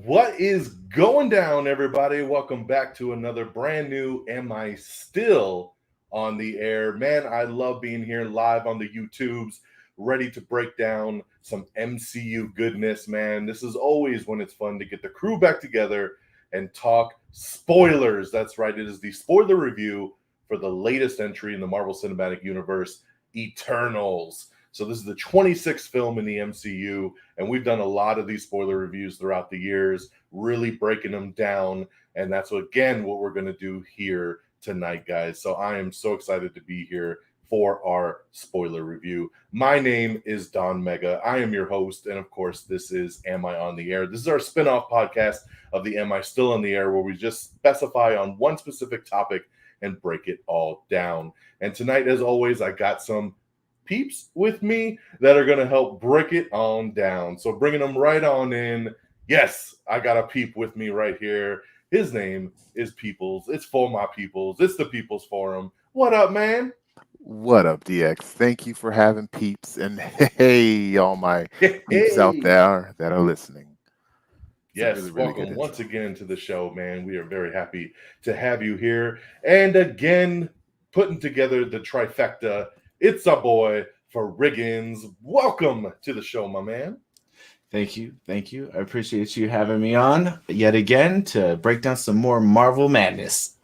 What is going down, everybody? Welcome back to another brand new Am I Still on the Air? Man, I love being here live on the YouTubes, ready to break down some MCU goodness, man. This is always when it's fun to get the crew back together and talk spoilers. That's right, it is the spoiler review for the latest entry in the Marvel Cinematic Universe, Eternals. So this is the 26th film in the MCU, and we've done a lot of these spoiler reviews throughout the years, really breaking them down. And that's what we're going to do here tonight, guys. So I am so excited to be here for our spoiler review. My name is DONMEGA. I am your host, and of course, this is Am I on the Air? This is our spin-off podcast of the Am I Still on the Air, where we just specify on one specific topic and break it all down. And tonight, as always, I got some peeps with me that are going to help break it on down. So bringing them right on in. Yes, I got a peep with me right here. His name is Peoples. It's for my peoples. It's the Peoples Forum. What up, man? What up, DX? Thank you for having peeps, and hey, all my peeps out Hey. there that are listening. Yes, really welcome good once intro. again to the show, man. We are very happy to have you here. And again, putting together the trifecta, it's our boy Frigginz. Welcome to the show, my man. Thank you. Thank you. I appreciate you having me on yet again to break down some more Marvel madness.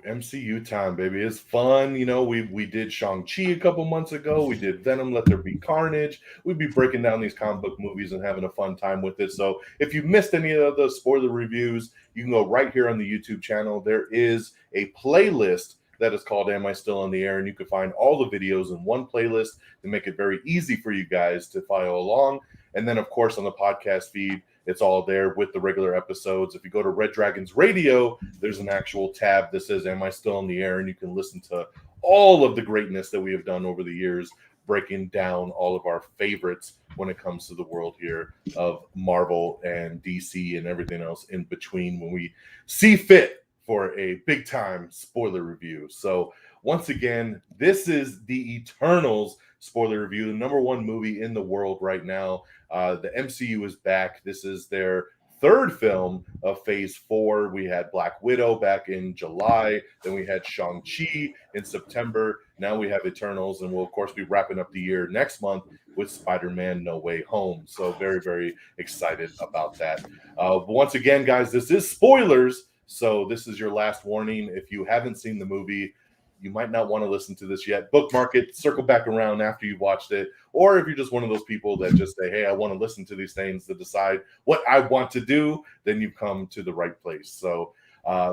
MCU time, baby. It's fun. You know, we did Shang-Chi a couple months ago. We did Venom, Let There Be Carnage. We'd be breaking down these comic book movies and having a fun time with it. So if you missed any of the spoiler reviews, you can go right here on the YouTube channel. There is a playlist that is called Am I Still on the Air? And you can find all the videos in one playlist to make it very easy for you guys to follow along. And then, of course, on the podcast feed, it's all there with the regular episodes. If you go to Red Dragons Radio, there's an actual tab that says, Am I Still on the Air? And you can listen to all of the greatness that we have done over the years, breaking down all of our favorites when it comes to the world here of Marvel and DC and everything else in between when we see fit for a big time spoiler review. So once again, this is the Eternals spoiler review, the number one movie in the world right now. The MCU is back. This is their third film of Phase 4. We had Black Widow back in July. Then we had Shang-Chi in September. Now we have Eternals, and we'll, of course, be wrapping up the year next month with Spider-Man No Way Home. So very, very excited about that. But once again, guys, this is spoilers. So this is your last warning. If you haven't seen the movie, you might not want to listen to this yet. Bookmark it, circle back around after you've watched it. Or if you're just one of those people that just say, hey, I want to listen to these things to decide what I want to do, then you've come to the right place. So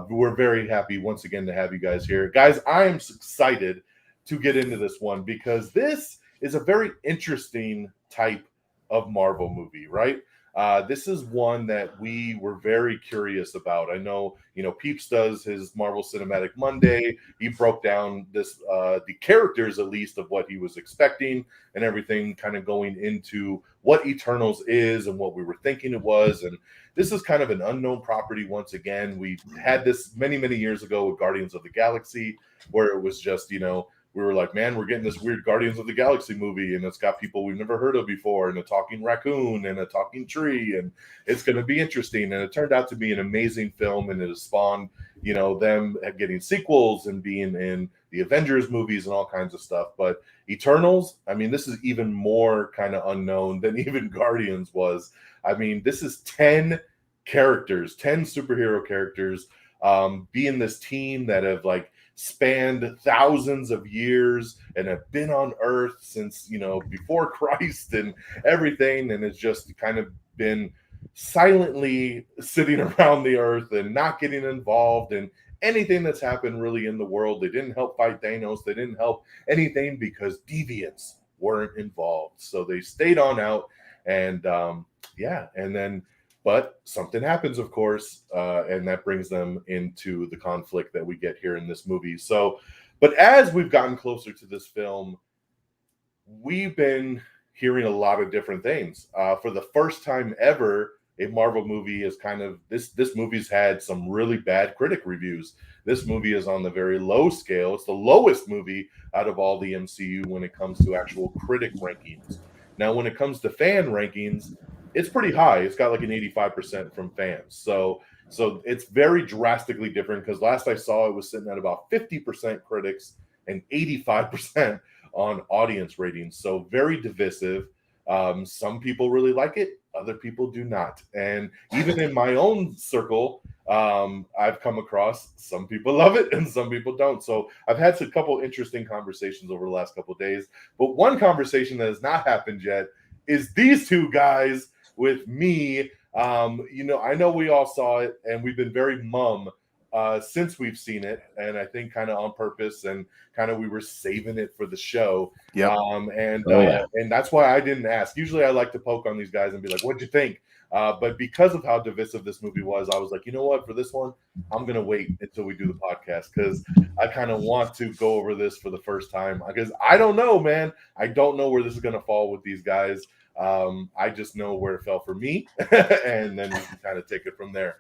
we're very happy once again to have you guys here. Guys, I am excited to get into this one because this is a very interesting type of Marvel movie, right? This is one that we were very curious about. I know, Peeps does his Marvel Cinematic Monday. He broke down this, the characters at least of what he was expecting and everything, kind of going into what Eternals is and what we were thinking it was. And this is kind of an unknown property once again. We had this many, many years ago with Guardians of the Galaxy, where it was just, we were like, man, we're getting this weird Guardians of the Galaxy movie, and it's got people we've never heard of before, and a talking raccoon and a talking tree, and it's going to be interesting. And it turned out to be an amazing film, and it has spawned, them getting sequels and being in the Avengers movies and all kinds of stuff. But Eternals, I mean, this is even more kind of unknown than even Guardians was. I mean, this is 10 characters, 10 superhero characters, being this team that have spanned thousands of years and have been on Earth since, before Christ and everything. And it's just kind of been silently sitting around the Earth and not getting involved in anything that's happened really in the world. They didn't help fight Thanos. They didn't help anything because deviants weren't involved. So they stayed on out and but something happens, of course, and that brings them into the conflict that we get here in this movie. So, but as we've gotten closer to this film, we've been hearing a lot of different things. For the first time ever, a Marvel movie is this movie's had some really bad critic reviews. This movie is on the very low scale. It's the lowest movie out of all the MCU when it comes to actual critic rankings. Now, when it comes to fan rankings, it's pretty high. It's got like an 85% from fans. So it's very drastically different because last I saw it was sitting at about 50% critics and 85% on audience ratings. So very divisive. Some people really like it, other people do not. And even in my own circle, I've come across some people love it and some people don't. So I've had a couple interesting conversations over the last couple of days. But one conversation that has not happened yet is these two guys with me. I know we all saw it and we've been very mum since we've seen it, and I think kind of on purpose, and kind of we were saving it for the show. Yep. And that's why I didn't ask. Usually I like to poke on these guys and be like, what'd you think? But because of how divisive this movie was, I was like, you know what, for this one, I'm going to wait until we do the podcast because I kind of want to go over this for the first time because I don't know, man. I don't know where this is going to fall with these guys. I just know where it fell for me, and then we can kind of take it from there.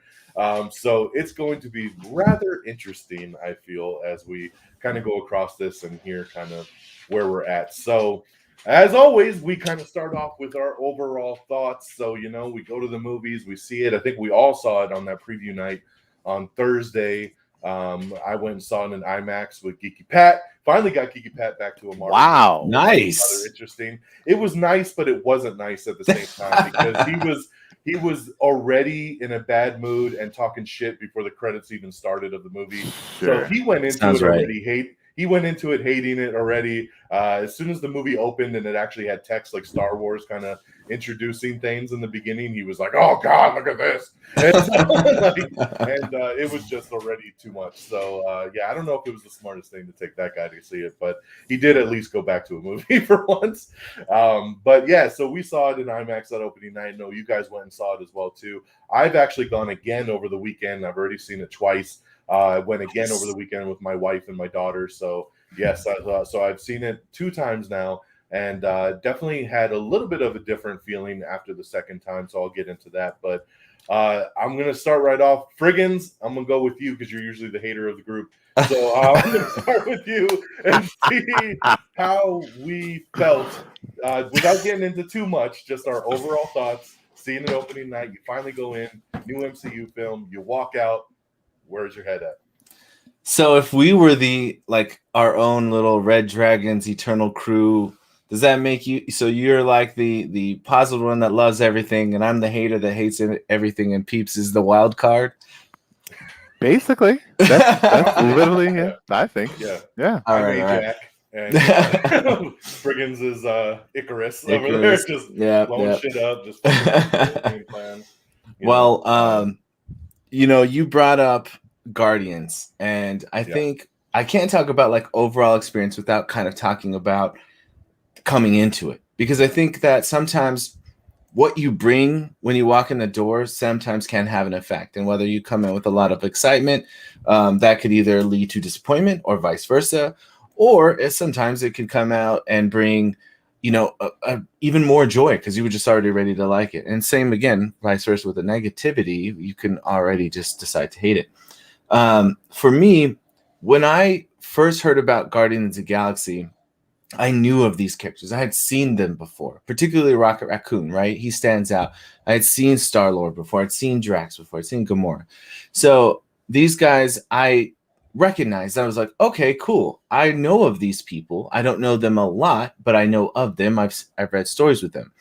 So it's going to be rather interesting, I feel, as we kind of go across this and hear kind of where we're at. So as always, we kind of start off with our overall thoughts. So, we go to the movies, we see it. I think we all saw it on that preview night on Thursday. I went and saw it in IMAX with Geeky Pat. Finally got Geeky Pat back to a Marvel. Wow. Nice. Rather interesting. It was nice, but it wasn't nice at the same time because he was already in a bad mood and talking shit before the credits even started of the movie. Sure. So he went into Sounds it right. already he went into it hating it already. As soon as the movie opened and it actually had text like Star Wars kind of introducing things in the beginning, he was like, "Oh God, look at this!" And it was just already too much. So I don't know if it was the smartest thing to take that guy to see it, but he did at least go back to a movie for once. But yeah, so we saw it in IMAX that opening night. I know you guys went and saw it as well too. I've actually gone again over the weekend. I've already seen it twice. I went again over the weekend with my wife and my daughter. So yes, so I've seen it 2 times now, and definitely had a little bit of a different feeling after the second time. So I'll get into that. But I'm going to start right off. Frigginz, I'm going to go with you because you're usually the hater of the group. So I'm going to start with you and see how we felt without getting into too much, just our overall thoughts. Seeing it opening night, you finally go in, new MCU film, you walk out. Where's your head at? So if we were our own little Red Dragons Eternal crew, does that make you? So you're like the positive one that loves everything, and I'm the hater that hates everything, and Peeps is the wild card. Basically, that's literally it. I think. Yeah. All right. Jack, and Frigginz is Icarus over there, just blowing shit up, just game plan. Well, you brought up Guardians, and I think I can't talk about like overall experience without kind of talking about coming into it, because I think that sometimes what you bring when you walk in the door sometimes can have an effect, and whether you come in with a lot of excitement, that could either lead to disappointment or vice versa, or sometimes it could come out and bring even more joy because you were just already ready to like it. And same again, vice versa with the negativity, you can already just decide to hate it. For me, when I first heard about Guardians of the Galaxy, I knew of these characters. I had seen them before, particularly Rocket Raccoon, right? He stands out. I had seen Star-Lord before. I'd seen Drax before. I'd seen Gamora. So these guys, I recognized. I was like, okay, cool. I know of these people. I don't know them a lot, but I know of them. I've read stories with them.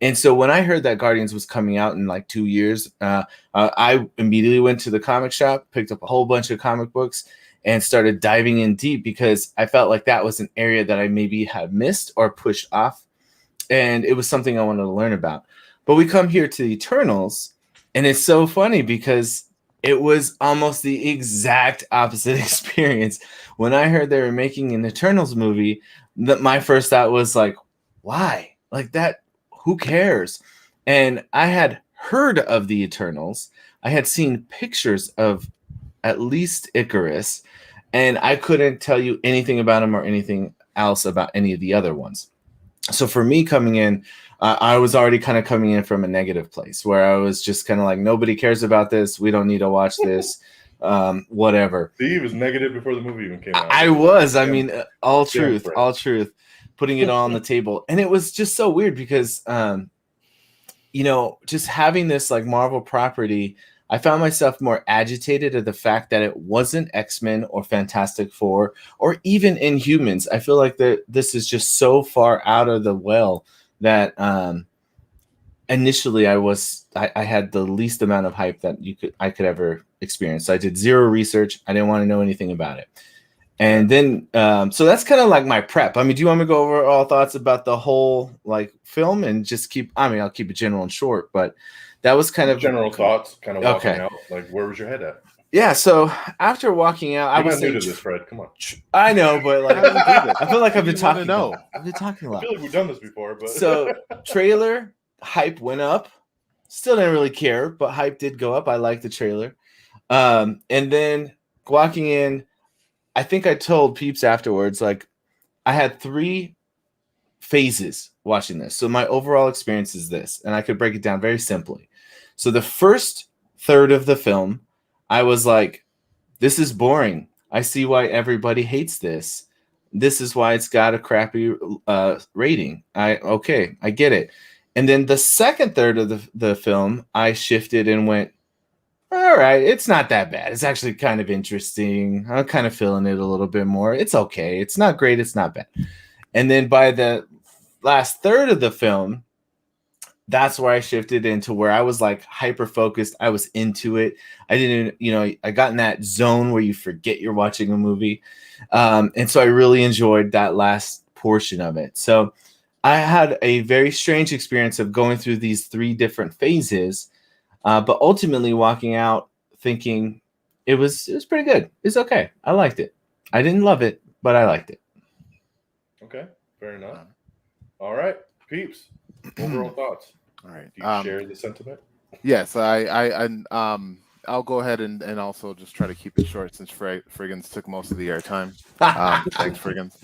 And so when I heard that Guardians was coming out in like 2 years, I immediately went to the comic shop, picked up a whole bunch of comic books, and started diving in deep because I felt like that was an area that I maybe had missed or pushed off. And it was something I wanted to learn about. But we come here to the Eternals, and it's so funny because it was almost the exact opposite experience. When I heard they were making an Eternals movie, my first thought was like, why? Like that, who cares? And I had heard of the Eternals. I had seen pictures of at least Icarus, and I couldn't tell you anything about him or anything else about any of the other ones. So for me coming in, I was already kind of coming in from a negative place where I was just kind of like, nobody cares about this. We don't need to watch this. Whatever. See, he was negative before the movie even came out. I was. I mean, all truth, putting it all on the table. And it was just so weird because just having this like Marvel property, I found myself more agitated at the fact that it wasn't X-Men or Fantastic Four or even Inhumans. I feel like that this is just so far out of the well that initially I had the least amount of hype that I could ever experience. So I did zero research. I didn't want to know anything about it. And then so that's kind of like my prep. I mean, do you want me to go over all thoughts about the whole like film and just I'll keep it general and short, but that was kind of general thoughts, kind of walking out. Like, where was your head at? Yeah, so after walking out, You're not new to this, Fred. Come on. I know, but like I feel like I've been talking. I've been talking a lot. I feel like we've done this before, but so trailer hype went up. Still didn't really care, but hype did go up. I liked the trailer. And then walking in, I think I told Peeps afterwards, like I had 3 phases watching this. So my overall experience is this, and I could break it down very simply. So the first third of the film, I was like, this is boring. I see why everybody hates this. This is why it's got a crappy rating. I get it. And then the second third of the film, I shifted and went, all right, it's not that bad. It's actually kind of interesting. I'm kind of feeling it a little bit more. It's okay. It's not great. It's not bad. And then by the last third of the film, that's where I shifted into where I was like hyper focused. I was into it. I didn't, I got in that zone where you forget you're watching a movie. And so I really enjoyed that last portion of it. So I had a very strange experience of going through these 3 different phases, but ultimately walking out thinking it was pretty good. It's okay. I liked it. I didn't love it, but I liked it. Okay, fair enough. All right, Peeps, overall thoughts. All right, do you share the sentiment? Yes, I'll go ahead and also just try to keep it short since Frigginz took most of the airtime. Thanks, Frigginz.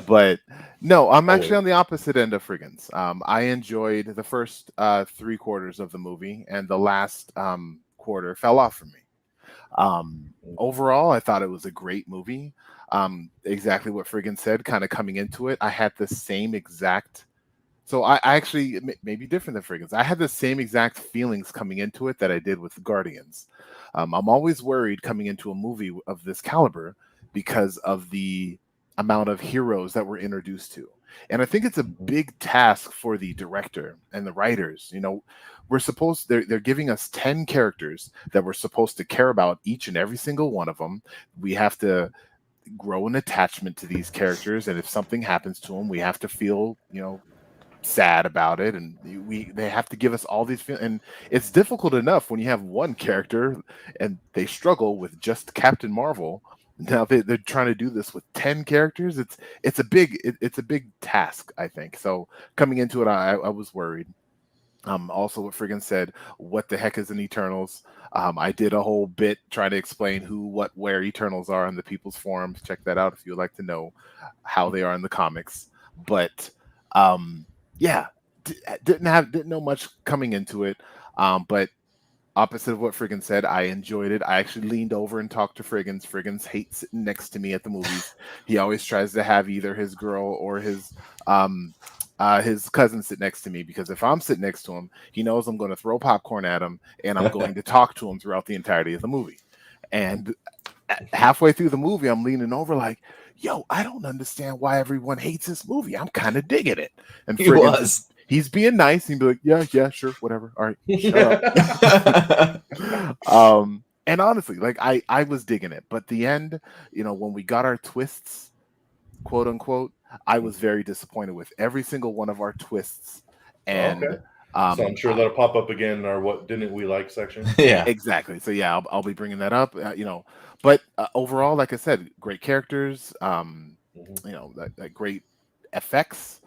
But no, I'm actually on the opposite end of Frigginz. I enjoyed the first 3 quarters of the movie, and the last quarter fell off for me. Overall, I thought it was a great movie. Exactly what Frigginz said, kind of coming into it. I had the same exact. So I actually may be different than Frigginz. I had the same exact feelings coming into it that I did with Guardians. I'm always worried coming into a movie of this caliber because of the amount of heroes that we're introduced to. And I think it's a big task for the director and the writers. They're giving us 10 characters that we're supposed to care about each and every single one of them. We have to grow an attachment to these characters. And if something happens to them, we have to feel, sad about it, and they have to give us all these and it's difficult enough when you have one character and they struggle with just Captain Marvel. Now they're trying to do this with 10 characters. It's a big task, I think. So coming into it, I was worried. Also what Frigginz said, what the heck is an Eternals? I did a whole bit trying to explain who, what, where Eternals are on the People's Forums. Check that out if you'd like to know how they are in the comics. But yeah, didn't know much coming into it, but opposite of what Frigginz said, I enjoyed it. I actually leaned over and talked to Frigginz. Frigginz hates sitting next to me at the movies. He always tries to have either his girl or his cousin sit next to me, because if I'm sitting next to him, he knows I'm going to throw popcorn at him and I'm going to talk to him throughout the entirety of the movie. And halfway through the movie, I'm leaning over like, yo, I don't understand why everyone hates this movie. I'm kind of digging it. And he's being nice. He'd be like, yeah, sure, whatever. All right, shut up. And honestly, like I was digging it. But the end, when we got our twists, quote unquote, I was very disappointed with every single one of our twists. And so I'm sure that'll pop up again in our "What Didn't We Like" section. Yeah, exactly. So yeah, I'll be bringing that up. But overall, like I said, great characters. That great effects.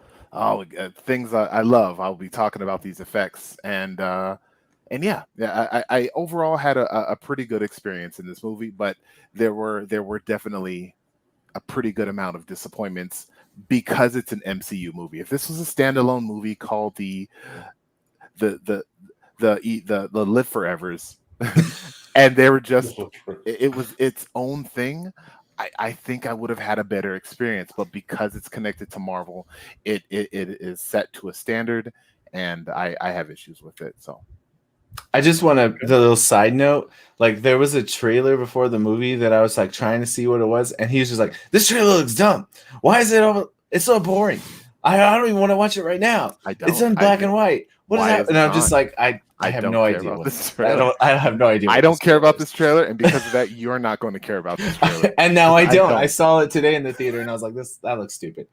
Things I love. I'll be talking about these effects, and yeah. I overall had a pretty good experience in this movie, but there were definitely a pretty good amount of disappointments because it's an MCU movie. If this was a standalone movie called the Live Forevers, and they were just, it was its own thing, I think I would have had a better experience. But because it's connected to Marvel, it is set to a standard, and I have issues with it. So I just want the little side note. Like, there was a trailer before the movie that I was like trying to see what it was, and he was just like, "This trailer looks dumb. Why is it over? It's so boring. I don't even want to watch it right now. It's in black and white. What is that?" And I'm just like, I have no idea. I have no idea. I don't care about this trailer, and because of that, you're not going to care about this trailer. And now I don't. I saw it today in the theater, and I was like, that looks stupid.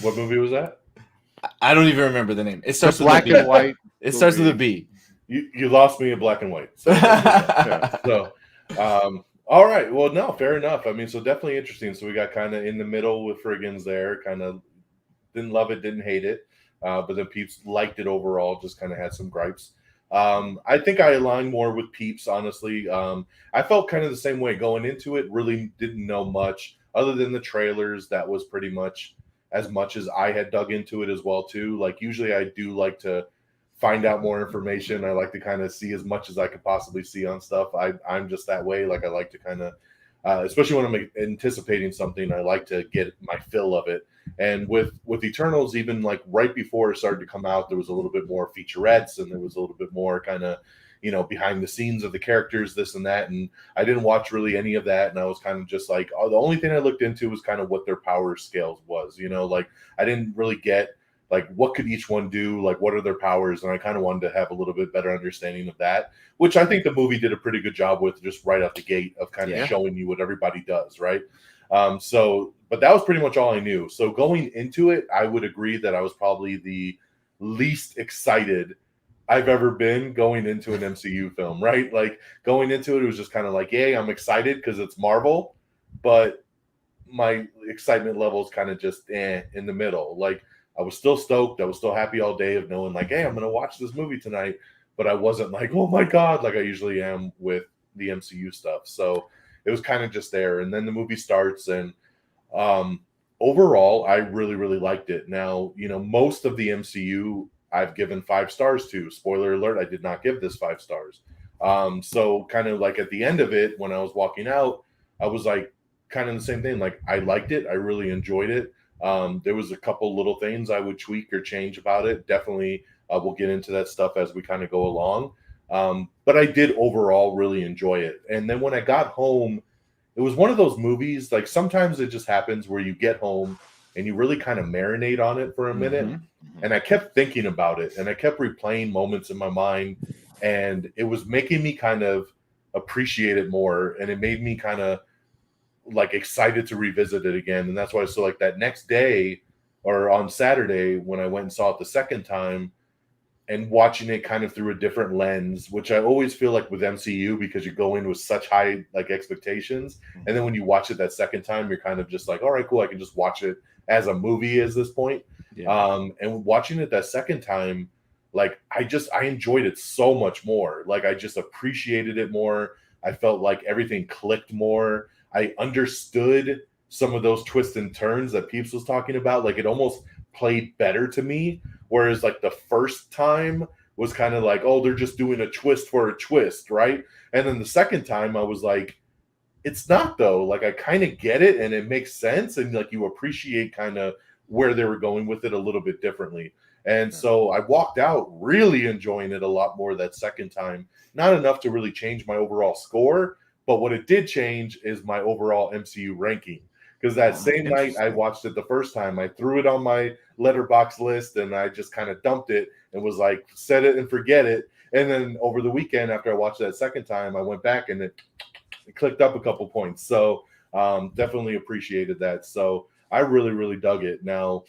What movie was that? I don't even remember the name. It starts with black and white. It starts with a B. You lost me at black and white. So, all right. Well, no, fair enough. I mean, so definitely interesting. So we got kind of in the middle with Frigginz there. Kind of didn't love it, didn't hate it, but then Peeps liked it overall. Just kind of had some gripes. I think I align more with Peeps, honestly. I felt kind of the same way going into it. Really didn't know much other than the trailers. That was pretty much as I had dug into it as well too. Like, usually I do like to find out more information. I like to kind of see as much as I could possibly see on stuff. I'm just that way. Like, I like to kind of, especially when I'm anticipating something, I like to get my fill of it. And with Eternals, even like right before it started to come out, there was a little bit more featurettes, and there was a little bit more kind of, behind the scenes of the characters, this and that. And I didn't watch really any of that. And I was kind of just like, the only thing I looked into was kind of what their power scales was, like I didn't really get like what could each one do, like what are their powers. And I kind of wanted to have a little bit better understanding of that, which I think the movie did a pretty good job with, just right out the gate of kind of showing you what everybody does. Right. But that was pretty much all I knew. So going into it, I would agree that I was probably the least excited I've ever been going into an MCU film, right? Like, going into it was just kind of like, yay, I'm excited because it's Marvel, but my excitement level is kind of just in the middle. Like, I was still stoked. I was still happy all day of knowing like, hey, I'm going to watch this movie tonight, but I wasn't like, oh my God, like I usually am with the MCU stuff. So it was kind of just there. And then the movie starts, and overall, I really, really liked it. Now, most of the MCU I've given 5 stars to. Spoiler alert, I did not give this 5 stars. So kind of like at the end of it, when I was walking out, I was like kind of the same thing. Like, I liked it. I really enjoyed it. There was a couple little things I would tweak or change about it. Definitely, we'll get into that stuff as we kind of go along. But I did overall really enjoy it. And then when I got home, it was one of those movies, like sometimes it just happens where you get home and you really kind of marinate on it for a minute. Mm-hmm. And I kept thinking about it, and I kept replaying moments in my mind, and it was making me kind of appreciate it more. And it made me kind of like excited to revisit it again. And that's why, so like that next day or on Saturday, when I went and saw it the second time, and watching it kind of through a different lens, which I always feel like with MCU, because you go in with such high like expectations. And then when you watch it that second time, you're kind of just like, all right, cool. I can just watch it as a movie at this point. Yeah. And watching it that second time, like I enjoyed it so much more. Like I just appreciated it more. I felt like everything clicked more. I understood some of those twists and turns that Peeps was talking about. Like it almost played better to me. Whereas like the first time was kind of like, oh, they're just doing a twist for a twist, right? And then the second time I was like, it's not though. Like I kind of get it and it makes sense. And like you appreciate kind of where they were going with it a little bit differently. And so I walked out really enjoying it a lot more that second time. Not enough to really change my overall score, but what it did change is my overall MCU ranking. Because that same night I watched it the first time, I threw it on my letterbox list and I just kind of dumped it and was like, set it and forget it. And then over the weekend, after I watched that second time, I went back and it clicked up a couple points. So definitely appreciated that. So I really, really dug it. Now,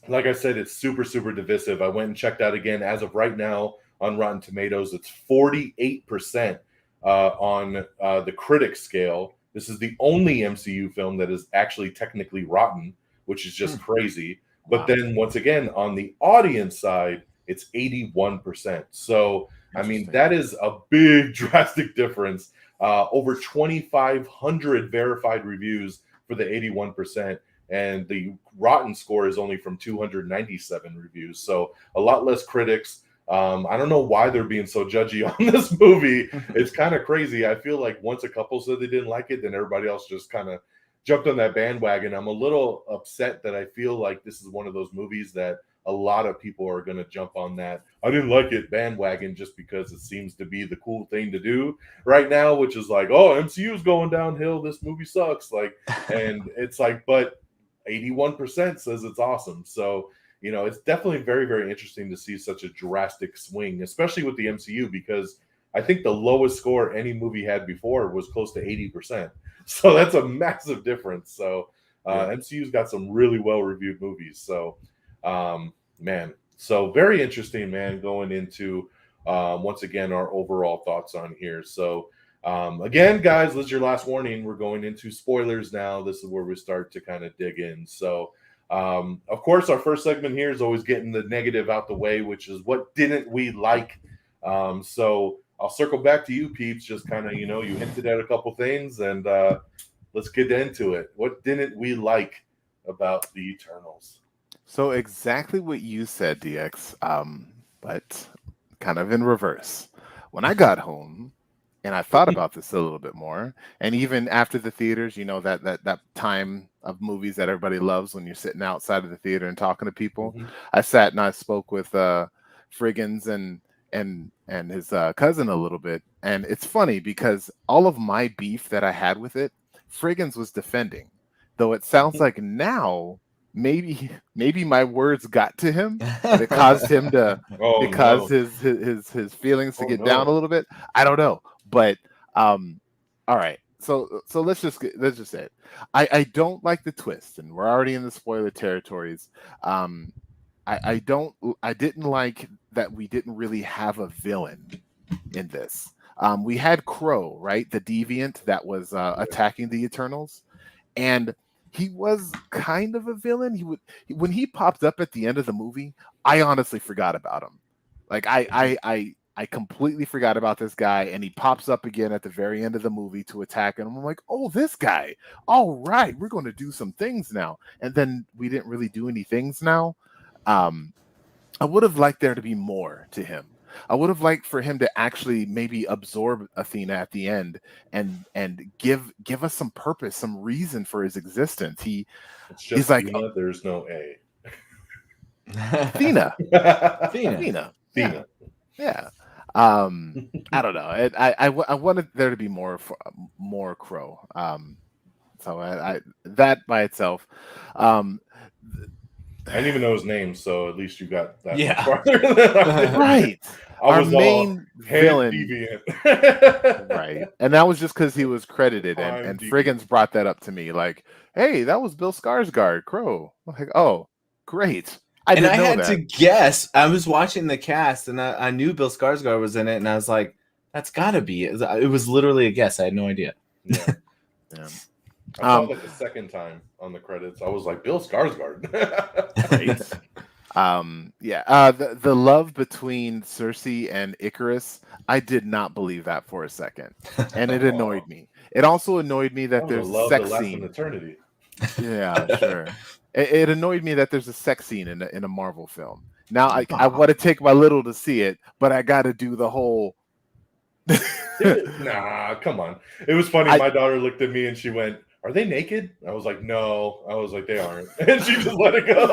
like I said, it's super, super divisive. I went and checked out again. As of right now on Rotten Tomatoes, it's 48% on the critic scale. This is the only MCU film that is actually technically rotten, which is just crazy. But then once again, on the audience side, it's 81%. So, I mean, that is a big drastic difference. Over 2,500 verified reviews for the 81%. And the rotten score is only from 297 reviews. So a lot less critics. I don't know why they're being so judgy on this movie. It's kind of crazy. I feel like once a couple said they didn't like it, then everybody else just kind of jumped on that bandwagon. I'm a little upset that I feel like this is one of those movies that a lot of people are going to jump on that I didn't like it bandwagon just because it seems to be the cool thing to do right now, which is like, oh, MCU's going downhill, this movie sucks. Like, and it's like, but 81% says it's awesome. So, you know, it's definitely very, very interesting to see such a drastic swing, especially with the MCU, because I think the lowest score any movie had before was close to 80%. So that's a massive difference. So MCU's got some really well-reviewed movies. So, man, so very interesting, man, going into, once again, our overall thoughts on here. So, again, guys, this is your last warning. We're going into spoilers now. This is where we start to kind of dig in. So, of course, our first segment here is always getting the negative out the way, which is what didn't we like? So I'll circle back to you, Peeps. Just kind of, you know, you hinted at a couple things, and let's get into it. What didn't we like about the Eternals? So exactly what you said, DX, but kind of in reverse. When I got home and I thought about this a little bit more, and even after the theaters, you know, that time of movies that everybody loves when you're sitting outside of the theater and talking to people. Mm-hmm. I sat and I spoke with Frigginz and his cousin a little bit, and it's funny because all of my beef that I had with it, Frigginz was defending, though it sounds like now maybe my words got to him, and it caused him to his feelings to get down a little bit. I don't know, but all right. So let's just say it. I don't like the twist, and we're already in the spoiler territories. I didn't like that we didn't really have a villain in this. We had Crow, right? The deviant that was attacking the Eternals, and he was kind of a villain. When he popped up at the end of the movie, I honestly forgot about him. Like I completely forgot about this guy, and he pops up again at the very end of the movie to attack, and I'm like, oh, this guy. All right, we're going to do some things now. And then we didn't really do any things now. I would have liked there to be more to him. I would have liked for him to actually maybe absorb Athena at the end and give us some purpose, some reason for his existence. He's like, Athena, there's no A. Athena. Yeah. I don't know. I wanted there to be more Crow. So that by itself. I didn't even know his name, so at least you got that. Yeah. Right. Our main villain. Deviant. Right. And that was just because he was credited, and Deviant. Frigginz brought that up to me. Like, hey, that was Bill Skarsgård, Crow. I'm like, oh, great. I had to guess. I was watching the cast, and I knew Bill Skarsgård was in it, and I was like, that's got to be it. It was literally a guess. I had no idea. Yeah. I saw it like the second time on the credits. I was like, Bill Skarsgård. Right. The love between Cersei and Icarus, I did not believe that for a second, and it annoyed me. It also annoyed me that there's a sex scene. Eternity. Yeah, sure. It annoyed me that there's a sex scene in a Marvel film. Now I want to take my little to see it, but I got to do the whole. Nah, come on. It was funny. My daughter looked at me and she went, "Are they naked?" I was like, "No." I was like, "They aren't," and she just let it go.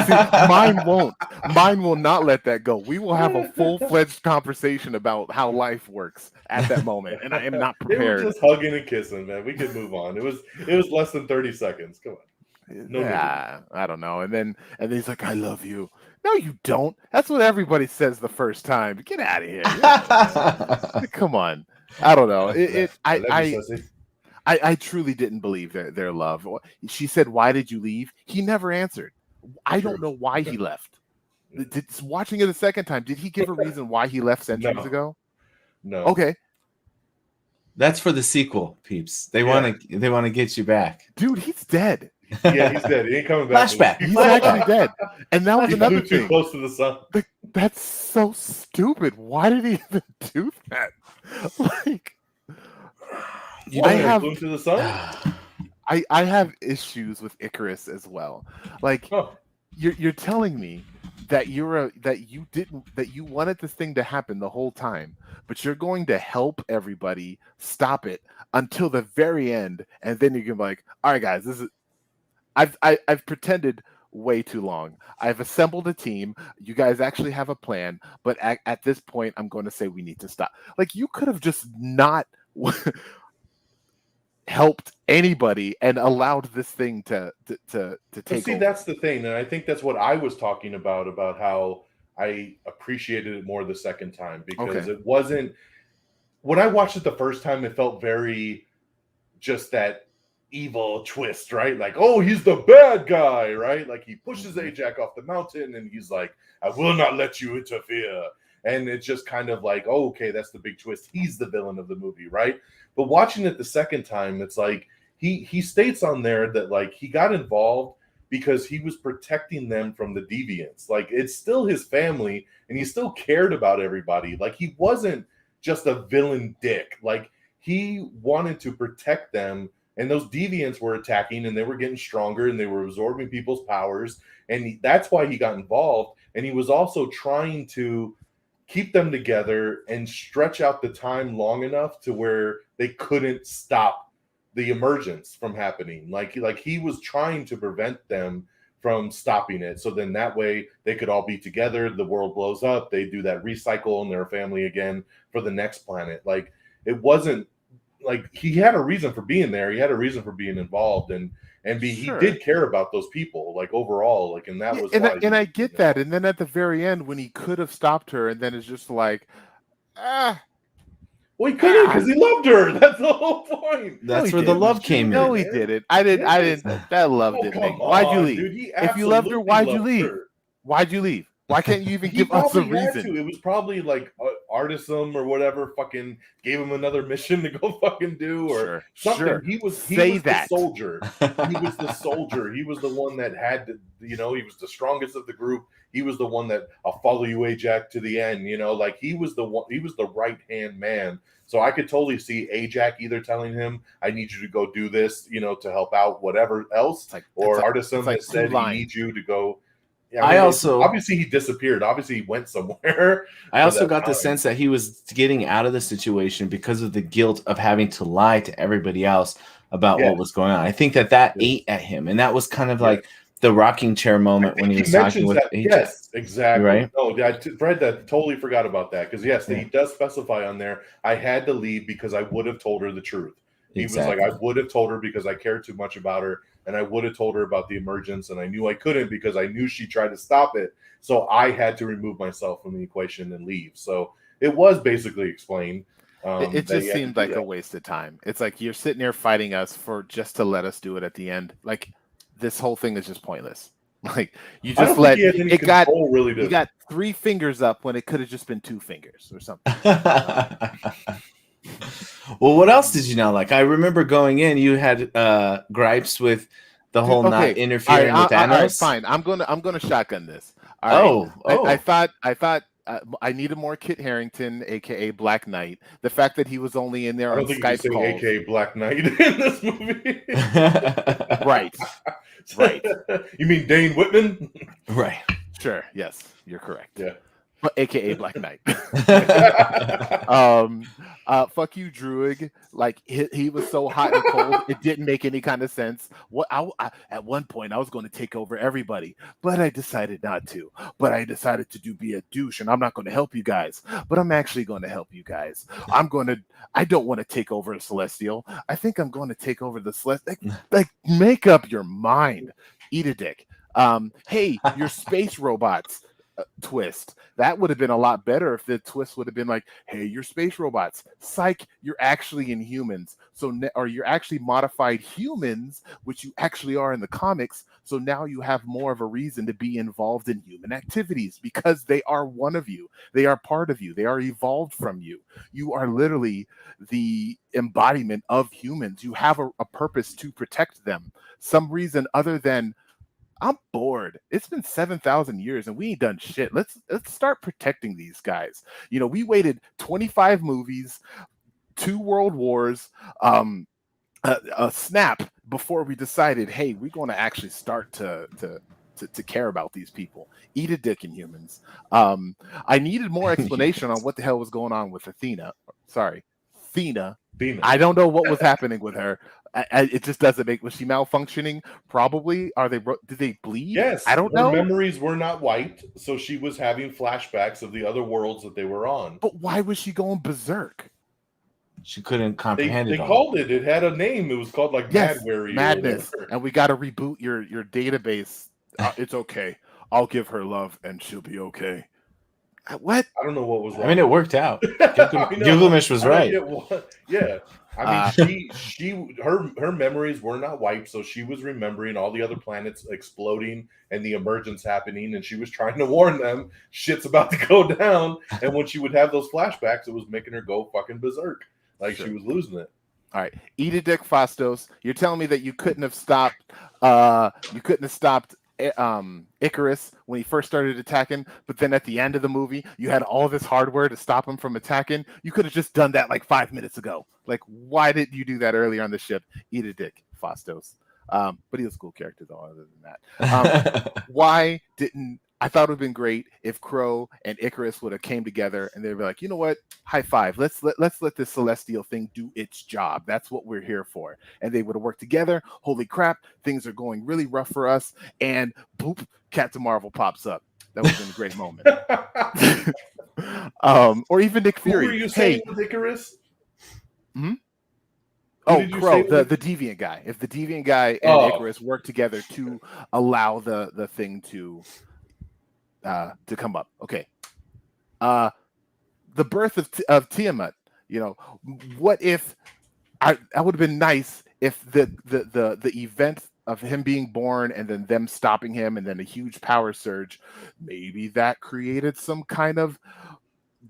See, mine won't. Mine will not let that go. We will have a full-fledged conversation about how life works at that moment, and I am not prepared. They were just hugging and kissing, man. We could move on. It was less than 30 seconds. Come on. No, I don't know. And then he's like, "I love you." No, you don't. That's what everybody says the first time. Get out of here. Come on. I don't know. I truly didn't believe their love. She said, "Why did you leave?" He never answered. I don't know why he left. Watching it a second time, did he give a reason why he left centuries ago? No. Okay. That's for the sequel, Peeps. They want to get you back. Dude, he's dead. Yeah, he's dead. He ain't coming back. Flashback. He's actually dead. And that was another too thing. Close to the sun. That's so stupid. Why did he even do that? Like, Flew to the sun? I have issues with Icarus as well. Like, you're telling me that you wanted this thing to happen the whole time, but you're going to help everybody stop it until the very end, and then you can be like, all right, guys, this is I've pretended way too long. I've assembled a team. You guys actually have a plan, but at this point, I'm going to say we need to stop. Like, you could have just not helped anybody and allowed this thing to take see, over. that's the thing, and I think that's what I was talking about how I appreciated it more the second time, because it wasn't, when I watched it the first time, it felt very just that evil twist, right? Like, oh, he's the bad guy, right? Like, he pushes Ajax off the mountain and he's like, I will not let you interfere. And it's just kind of like, oh, okay, that's the big twist. He's the villain of the movie, right? But watching it the second time, it's like he states on there that, like, he got involved because he was protecting them from the deviants. Like, it's still his family and he still cared about everybody. Like, he wasn't just a villain dick. Like, he wanted to protect them, and those deviants were attacking and they were getting stronger and they were absorbing people's powers. And that's why he got involved. And he was also trying to keep them together and stretch out the time long enough to where they couldn't stop the emergence from happening. Like he was trying to prevent them from stopping it. So then that way they could all be together. The world blows up. They do that recycle and they're a family again for the next planet. Like, it wasn't like he had a reason for being there. He had a reason for being involved, and he did care about those people, like, overall, like, and that was why. And I get that. And then at the very end, when he could have stopped her, and then it's just like, well, he couldn't because he loved her. That's the whole point. That's where the love came in. No, he didn't. I didn't. That love didn't make. Why'd you leave? Dude, if you loved her, why'd you leave? Why'd you leave? Why can't you even give us a reason? It was probably like Artisan or whatever fucking gave him another mission to go fucking do or something. Sure. He was the soldier. He was the soldier. He was the one that had to, he was the strongest of the group. He was the one that, I'll follow you, Ajax, to the end. Like, he was the one. He was the right hand man. So I could totally see Ajax either telling him, I need you to go do this, to help out whatever else, or Artisan that said, he needs you to go. Yeah, I also obviously he disappeared. Obviously he went somewhere. I also got the sense that he was getting out of the situation because of the guilt of having to lie to everybody else about what was going on. I think that ate at him, and that was kind of like the rocking chair moment when he was talking with Ajax. Yes, exactly. Right? No, Fred, that totally forgot about that, because he does specify on there, I had to leave because I would have told her the truth. He was like, I would have told her because I cared too much about her, and I would have told her about the emergence, and I knew I couldn't because I knew she tried to stop it. So I had to remove myself from the equation and leave. So it was basically explained. It just seemed like a waste of time. It's like, you're sitting here fighting us for just to let us do it at the end. Like, this whole thing is just pointless. Like, you just let it got really. You got 3 fingers up when it could have just been 2 fingers or something. Well, what else did you not like? I remember going in, you had gripes with the whole not interfering with Thanos. All right, fine. I'm gonna shotgun this. All right. I thought I needed more Kit Harington, aka Black Knight. The fact that he was only in there on Skype calls, aka Black Knight, in this movie. Right. You mean Dane Whitman? Right. Sure. Yes, you're correct. Yeah. AKA Black Knight. Fuck you, Druig. Like, he was so hot and cold, it didn't make any kind of sense. At one point, I was going to take over everybody, but I decided not to. But I decided to be a douche, and I'm not going to help you guys. But I'm actually going to help you guys. I don't want to take over a Celestial. I think I'm going to take over the Celestial. Like, make up your mind. Eat a dick. Hey, your space robots. Twist. That would have been a lot better if the twist would have been like, hey, you're space robots. Psych, you're actually Inhumans. Or you're actually modified humans, which you actually are in the comics. So now you have more of a reason to be involved in human activities because they are one of you. They are part of you. They are evolved from you. You are literally the embodiment of humans. You have a purpose to protect them. Some reason other than, I'm bored. It's been 7,000 years and we ain't done shit. Let's start protecting these guys. We waited 25 movies, 2 world wars, a snap before we decided, hey, we're going to actually start to to care about these people. Eat a dick, Inhumans. I needed more explanation on what the hell was going on with Athena. Sorry, Athena. I don't know what was happening with her. It just doesn't make. Was she malfunctioning? Probably. Did they bleed? Yes, I don't her know. memories were not wiped, so she was having flashbacks of the other worlds that they were on. But why was she going berserk? She couldn't comprehend They it all. called it. It had a name. It was called like Madness. And we got to reboot your database. It's okay. I'll give her love, and she'll be okay. What? I don't know what was wrong. I mean, it worked out. Gilgamesh was right. Yeah. I mean, her memories were not wiped, so she was remembering all the other planets exploding and the emergence happening, and she was trying to warn them shit's about to go down. And when she would have those flashbacks, it was making her go fucking berserk, like she was losing it. All right, eat a dick, Fastos. You're telling me that you couldn't have stopped. Icarus when he first started attacking, but then at the end of the movie you had all this hardware to stop him from attacking. You could have just done that like 5 minutes ago. Like, why didn't you do that earlier on the ship? Eat a dick, Fastos. But he was a cool character though. Other than that, why didn't I thought it would have been great if Crow and Icarus would have came together and they'd be like, you know what, high five, let's let this celestial thing do its job. That's what we're here for. And they would have worked together. Holy crap, things are going really rough for us. And boop, Captain Marvel pops up. That would have been a great moment. Or even Nick Fury. Who were you saying with Icarus? Oh, Crow, the deviant guy. If the deviant guy and Icarus work together to allow the thing to come up. Okay. The birth of Tiamat, you know, what if I would have been nice if the event of him being born and then them stopping him and then a huge power surge, maybe that created some kind of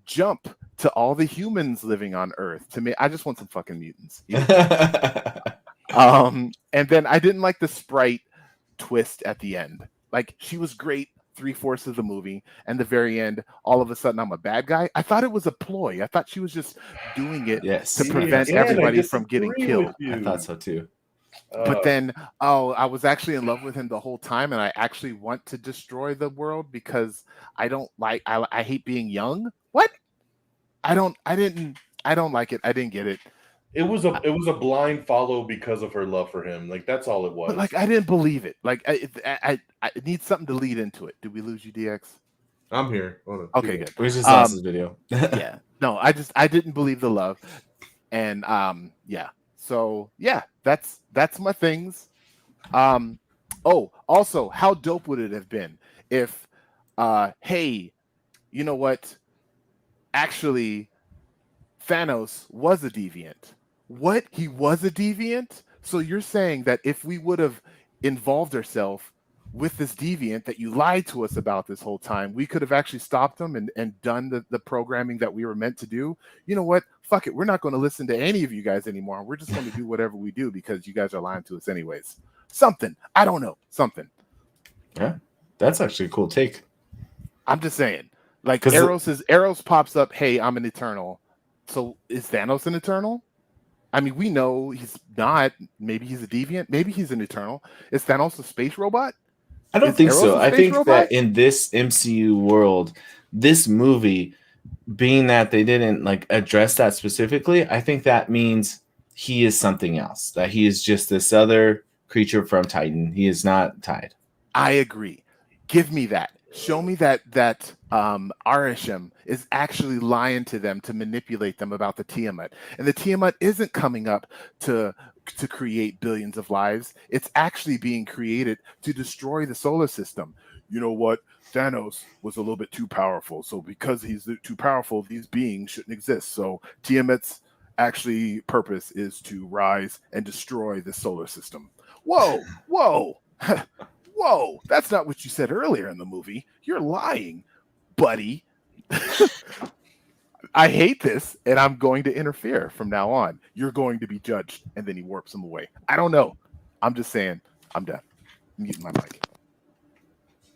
jump to all the humans living on Earth. To me, I just want some fucking mutants. And then I didn't like the Sprite twist at the end. Like, she was great 3/4 of the movie, and the very end, all of a sudden I'm a bad guy. I thought it was a ploy. I thought she was just doing it to prevent everybody from getting killed. I thought so too. But then, I was actually in love with him the whole time, and I actually want to destroy the world because I hate being young. What? I don't like it. I didn't get it. It was a blind follow because of her love for him. Like, that's all it was. But like, I didn't believe it. Like, I need something to lead into it. Did we lose you, DX? I'm here. Hold on. Okay, good. We just lost this video. Yeah. No, I didn't believe the love, and yeah. So yeah, that's my things. Also, how dope would it have been if, hey, you know what? Actually, Thanos was a deviant. What? He was a deviant? So you're saying that if we would have involved ourselves with this deviant that you lied to us about this whole time, we could have actually stopped him and done the programming that we were meant to do? You know what? Fuck it. We're not going to listen to any of you guys anymore. We're just going to do whatever we do because you guys are lying to us anyways. Something. I don't know. Something. Yeah. That's actually a cool take. I'm just saying. Like, Eros pops up, hey, I'm an Eternal. So is Thanos an Eternal? I mean, we know he's not. Maybe he's a deviant. Maybe he's an Eternal. Is Thanos a space robot? I don't think so. I think that in this MCU world, this movie, being that they didn't like address that specifically, I think that means he is something else. That he is just this other creature from Titan. He is not tied. I agree. Give me that. Show me that Arishem is actually lying to them to manipulate them about the Tiamat. And the Tiamat isn't coming up to create billions of lives. It's actually being created to destroy the solar system. You know what? Thanos was a little bit too powerful. So because he's too powerful, these beings shouldn't exist. So Tiamat's actually purpose is to rise and destroy the solar system. Whoa. Whoa, that's not what you said earlier in the movie. You're lying, buddy. I hate this, and I'm going to interfere from now on. You're going to be judged. And then he warps him away. I don't know. I'm just saying, I'm done. I'm muting my mic.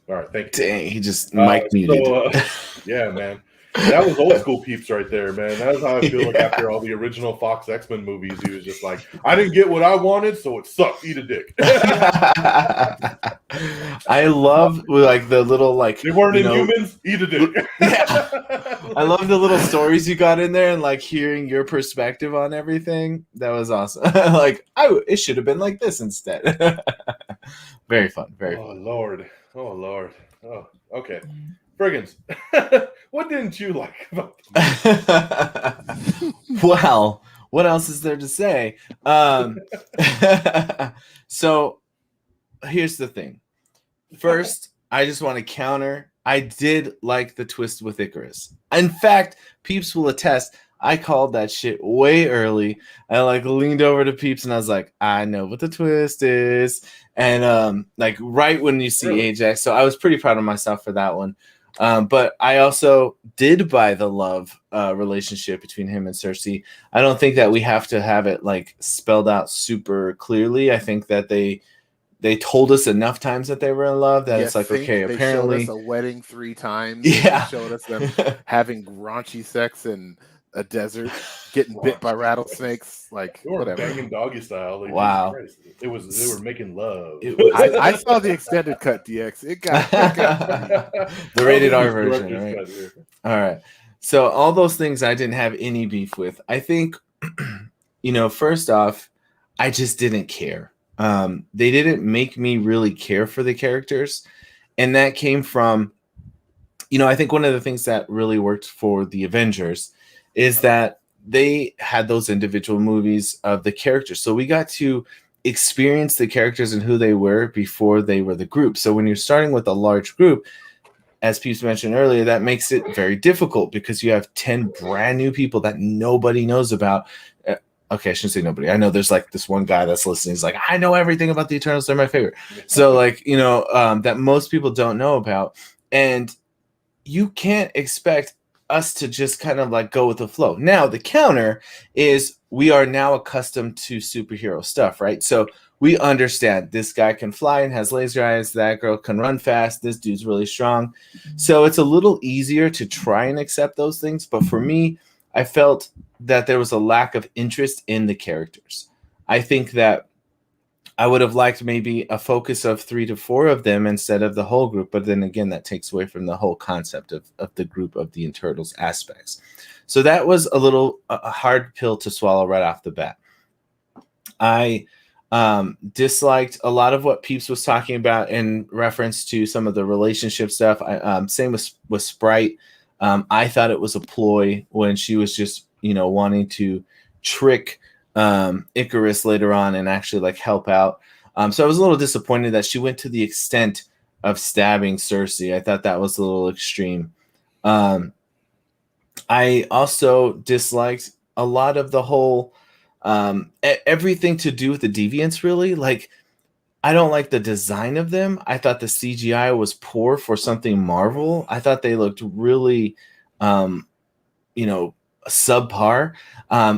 All right, thank you. Dang, he just mic muted. Yeah, man. That was old school Peeps right there, man. That's how I feel like after all the original Fox X-Men movies, he was just like, I didn't get what I wanted, so it sucked. Eat a dick. I love like the little like They weren't Inhumans. Eat a dick. Yeah. I love the little stories you got in there and like hearing your perspective on everything. That was awesome. Like it should have been like this instead. Very fun. Very fun. Oh Lord. Oh, okay. Frigginz, what didn't you like about the movie? Well, what else is there to say? So here's the thing. First, I just want to counter. I did like the twist with Icarus. In fact, Peeps will attest. I called that shit way early. I like leaned over to Peeps and I was like, I know what the twist is. And like right when you see Ajax, so I was pretty proud of myself for that one. But I also did buy the love relationship between him and Cersei. I don't think that we have to have it like spelled out super clearly. I think that they told us enough times that they were in love that it's like, okay, they apparently showed us a wedding 3 times. Yeah. They showed us them having raunchy sex in a desert, getting bit by rattlesnakes, like They were whatever. banging doggy style. Like, Wow. They were making love. I saw the extended cut, DX. It got the rated R version, right? All right. So all those things I didn't have any beef with. I think, first off, I just didn't care. They didn't make me really care for the characters. And that came from, I think one of the things that really worked for the Avengers is that they had those individual movies of the characters. So we got to experience the characters and who they were before they were the group. So when you're starting with a large group, as Peeps mentioned earlier, that makes it very difficult because you have 10 brand new people that nobody knows about. Okay, I shouldn't say nobody. I know there's like this one guy that's listening. He's like, I know everything about the Eternals. They're my favorite. So like, that most people don't know about. And you can't expect us to just kind of like go with the flow. Now, the counter is we are now accustomed to superhero stuff, right? So we understand this guy can fly and has laser eyes. That girl can run fast. This dude's really strong. So it's a little easier to try and accept those things. But for me, I felt that there was a lack of interest in the characters. I think that I would have liked maybe a focus of 3 to 4 of them instead of the whole group. But then again, that takes away from the whole concept of the group of the Turtles aspects. So that was a hard pill to swallow right off the bat. I disliked a lot of what Peeps was talking about in reference to some of the relationship stuff. Same with Sprite. I thought it was a ploy when she was just, wanting to trick Icarus later on and actually like help out. So I was a little disappointed that she went to the extent of stabbing Cersei. I thought that was a little extreme. I also disliked a lot of the whole everything to do with the deviants, really. Like, I don't like the design of them. I thought the CGI was poor for something Marvel. I thought they looked really subpar.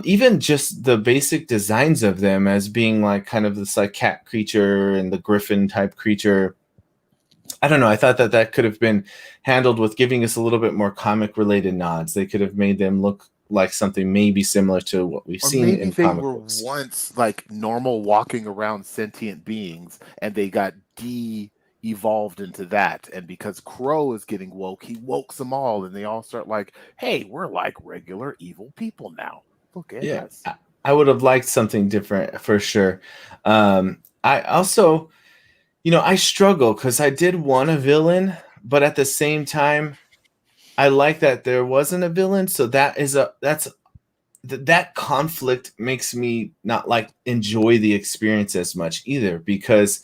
Even just the basic designs of them as being like kind of this like cat creature and the griffin type creature. I don't know. I thought that could have been handled with giving us a little bit more comic related nods. They could have made them look like something maybe similar to what we've seen in comic books. Once like normal walking around sentient beings and they got evolved into that, and because Crow is getting woke, he wokes them all and they all start like, hey, we're like regular evil people now. Look at us. I would have liked something different for sure. I also, I struggle because I did want a villain, but at the same time I like that there wasn't a villain. So that conflict makes me not like enjoy the experience as much either, because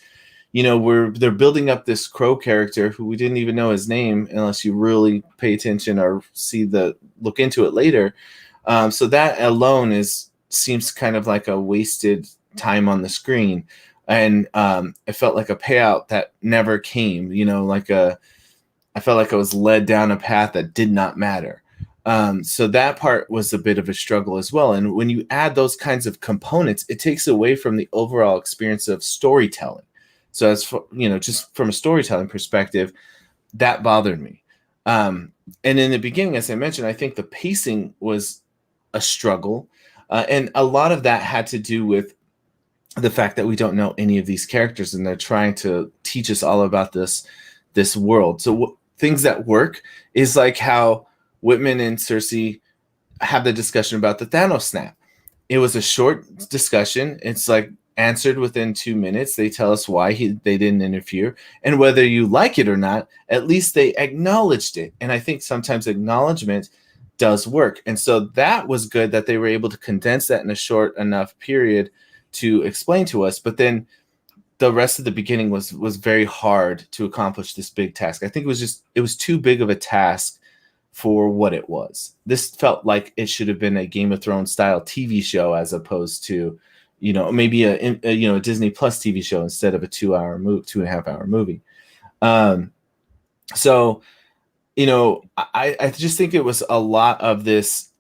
they're building up this Crow character who we didn't even know his name unless you really pay attention or look into it later. So that alone seems kind of like a wasted time on the screen. And it felt like a payout that never came, I felt like I was led down a path that did not matter. So that part was a bit of a struggle as well. And when you add those kinds of components, it takes away from the overall experience of storytelling. So as for, just from a storytelling perspective, that bothered me. And in the beginning, as I mentioned, I think the pacing was a struggle. And a lot of that had to do with the fact that we don't know any of these characters, and they're trying to teach us all about this world. So things that work is like how Whitman and Cersei have the discussion about the Thanos snap. It was a short discussion. It's like answered within 2 minutes. They tell us why they didn't interfere, and whether you like it or not, at least they acknowledged it. And I think sometimes acknowledgement does work. And so that was good that they were able to condense that in a short enough period to explain to us. But then the rest of the beginning was very hard to accomplish this big task. I think it was too big of a task for what it was. This felt like it should have been a Game of Thrones style TV show as opposed to, maybe a Disney Plus TV show instead of a 2.5 hour movie. So, I just think it was a lot of this,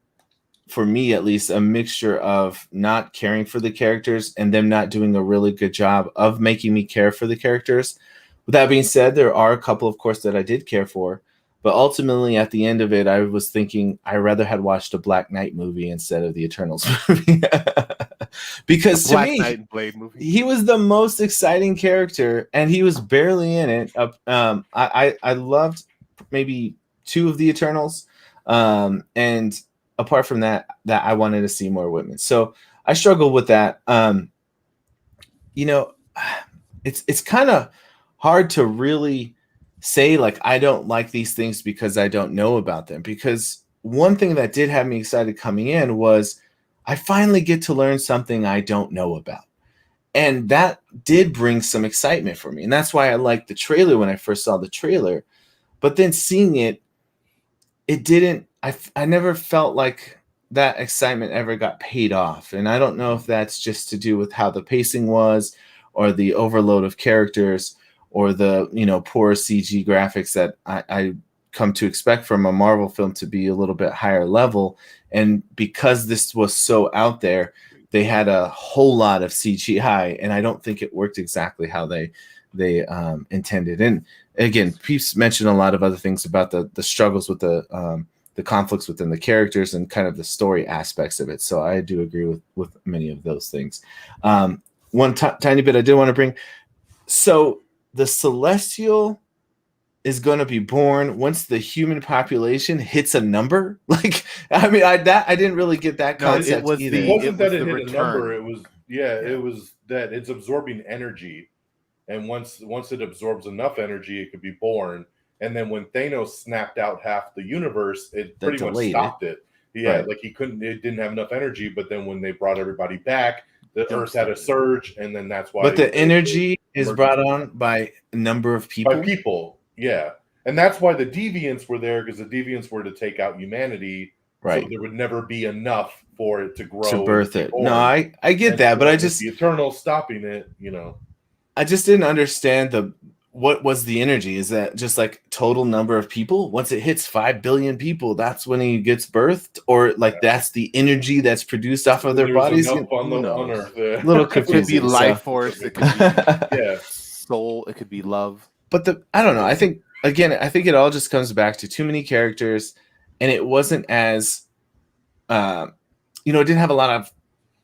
for me at least, a mixture of not caring for the characters and them not doing a really good job of making me care for the characters. With that being said, there are a couple, of course, that I did care for. But ultimately, at the end of it, I was thinking I rather had watched a Black Knight movie instead of the Eternals movie. Because to me, Knight and Blade movie. He was the most exciting character, and he was barely in it. I loved maybe 2 of the Eternals, and apart from that I wanted to see more Whitman. So I struggled with that. It's kind of hard to really say like I don't like these things because I don't know about them, because one thing that did have me excited coming in was I finally get to learn something I don't know about, and that did bring some excitement for me. And that's why I liked the trailer when I first saw the trailer, but then seeing it didn't, I never felt like that excitement ever got paid off. And I don't know if that's just to do with how the pacing was, or the overload of characters, or the poor CG graphics that I come to expect from a Marvel film to be a little bit higher level. And because this was so out there, they had a whole lot of CGI, and I don't think it worked exactly how they intended. And again, Peeps mentioned a lot of other things about the struggles with the conflicts within the characters and kind of the story aspects of it. So I do agree with many of those things. One tiny bit I did want to bring. So the Celestial is going to be born once the human population hits a number. Like, I mean, I didn't really get that concept either. It wasn't that it hit a number. It was, it was that it's absorbing energy. And once it absorbs enough energy, it could be born. And then when Thanos snapped out half the universe, it pretty much stopped it. Yeah, right. Like it didn't have enough energy. But then when they brought everybody back, the Earth had a surge, and then that's why. But the energy is brought on by a number of people. By people, yeah. And that's why the Deviants were there, because the Deviants were to take out humanity. Right. So there would never be enough for it to grow. To birth it. No, I get that, but I just... The Eternals stopping it, I just didn't understand what was the energy. Is that just like total number of people? Once it hits 5 billion people, that's when he gets birthed? Or like that's the energy that's produced off of their bodies? On Earth, yeah. Little confusing. It could be life force. It could be soul. It could be love. But I don't know. I think it all just comes back to too many characters, and it wasn't as, it didn't have a lot of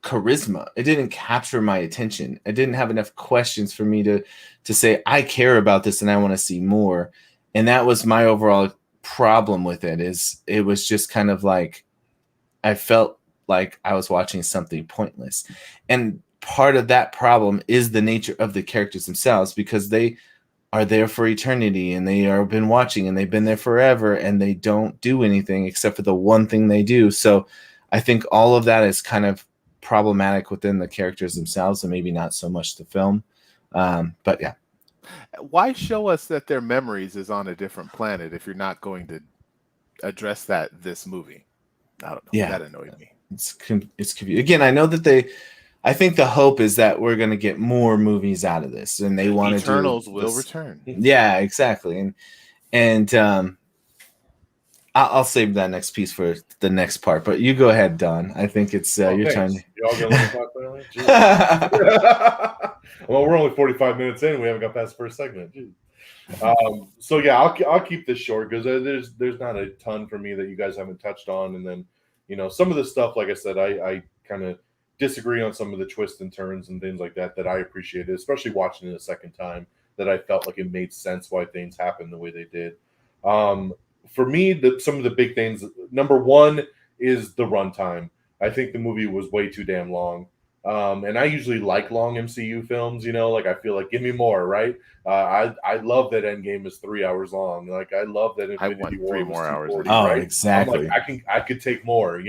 charisma. It didn't capture my attention. I didn't have enough questions for me to say I care about this and I want to see more. And that was my overall problem with it. Is it was just kind of like I felt like I was watching something pointless. And part of that problem is the nature of the characters themselves, because they are there for eternity, and they are been watching, and they've been there forever, and they don't do anything except for the one thing they do. So I think all of that is kind of problematic within the characters themselves, and maybe not so much the film. But yeah. Why show us that their memories is on a different planet if you're not going to address this movie? I don't know. Yeah. That annoyed me. It's confusing. Again, I know that I think the hope is that we're going to get more movies out of this, and they want to do Eternals will return. Yeah, exactly. And I'll save that next piece for the next part, but you go ahead, Don. I think it's your time. Y'all gonna let me talk finally? Well, we're only 45 minutes in. We haven't got past the first segment. Jeez. So yeah, I'll keep this short because there's not a ton for me that you guys haven't touched on, and then some of the stuff, like I said, I kind of disagree on some of the twists and turns and things like that I appreciated, especially watching it a second time. That I felt like it made sense why things happened the way they did. For me, some of the big things. Number one is the runtime. I think the movie was way too damn long. And I usually like long MCU films, like I feel like give me more, right? I love that Endgame is 3 hours long. Like I love that Infinity War 3 was more hours. 240, Oh, right? exactly. I'm like, I could take more,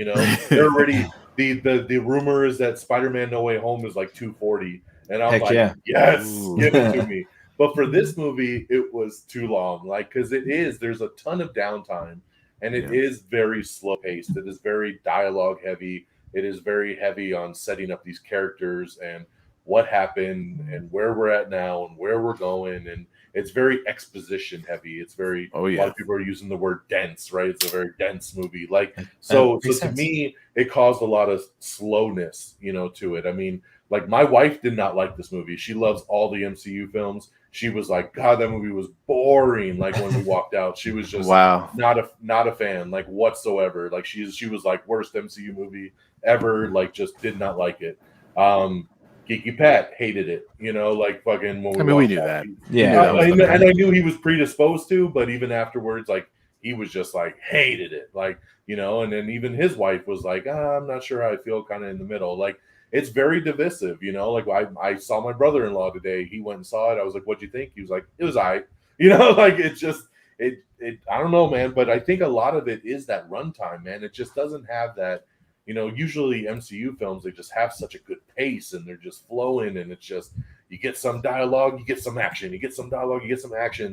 They're already the rumor is that Spider-Man No Way Home is like 240. And I'm Heck like, yeah. yes, Ooh. give it to me. But for this movie, it was too long. Like, because there's a ton of downtime and it is very slow paced. It is very dialogue heavy. It is very heavy on setting up these characters and what happened and where we're at now and where we're going. And it's very exposition heavy. It's very, a lot of people are using the word dense, right? It's a very dense movie. Like, so to me, it caused a lot of slowness, to it. I mean, like my wife did not like this movie. She loves all the MCU films. She was like, God, that movie was boring. Like when we walked out, she was just not a fan, like whatsoever. Like she was like worst MCU movie ever. Like just did not like it. Geeky Pat hated it. Like fucking. When we knew that. And I knew he was predisposed to, but even afterwards, like he was just like hated it. Like and then even his wife was like, I'm not sure how I feel, kind of in the middle. Like. It's very divisive, like I saw my brother-in-law today. He went and saw it. I was like, what'd you think? He was like, it was all right. Like it's just, I don't know, man. But I think a lot of it is that runtime, man. It just doesn't have that, usually MCU films, they just have such a good pace and they're just flowing and it's just, you get some dialogue, you get some action, you get some dialogue, you get some action.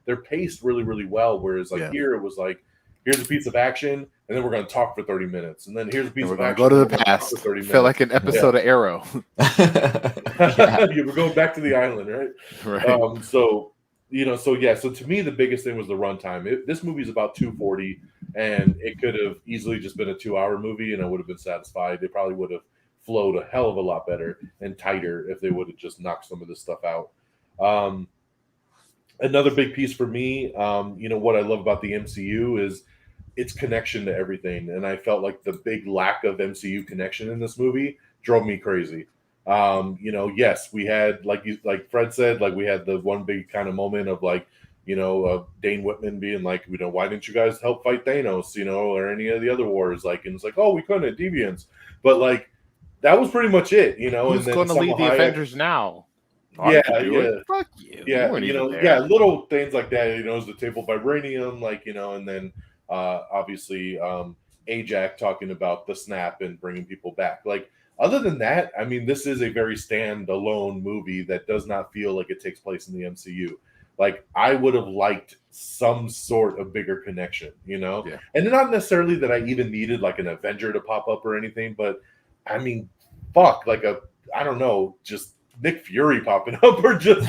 They're paced really, really well. Whereas like here, it was like, here's a piece of action, and then we're going to talk for 30 minutes. And then here's a piece of action. Go to the past. Felt like an episode of Arrow. You were going back to the island, right? Right. So to me, the biggest thing was the runtime. This movie is about 240, and it could have easily just been a 2-hour movie, and I would have been satisfied. They probably would have flowed a hell of a lot better and tighter if they would have just knocked some of this stuff out. Another big piece for me, what I love about the MCU is its connection to everything. And I felt like the big lack of MCU connection in this movie drove me crazy. Yes, we had, like Fred said, like we had the one big kind of moment of like, Dane Whitman being like, why didn't you guys help fight Thanos, or any of the other wars? Like, and it's like, oh, we couldn't at Deviants. But like, that was pretty much it, Who's going to lead the Avengers now? Yeah. Fuck you. Yeah, little things like that, is the table vibranium, like, and then obviously Ajax talking about the snap and bringing people back. Like, other than that, I mean, this is a very standalone movie that does not feel like it takes place in the MCU. Like, I would have liked some sort of bigger connection, and not necessarily that I even needed like an Avenger to pop up or anything, but I mean, fuck, like I don't know, just Nick Fury popping up or just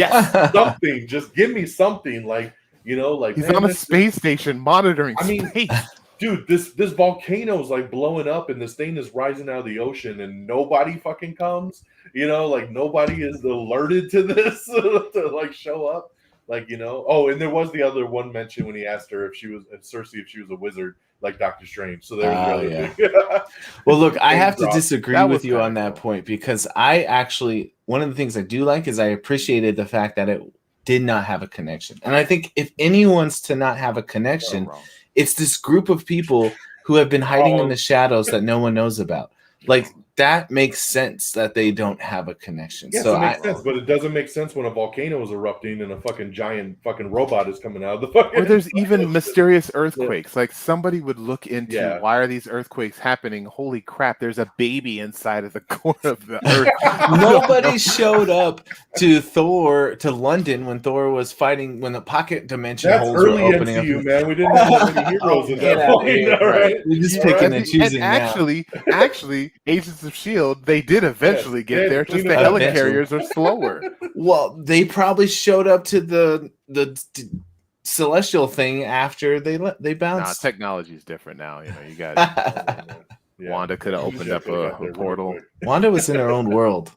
something. Just give me something, like, like he's on a space station monitoring space. Dude, this volcano is like blowing up and this thing is rising out of the ocean and nobody fucking comes. Like nobody is alerted to this to like show up. Like, Oh, and there was the other one mention when he asked her if Cersei if she was a wizard, like Doctor Strange. So there was big. Well, look, I have to disagree with you on that point because I actually, one of the things I do like is I appreciated the fact that it did not have a connection. And I think if anyone's to not have a connection, it's this group of people who have been hiding in the shadows that no one knows about. Like, that makes sense that they don't have a connection. Yes, it makes sense, but it doesn't make sense when a volcano is erupting and a fucking giant fucking robot is coming out of the fucking. Or there's even mysterious earthquakes. Like, somebody would look into why are these earthquakes happening? Holy crap! There's a baby inside of the core of the earth. Nobody showed up to London when Thor was fighting when the pocket dimension holes were opening MCU, up. Man, we didn't have many heroes at that point. Right? We're just picking and choosing. And actually, Agents of S.H.I.E.L.D., they did eventually get there, just the helicarriers are slower. Well, they probably showed up to the celestial thing after they bounced. Nah, technology is different now. You got Wanda could have opened up a portal. Wanda was in her own world.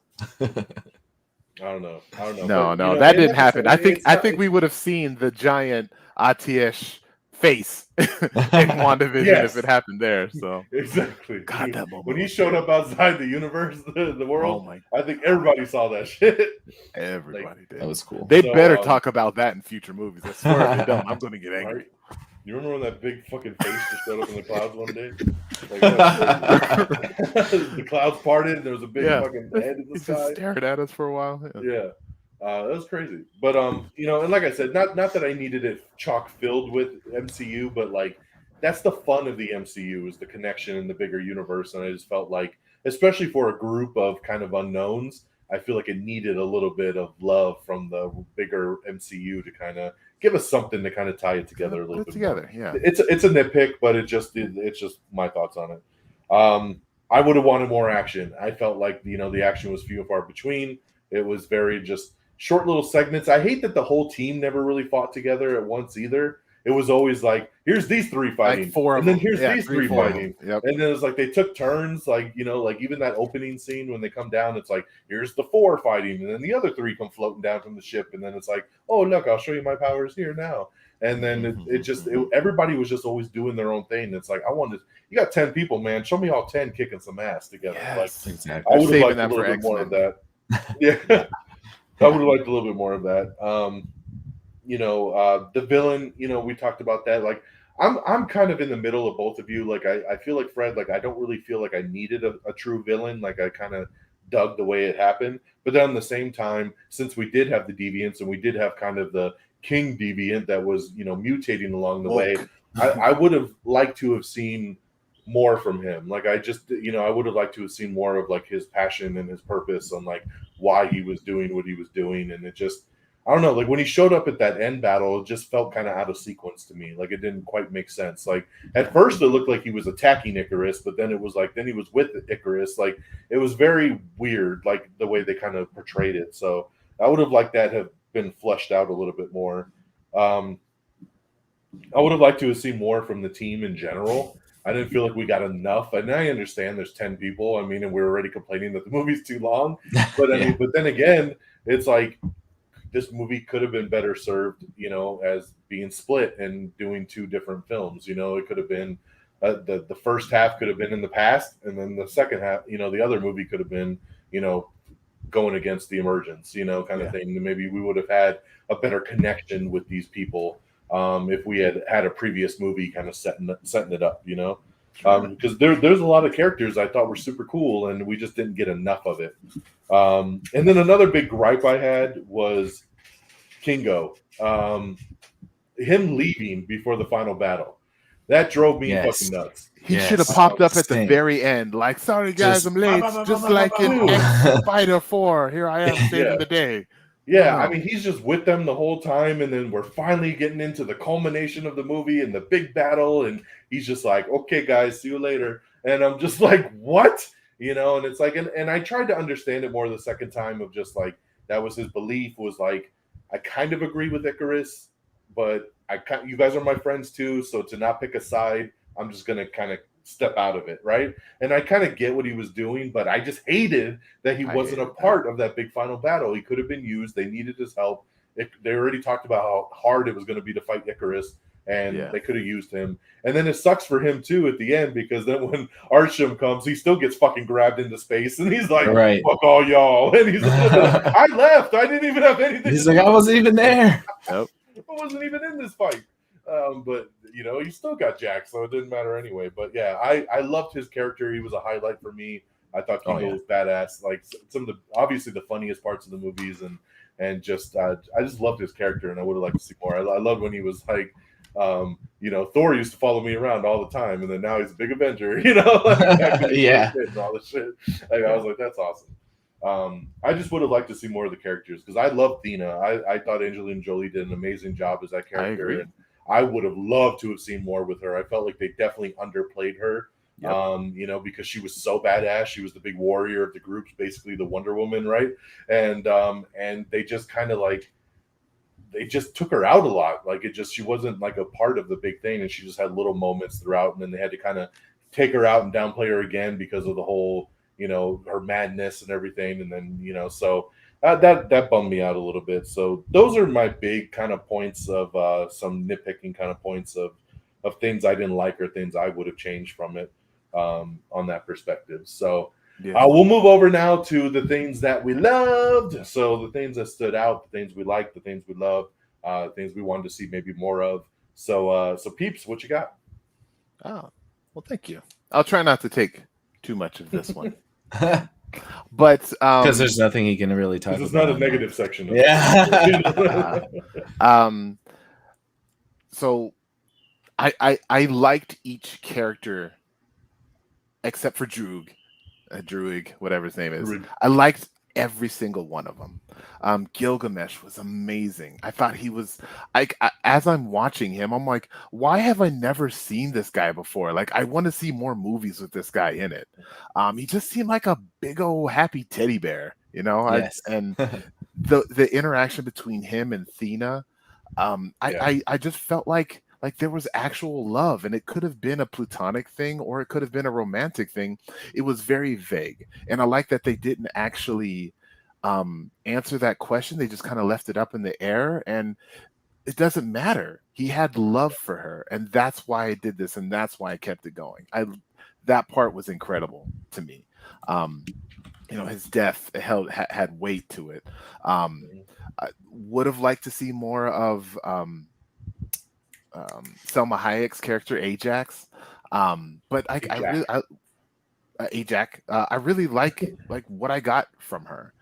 I don't know. No, But, you know, that and didn't like I happen. said, I think we would have seen the giant Atish face in WandaVision if it yes, happened there. So, exactly. God, that When moment he was showed scary. up outside the universe, the Oh world, my I think God, everybody saw that shit. Like, everybody That did. was cool. They better so, talk about that in future movies. I swear, if they don't, I'm going to get right? angry. You remember when that big fucking face just showed up in the clouds one day? Like, that's crazy. The clouds parted and there was a big Yeah, fucking head in the he's just sky. staring at us for a while. Yeah. Yeah. That was crazy. But you know, and like I said, not that I needed it chock filled with MCU, but like that's the fun of the MCU is the connection in the bigger universe. And I just felt like, especially for a group of kind of unknowns, I feel like it needed a little bit of love from the bigger MCU to kind of give us something to kind of tie it together a Put little it bit more. together. Yeah. It's a nitpick, but it's just my thoughts on it. I would have wanted more action. I felt like, you know, the action was few and far between. It was very just short little segments. I hate that the whole team never really fought together at once either. It was always like, here's these three fighting, Like 4 of and then them. here's Yeah, these 3, three 4 of fighting. them. Yep. And then it's like they took turns, like, you know, like even that opening scene when they come down, it's like, here's the 4 fighting, and then the other 3 come floating down from the ship, and then it's like, oh, look, I'll show you my powers here now. And then everybody was just always doing their own thing. It's like, you got 10 people, man. Show me all 10 kicking some ass together. Yes. Like, Exactly. I would have saving liked a that little for bit more of X-Men. that. Yeah. I would have liked a little bit more of that. You know, the villain, you know, we talked about that. Like, I'm kind of in the middle of both of you. Like, I feel like Fred, like, I don't really feel like I needed a true villain. Like, I kind of dug the way it happened. But then at the same time, since we did have the deviants and we did have kind of the king deviant that was, you know, mutating along the way, I would have liked to have seen more from him. Like, I just, you know, I would have liked to have seen more of like his passion and his purpose on like why he was doing what he was doing. And it just, I don't know, like when he showed up at that end battle, it just felt kind of out of sequence to me. Like it didn't quite make sense. Like at first it looked like he was attacking Icarus, but then it was like, then he was with Icarus. Like it was very weird, like the way they kind of portrayed it. So I would have liked that have been fleshed out a little bit more. I would have liked to have seen more from the team in general. I didn't feel like we got enough. And I understand there's 10 people. I mean, and we're already complaining that the movie's too long. But I mean, but then again, it's like this movie could have been better served, you know, as being split and doing 2 different films. You know, it could have been the first half could have been in the past, and then the second half, you know, the other movie could have been, you know, going against the emergence, you know, kind of thing. And maybe we would have had a better connection with these people if we had had a previous movie kind of setting it up, you know, because there's a lot of characters I thought were super cool, and we just didn't get enough of it. And then another big gripe I had was Kingo, him leaving before the final battle. That drove me fucking nuts. He should have popped up at the very end, like, sorry guys, I'm late. Just like in X Fighter 4, here I am saving the day. Yeah, I mean, he's just with them the whole time, and then we're finally getting into the culmination of the movie and the big battle, and he's just like, okay, guys, see you later. And I'm just like, what? You know, and it's like, and I tried to understand it more the second time of just like, that was his belief was like, I kind of agree with Icarus, but you guys are my friends too, so to not pick a side, I'm just going to kind of step out of it, right? And I kind of get what he was doing, but I just hated that he wasn't a part of that big final battle. He could have been used. They needed his help. They already talked about how hard it was going to be to fight Icarus, and they could have used him. And then it sucks for him too at the end, because then when Arsham comes, he still gets fucking grabbed into space, and he's like, fuck all y'all. And he's like, I left. I didn't even have anything. He's like, I wasn't even there. Nope. I wasn't even in this fight. But you know, he still got Jack, so it didn't matter anyway. But yeah, I loved his character. He was a highlight for me. I thought Kingo was badass. Like some of the obviously the funniest parts of the movies, and just I just loved his character, and I would have liked to see more. I loved when he was like, you know, Thor used to follow me around all the time, and then now he's a big Avenger. You know, and all this shit. Like, I was like, that's awesome. I just would have liked to see more of the characters, because I love Thena. I thought Angelina Jolie did an amazing job as that character. I agree. And I would have loved to have seen more with her. I felt like they definitely underplayed her, you know, because she was so badass. She was the big warrior of the group, basically the Wonder Woman, right? And they just kind of like, they just took her out a lot. Like she wasn't like a part of the big thing, and she just had little moments throughout, and then they had to kind of take her out and downplay her again because of the whole, you know, her madness and everything. And then, you know, so That bummed me out a little bit. So those are my big kind of points of some nitpicking kind of points of things I didn't like or things I would have changed from it on that perspective. So Yeah. we'll move over now to the things that we loved. So the things that stood out, the things we liked, the things we loved, things we wanted to see maybe more of. So Peeps, what you got? Oh, well, thank you. I'll try not to take too much of this one. But because there's nothing he can really talk about. It's not a negative section. Yeah. So I liked each character except for Druig, whatever his name is. Druig. I liked every single one of them. Gilgamesh was amazing. I thought he was as I'm watching him, I'm like, why have I never seen this guy before? Like, I want to see more movies with this guy in it. He just seemed like a big old happy teddy bear, you know. Yes. And the interaction between him and Thena, I just felt like there was actual love, and it could have been a platonic thing or it could have been a romantic thing. It was very vague, and I like that they didn't actually answer that question. They just kind of left it up in the air, and it doesn't matter. He had love for her, and that's why I did this, and that's why I kept it going. That part was incredible to me. His death had weight to it. I would have liked to see more of Selma Hayek's character Ajax, but Ajax. I really like what I got from her.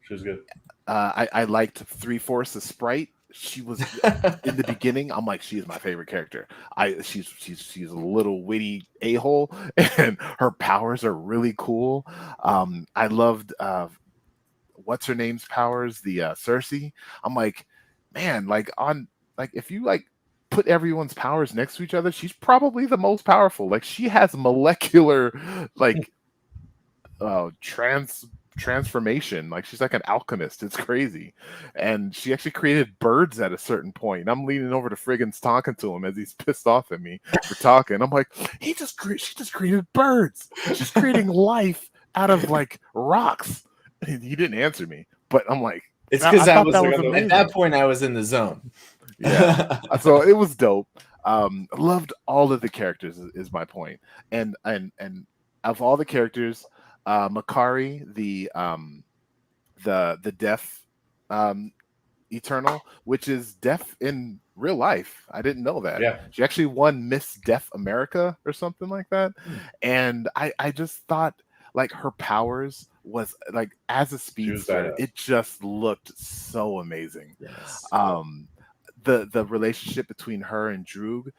She was good. I liked 3/4 of Sprite. She was in the beginning. I'm like, she is my favorite character. She's a little witty a-hole, and her powers are really cool. I loved what's her name's powers, the Cersei. I'm like, man, if you put everyone's powers next to each other, she's probably the most powerful. Like, she has molecular transformation. Like, she's like an alchemist. It's crazy. And she actually created birds at a certain point. I'm leaning over to Frigginz talking to him as he's pissed off at me for talking. I'm like, she just created birds. She's creating life out of rocks. And he didn't answer me, but I'm like, it's because I was amazing. At that point I was in the zone. Yeah. So it was dope. Loved all of the characters is my point. And of all the characters, Makari, the deaf Eternal, which is deaf in real life. I didn't know that. Yeah. She actually won Miss Deaf America or something like that. And I just thought her powers was as a speedster, it just looked so amazing. Yes. The relationship between her and Droog,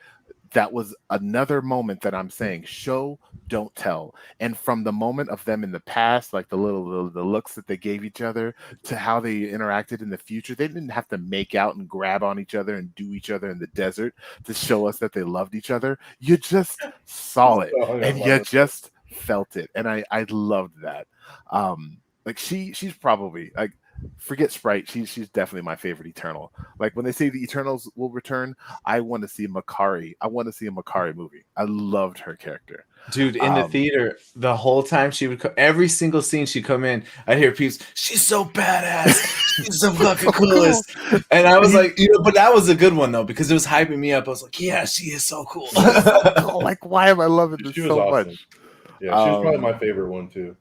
that was another moment that I'm saying, show, don't tell. And from the moment of them in the past, the looks that they gave each other, to how they interacted in the future, they didn't have to make out and grab on each other and do each other in the desert to show us that they loved each other. You just saw it, and you just felt it, and I loved that. She's probably forget Sprite. She's definitely my favorite Eternal. When they say the Eternals will return, I want to see Makari. I want to see a Makari movie. I loved her character. Dude, in the theater, the whole time she would every single scene she'd come in, I'd hear Peeps, she's so badass. She's so fucking coolest. And I was like, but that was a good one though, because it was hyping me up. I was like, yeah, she is so cool. Why am I loving this so awesome. much? Yeah, she was probably my favorite one too.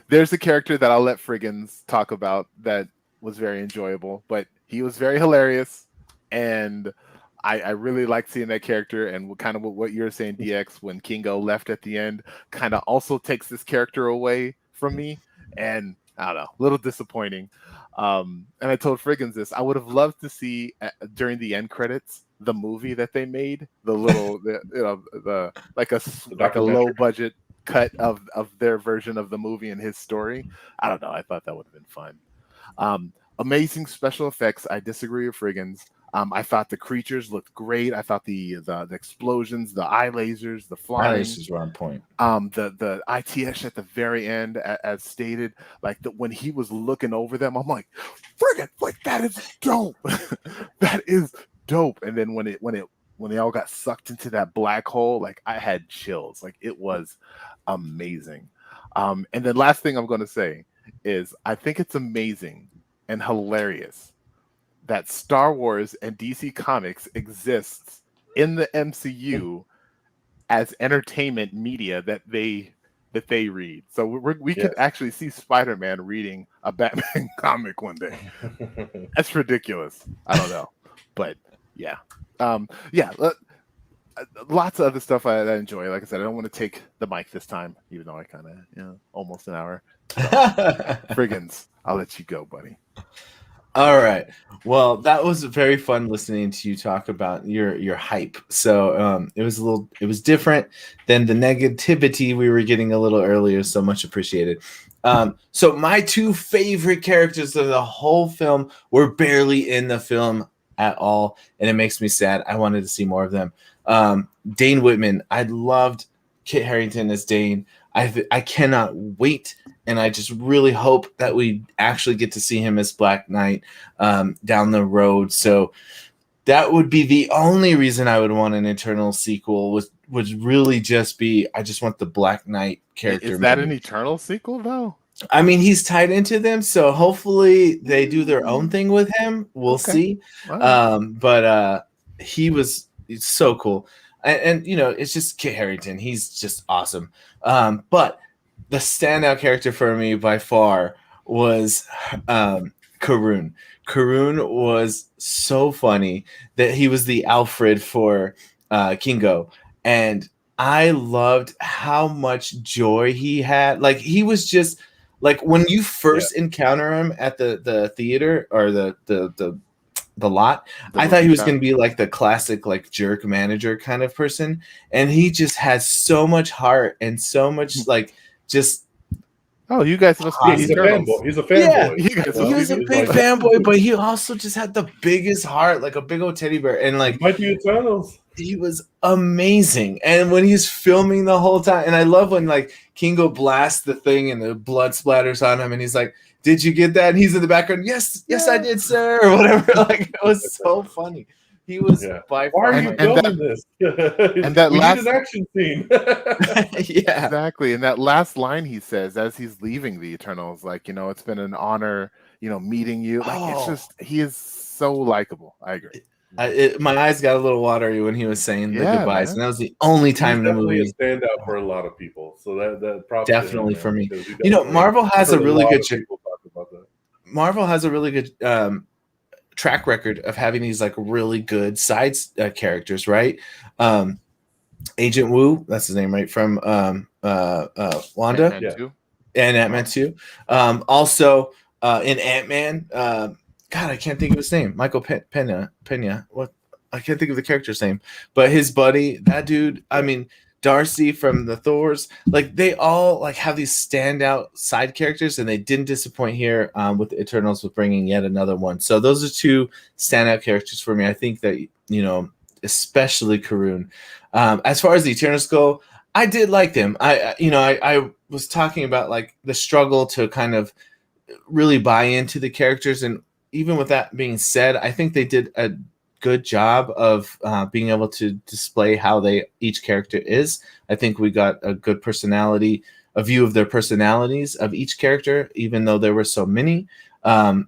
There's a character that I'll let Frigginz talk about that was very enjoyable, but he was very hilarious, and I really liked seeing that character. And kind of what you're saying, DX, when Kingo left at the end, kind of also takes this character away from me, and I don't know, a little disappointing. And I told Frigginz this: I would have loved to see during the end credits the movie that they made, the little, a low budget cut of their version of the movie and his story. I don't know. I thought that would have been fun. Amazing special effects. I disagree with Frigginz. I thought the creatures looked great. I thought the explosions, the eye lasers, the flying, lasers were on point. The ITS at the very end, as stated, when he was looking over them, I'm like, friggin', that is dope. That is dope. And then when they all got sucked into that black hole, I had chills. It was amazing. And then last thing I'm going to say, is I think it's amazing and hilarious that Star Wars and DC Comics exists in the MCU as entertainment media that they read. So we could actually see Spider-Man reading a Batman comic one day. That's ridiculous. I don't know, but yeah, lots of other stuff I enjoy. Like I said, I don't want to take the mic this time, even though I kind of almost an hour. So, Frigginz, I'll let you go, buddy. All right. Well, that was very fun listening to you talk about your hype. So it was different than the negativity we were getting a little earlier. So much appreciated. So my two favorite characters of the whole film were barely in the film at all, and it makes me sad. I wanted to see more of them. Dane Whitman. I loved Kit Harington as Dane. I cannot wait, and I just really hope that we actually get to see him as Black Knight down the road. So that would be the only reason I would want an Eternal sequel. Would really just be I just want the Black Knight character. Is that an Eternal sequel though? I mean, he's tied into them, so hopefully they do their own thing with him. We'll see. Wow. But he's so cool. And it's just Kit Harington. He's just awesome. But the standout character for me by far was Karun. Karun was so funny that he was the Alfred for Kingo. And I loved how much joy he had. Like, he was just like when you first encounter him at the theater or the lot, I thought he was going to be like the classic like jerk manager kind of person, and he just has so much heart and so much like just. Oh, you guys must be. He's a fanboy. He's a fanboy. Yeah, he was a big fanboy, but he also just had the biggest heart, like a big old teddy bear, and like might be Eternals. He was amazing, and when he's filming the whole time, and I love when like Kingo blasts the thing and the blood splatters on him, and he's like, "Did you get that?" And he's in the background, "Yes, I did, sir," or whatever. Like, it was so funny. He was by far. Why are you filming this? And that last action scene. Yeah, exactly. And that last line he says as he's leaving the Eternals, like, it's been an honor, meeting you. Like, it's just he is so likable. I agree. My eyes got a little watery when he was saying the goodbyes, man. And that was the only time in the movie. He's definitely a standout for a lot of people. So that definitely for me. Marvel has a really good. Marvel has a really good track record of having these like really good side characters, right? Agent Wu, that's his name, right? From Wanda, and Ant-Man 2. Also in Ant-Man. God, I can't think of his name. Michael Pena. What? I can't think of the character's name. But his buddy, that dude. I mean, Darcy from the Thors. Like, they all like have these standout side characters, and they didn't disappoint here with the Eternals with bringing yet another one. So those are two standout characters for me. I think that especially Karun. As far as the Eternals go, I did like them. I was talking about like the struggle to kind of really buy into the characters, and even with that being said, I think they did a good job of being able to display how each character is. I think we got a good personality, a view of their personalities of each character, even though there were so many.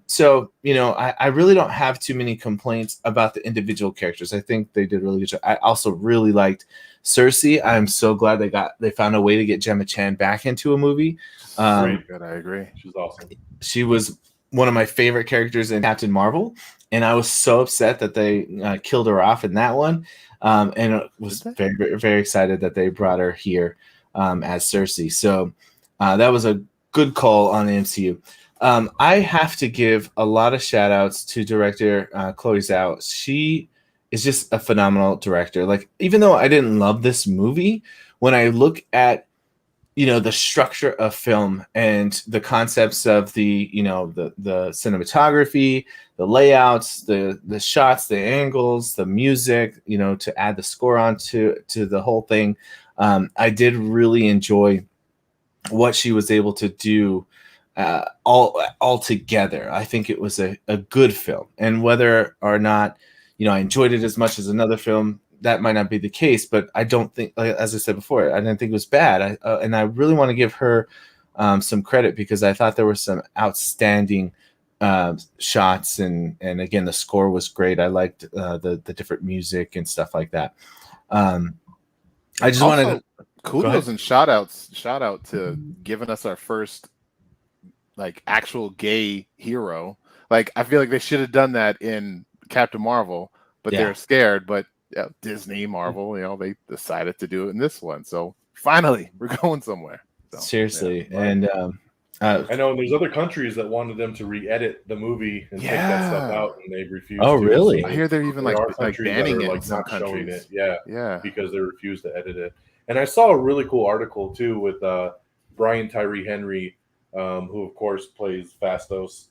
So I really don't have too many complaints about the individual characters. I think they did a really good job. I also really liked Cersei. I'm so glad they found a way to get Gemma Chan back into a movie. Great, good. I agree. She's awesome. She was one of my favorite characters in Captain Marvel, and I was so upset that they killed her off in that one, and I was very, very, very excited that they brought her here as Cersei. So that was a good call on the MCU. I have to give a lot of shout outs to director Chloe Zhao. She is just a phenomenal director. Like, even though I didn't love this movie, when I look at the structure of film and the concepts of the cinematography, the layouts, the shots, the angles, the music, to add the score on to the whole thing. I did really enjoy what she was able to do all together. I think it was a good film, and whether or not, I enjoyed it as much as another film, that might not be the case, but I don't think, as I said before, I didn't think it was bad. And I really want to give her some credit, because I thought there were some outstanding shots, and again, the score was great. I liked the different music and stuff like that. I just wanted to kudos and shout out to giving us our first like actual gay hero. Like, I feel like they should have done that in Captain Marvel, but they're scared. But Disney, Marvel, they decided to do it in this one. So finally, we're going somewhere. So, seriously, right. and I know, and there's other countries that wanted them to re-edit the movie and take that stuff out, and they've refused. Oh, to. really? So I hear they're even like banning it in some not showing countries. it. Yeah, because they refused to edit it. And I saw a really cool article too with Brian Tyree Henry, who of course plays Phastos,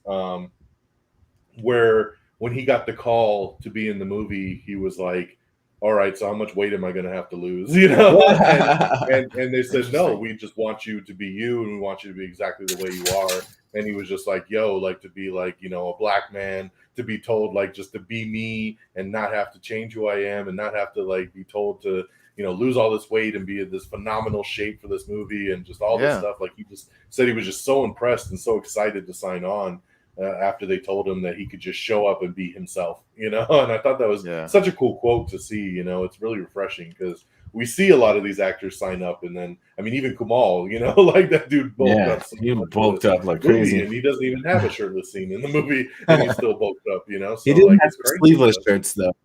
where when he got the call to be in the movie, he was like, all right, so how much weight am I going to have to lose? And they said, no, we just want you to be you, and we want you to be exactly the way you are. And he was just like, yo, like, to be like, a black man, to be told like just to be me and not have to change who I am, and not have to like be told to, lose all this weight and be in this phenomenal shape for this movie and just all this stuff. Like, he just said he was just so impressed and so excited to sign on. After they told him that he could just show up and be himself, and I thought that was such a cool quote to see. It's really refreshing, because we see a lot of these actors sign up, and then, I mean, even Kumal, like that dude bulked up. He bulked up like crazy, and he doesn't even have a shirtless scene in the movie, and he's still bulked up. So, he didn't have sleeveless shirts though.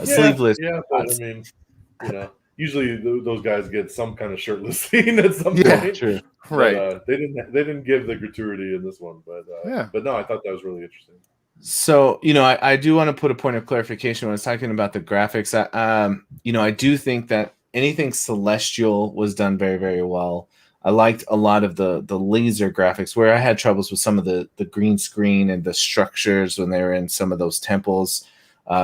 Sleeveless. Yeah, but I mean, usually those guys get some kind of shirtless scene at some point. True. Right. They didn't give the gratuity in this one, but no, I thought that was really interesting. So, I do want to put a point of clarification when I was talking about the graphics. I do think that anything celestial was done very, very well. I liked a lot of the laser graphics, where I had troubles with some of the green screen and the structures when they were in some of those temples.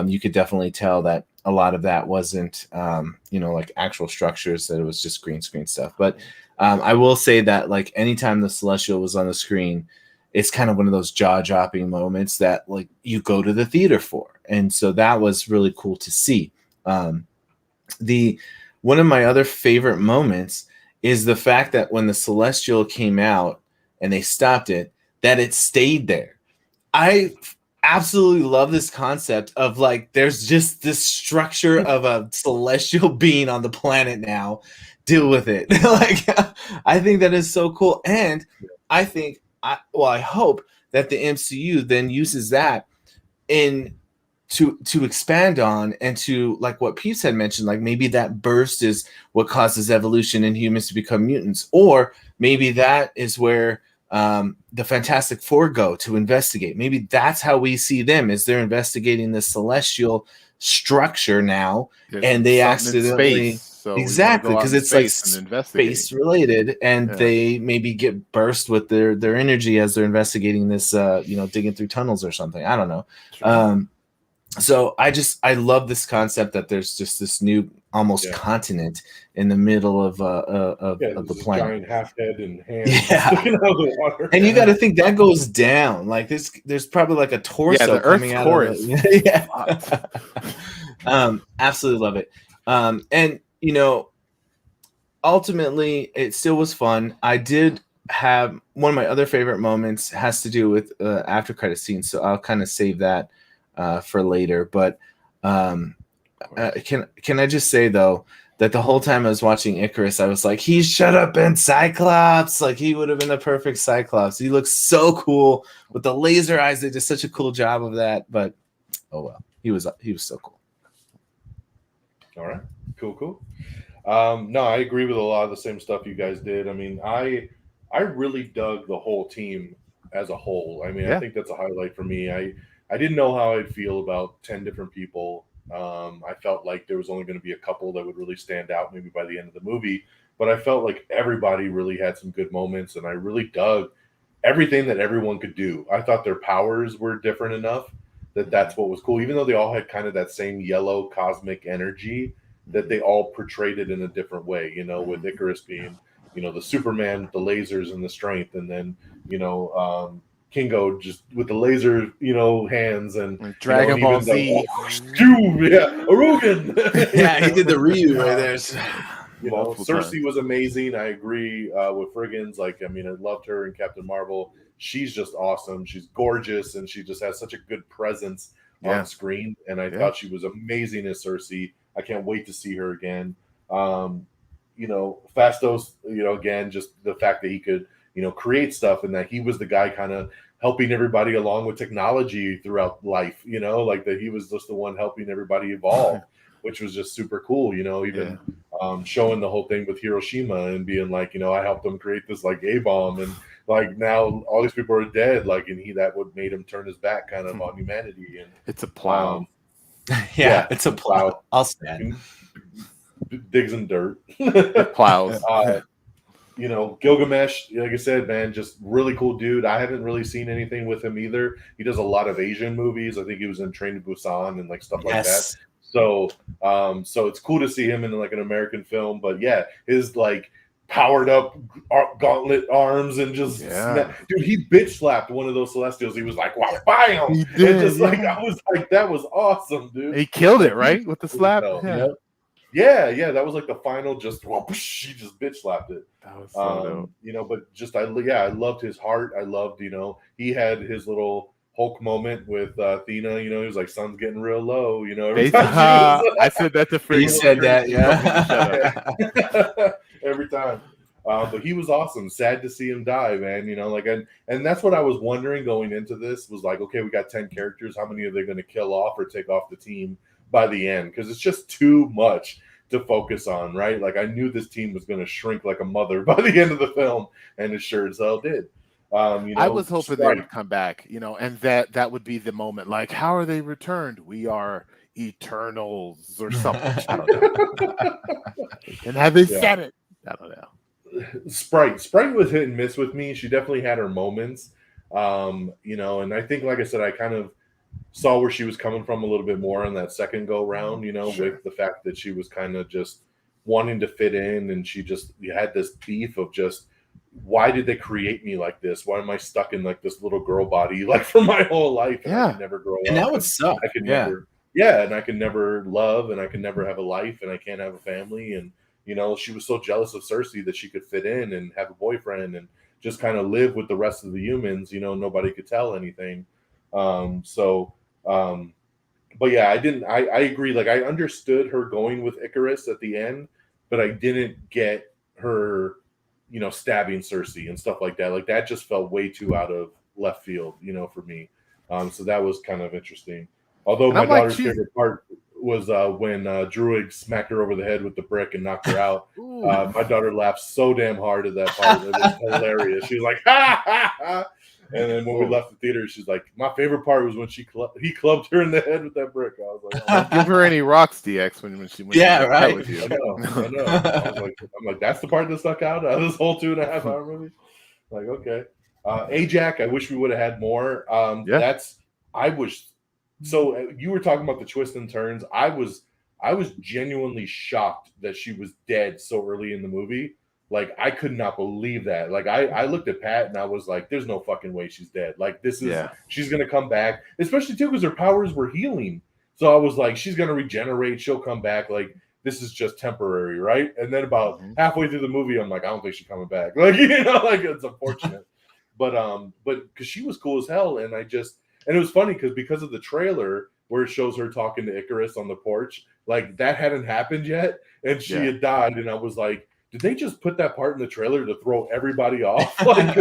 You could definitely tell that a lot of that wasn't, like actual structures, that it was just green screen stuff. But I will say that, like, anytime the Celestial was on the screen, it's kind of one of those jaw-dropping moments that, like, you go to the theater for. And so that was really cool to see. One of my other favorite moments is the fact that when the Celestial came out and they stopped it, that it stayed there. I absolutely love this concept of, like, there's just this structure of a celestial being on the planet now. Deal with it. Like, I think that is so cool. And I think, I hope that the MCU then uses that to expand on, and to, like what Peeps had mentioned, like maybe that burst is what causes evolution in humans to become mutants, or maybe that is where the Fantastic Four go to investigate. Maybe that's how we see them, is they're investigating the celestial structure now. And they accidentally exactly, because it's like space related, and they maybe get burst with their energy as they're investigating this digging through tunnels or something. I don't know. So I love this concept that there's just this new almost continent in the middle of the planet. Giant half head and hands sticking out of the water. And you got to think that goes down. Like there's probably like a torso coming out of it. Absolutely love it. And ultimately it still was fun. I did have one of my other favorite moments has to do with after credit scenes, so I'll kind of save that for later. But can I just say though that the whole time I was watching Icarus, I was like, he should have been Cyclops. Like, he would have been the perfect Cyclops. He looks so cool with the laser eyes. They did such a cool job of that. But oh well, he was so cool. All right, cool. No, I agree with a lot of the same stuff you guys did. I mean, I really dug the whole team as a whole. I mean, I think that's a highlight for me. I didn't know how I'd feel about 10 different people. I felt like there was only going to be a couple that would really stand out maybe by the end of the movie, but I felt like everybody really had some good moments, and I really dug everything that everyone could do. I thought their powers were different enough that's what was cool, even though they all had kind of that same yellow cosmic energy, that they all portrayed it in a different way, with Icarus being, the Superman with the lasers and the strength, and then, Kingo just with the laser, hands, and Dragon Ball Z. Arugan. Yeah, he did the Ryu right there. multiple Cersei times. was amazing. I agree with Frigginz. Like, I mean, I loved her in Captain Marvel. She's just awesome. She's gorgeous, and she just has such a good presence on screen. And I thought she was amazing as Cersei. I can't wait to see her again. Fastos, again, just the fact that he could, create stuff, and that he was the guy kind of helping everybody along with technology throughout life, like that he was just the one helping everybody evolve, which was just super cool, even showing the whole thing with Hiroshima and being like, I helped them create this like A-bomb, and like now all these people are dead, like, and that would made him turn his back kind of on humanity. And it's a plow. It's a plow. I'll stand. Digs in dirt. Plows. Gilgamesh, like I said, man, just really cool dude. I haven't really seen anything with him either. He does a lot of Asian movies. I think he was in Train to Busan and like stuff like that. So it's cool to see him in like an American film. But yeah, his like powered up gauntlet arms and just dude, he bitch slapped one of those Celestials. He was like, wow, bam! He did, I was like, that was awesome, dude. He killed it, right? With the slap. Yeah, that was like the final. Just she just bitch slapped it. That was so dope. But just I loved his heart. I loved, he had his little Hulk moment with Athena. He was like, sun's getting real low. I said that to Frigginz. He said that, every time. But he was awesome. Sad to see him die, man. And that's what I was wondering going into this was like, okay, we got 10 characters. How many are they going to kill off or take off the team by the end? Because it's just too much to focus on, right? Like, I knew this team was going to shrink like a mother by the end of the film, and it sure as hell did. I was hoping they would come back, and that would be the moment. Like, how are they returned? We are Eternals or something. I don't know. And have they said it? I don't know. Sprite was hit and miss with me. She definitely had her moments, and I think, like I said, I kind of saw where she was coming from a little bit more on that second go round, with the fact that she was kind of just wanting to fit in, and you had this beef of just, why did they create me like this? Why am I stuck in like this little girl body like for my whole life? And I can never grow up. And that would suck. I could never, and I can never love, and I can never have a life, and I can't have a family. And she was so jealous of Cersei that she could fit in and have a boyfriend and just kind of live with the rest of the humans. Nobody could tell anything. But yeah, I agree. Like, I understood her going with Icarus at the end, but I didn't get her, stabbing Cersei and stuff like that. Like, that just felt way too out of left field, for me. So that was kind of interesting. Although my daughter's favorite part was when Druid smacked her over the head with the brick and knocked her out. My daughter laughed so damn hard at that part. It was hilarious. She was like, ha, ha, ha. And then when we left the theater, she's like, my favorite part was when he clubbed her in the head with that brick. I was like, don't give her any rocks, DX, when she right. with you. I know. I'm like, that's the part that stuck out of this whole 2.5 hour movie. Like, okay. Ajax, I wish we would have had more. So you were talking about the twists and turns. I was genuinely shocked that she was dead so early in the movie. Like, I could not believe that. Like, I looked at Pat and I was like, there's no fucking way she's dead. Like, she's going to come back, especially too because her powers were healing. So I was like, she's going to regenerate. She'll come back. Like, this is just temporary, right? And then about halfway through the movie, I'm like, I don't think she's coming back. Like, like, it's unfortunate. but because she was cool as hell. And it was funny because of the trailer where it shows her talking to Icarus on the porch, like, that hadn't happened yet. And she had died. And I was like, did they just put that part in the trailer to throw everybody off? Like,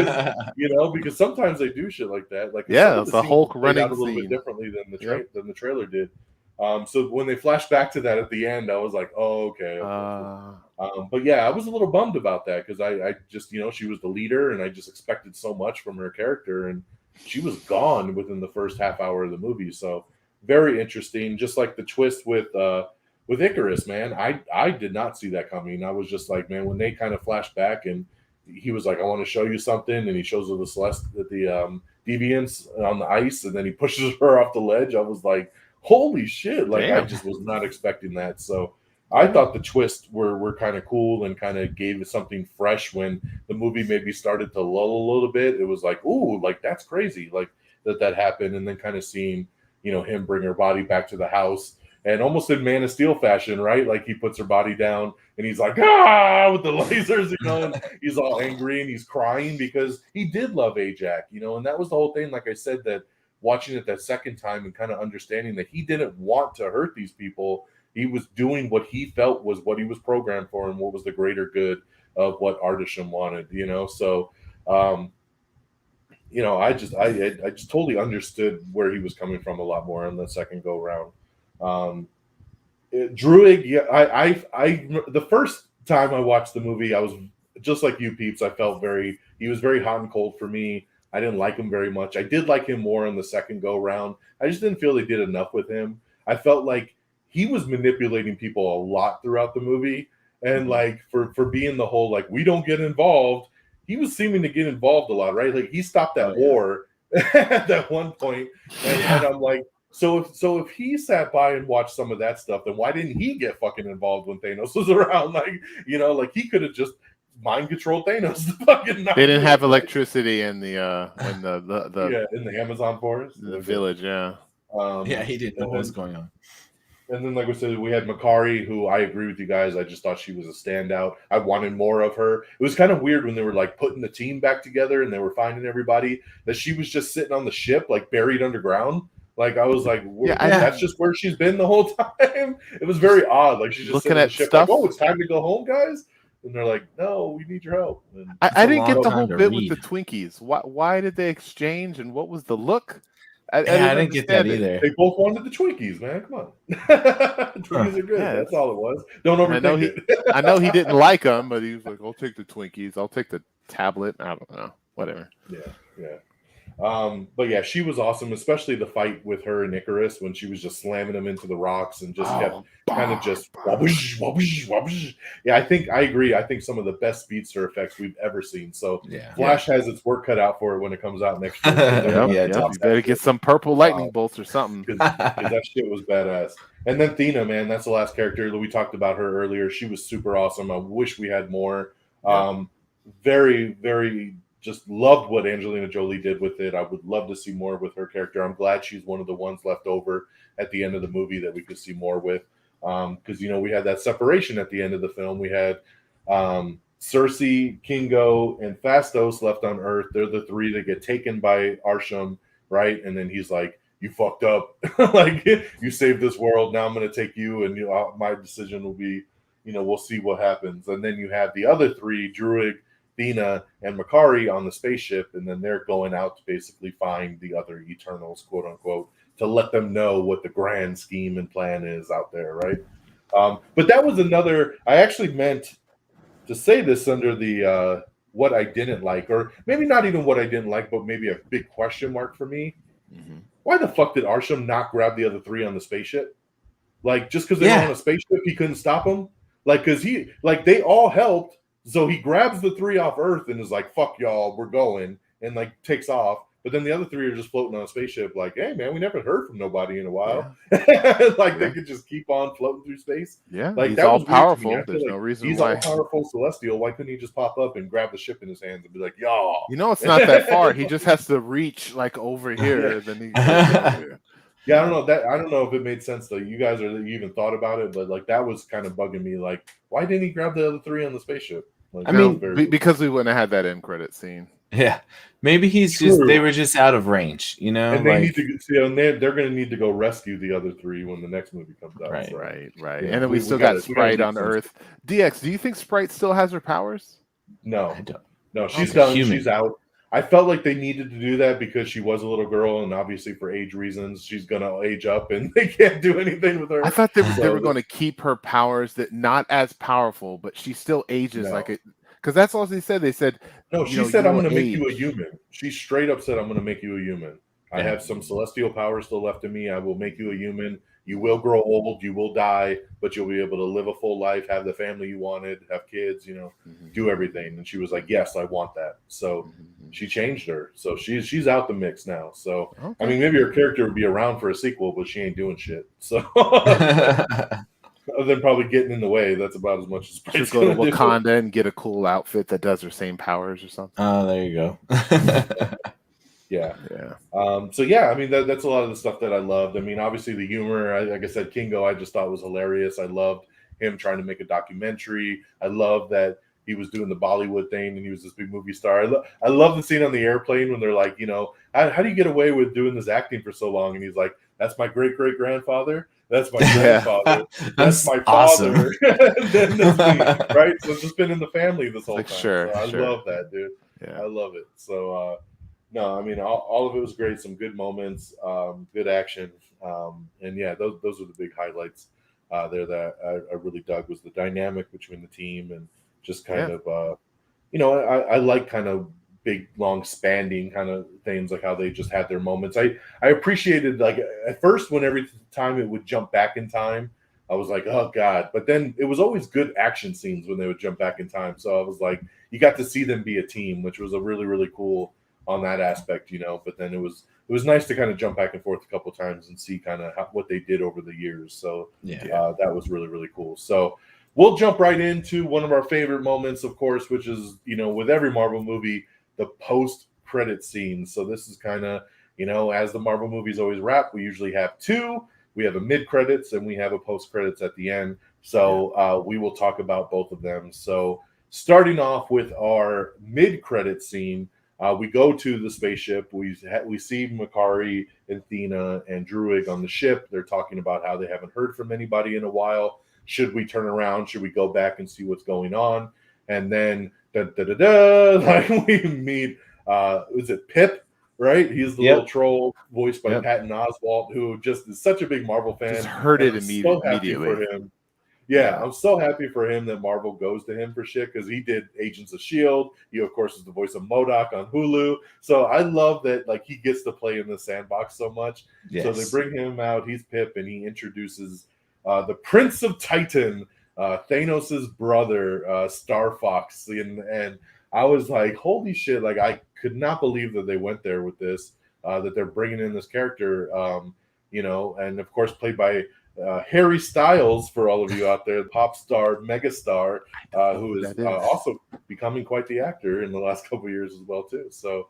because sometimes they do shit like that. Like, it's a Hulk running out a little bit differently than the trailer did. So when they flashed back to that at the end, I was like, oh, okay. But yeah, I was a little bummed about that because I just, she was the leader, and I just expected so much from her character, and she was gone within the first half hour of the movie. So very interesting. Just like the twist with Icarus, man, I did not see that coming. I was just like, man, when they kind of flashed back and he was like, I want to show you something, and he shows her the deviants on the ice, and then he pushes her off the ledge. I was like, holy shit. Like, I just was not expecting that. So I thought the twists were kind of cool and kind of gave it something fresh when the movie maybe started to lull a little bit. It was like, ooh, like, that's crazy, like that happened. And then kind of seeing, him bring her body back to the house. and almost in Man of Steel fashion, right? Like he puts her body down and he's like, ah, with the lasers, you know, and he's all angry and he's crying because he did love Ajak, you know, and that was the whole thing. Like I said, that watching it that second time and kind of understanding that he didn't want to hurt these people. He was doing what he felt was what he was programmed for and what was the greater good of what Ardisham wanted, you know? So, you know, I just totally understood where he was coming from a lot more on the second go round. Druig, yeah, I the first time I watched the movie, I was just like you, Peeps. I felt he was very hot and cold for me. I didn't like him very much. I did like him more on the second go round. I just didn't feel they did enough with him. I felt like he was manipulating people a lot throughout the movie, and like for being the whole like we don't get involved. He was seeming to get involved a lot, right? Like he stopped that war at that one point, and I'm like, so if he sat by and watched some of that stuff, then why didn't he get fucking involved when Thanos was around? Like, you know, like he could have just mind controlled Thanos. Fucking they didn't have electricity in the in the Amazon forest, the village. Yeah, he didn't know what was going on. And then, like we said, we had Makari, who I agree with you guys. I just thought she was a standout. I wanted more of her. It was kind of weird when they were like putting the team back together and they were finding everybody, that she was just sitting on the ship, like buried underground. Like I was like, that's just where she's been the whole time. It was very odd. Like she's just looking sitting on at the ship, stuff. like, oh, it's time to go home, guys. And they're like, no, we need your help. And I didn't get the whole bit with the Twinkies. Why did they exchange and what was the look? I didn't get that either. They both wanted the Twinkies, man. Come on. Twinkies are good. Yeah, that's all it was. Don't overthink it. I know he didn't like them, but he was like, I'll take the Twinkies. I'll take the tablet. I don't know. Whatever. Yeah. But yeah, she was awesome, especially the fight with her and Icarus when she was just slamming him into the rocks and just kept kind of just whoosh, whoosh, whoosh. Yeah, I agree. I think some of the best speedster effects we've ever seen. So Flash has its work cut out for it when it comes out next year. You better get some purple lightning bolts or something, because that shit was badass. And then Thena, man, that's the last character that we talked about her earlier. She was super awesome. I wish we had more. Very, very. Just loved what Angelina Jolie did with it. I would love to see more with her character. I'm glad she's one of the ones left over at the end of the movie that we could see more with. Because, you know, we had that separation at the end of the film. We had Cersei, Kingo, and Phastos left on Earth. They're the three that get taken by Arsham, right? And then he's like, you fucked up. Like, you saved this world. Now I'm going to take you, and my decision will be, you know, we'll see what happens. And then you have the other three, Druig, Thena, and Makari on the spaceship, and then they're going out to basically find the other Eternals, quote unquote, to let them know what the grand scheme and plan is out there, right? But that was another. I actually meant to say this under the what I didn't like, or maybe not even what I didn't like, but maybe a big question mark for me. Why the fuck did Arsham not grab the other three on the spaceship? Like, just because they're on a spaceship, he couldn't stop them? Like, because they all helped. So he grabs the three off Earth and is like, fuck y'all, we're going, and like takes off. But then the other three are just floating on a spaceship like, hey, man, we never heard from nobody in a while. They could just keep on floating through space. Yeah, like he's that all was powerful. There's no reason he's why. All powerful celestial. Why couldn't he just pop up and grab the ship in his hands and be like, y'all? You know, it's not that far. He just has to reach like over here. Then he Yeah, I don't know if it made sense though. You guys you even thought about it, but like that was kind of bugging me. Like, why didn't he grab the other three on the spaceship? Like, I mean, because we wouldn't have had that end credit scene. Yeah, maybe they were just out of range, you know. And they need to see, and they're going to need to go rescue the other three when the next movie comes out. Right, so, right. Yeah, and then we still got Sprite on Earth. DX, do you think Sprite still has her powers? No, I don't. No, she's done. She's out. I felt like they needed to do that because she was a little girl, and obviously for age reasons, she's gonna age up, and they can't do anything with her. I thought they were going to keep her powers that not as powerful, but she still ages like it. Because that's all they said. They said, no, she said, I'm going to make you a human. She straight up said, I'm going to make you a human. I have some celestial power still left in me. I will make you a human. You will grow old. You will die, but you'll be able to live a full life, have the family you wanted, have kids, you know, do everything. And she was like, yes, I want that. So she changed her. So she's out the mix now. So, I mean, maybe her character would be around for a sequel, but she ain't doing shit. So... Other than probably getting in the way, that's about as much as she'll go to Wakanda and get a cool outfit that does her same powers or something. Oh, there you go. Yeah. Yeah. So yeah, I mean that's a lot of the stuff that I loved. I mean, obviously the humor, like I said, Kingo, I just thought was hilarious. I loved him trying to make a documentary. I love that he was doing the Bollywood thing and he was this big movie star. I love the scene on the airplane when they're like, how do you get away with doing this acting for so long? And he's like, that's my great great grandfather. That's my grandfather. That's my father. Then that's me, right? So it's just been in the family this whole time. Sure, so I sure. love that, dude. Yeah. I love it. So no, I mean all of it was great. Some good moments, good action, and yeah, those are the big highlights there that I really dug was the dynamic between the team and just kind of I like kind of big long spanning kind of things like how they just had their moments. I appreciated like at first when every time it would jump back in time, I was like, oh God, but then it was always good action scenes when they would jump back in time. So I was like, you got to see them be a team, which was a really really cool on that aspect, but then it was nice to kind of jump back and forth a couple of times and see kind of what they did over the years. So that was really, really cool. So we'll jump right into one of our favorite moments, of course, which is, with every Marvel movie, the post-credit scene. So this is kind of, as the Marvel movies always wrap, we usually have two. We have a mid-credits and we have a post-credits at the end. So we will talk about both of them. So starting off with our mid-credit scene, we go to the spaceship. We see Makari and Thena and Druig on the ship. They're talking about how they haven't heard from anybody in a while. Should we turn around? Should we go back and see what's going on? And then like we meet is it Pip, right? He's the little troll voiced by Patton Oswalt, who just is such a big Marvel fan. Just heard it immediately. So happy for him. Yeah, I'm so happy for him that Marvel goes to him for shit because he did Agents of S.H.I.E.L.D. He, of course, is the voice of MODOK on Hulu. So I love that like he gets to play in the sandbox so much. Yes. So they bring him out. He's Pip, and he introduces the Prince of Titan, Thanos' brother, Star Fox. And I was like, holy shit, like I could not believe that they went there with this, that they're bringing in this character, and of course played by Harry Styles, for all of you out there, pop star, megastar, who is also becoming quite the actor in the last couple of years as well too. So,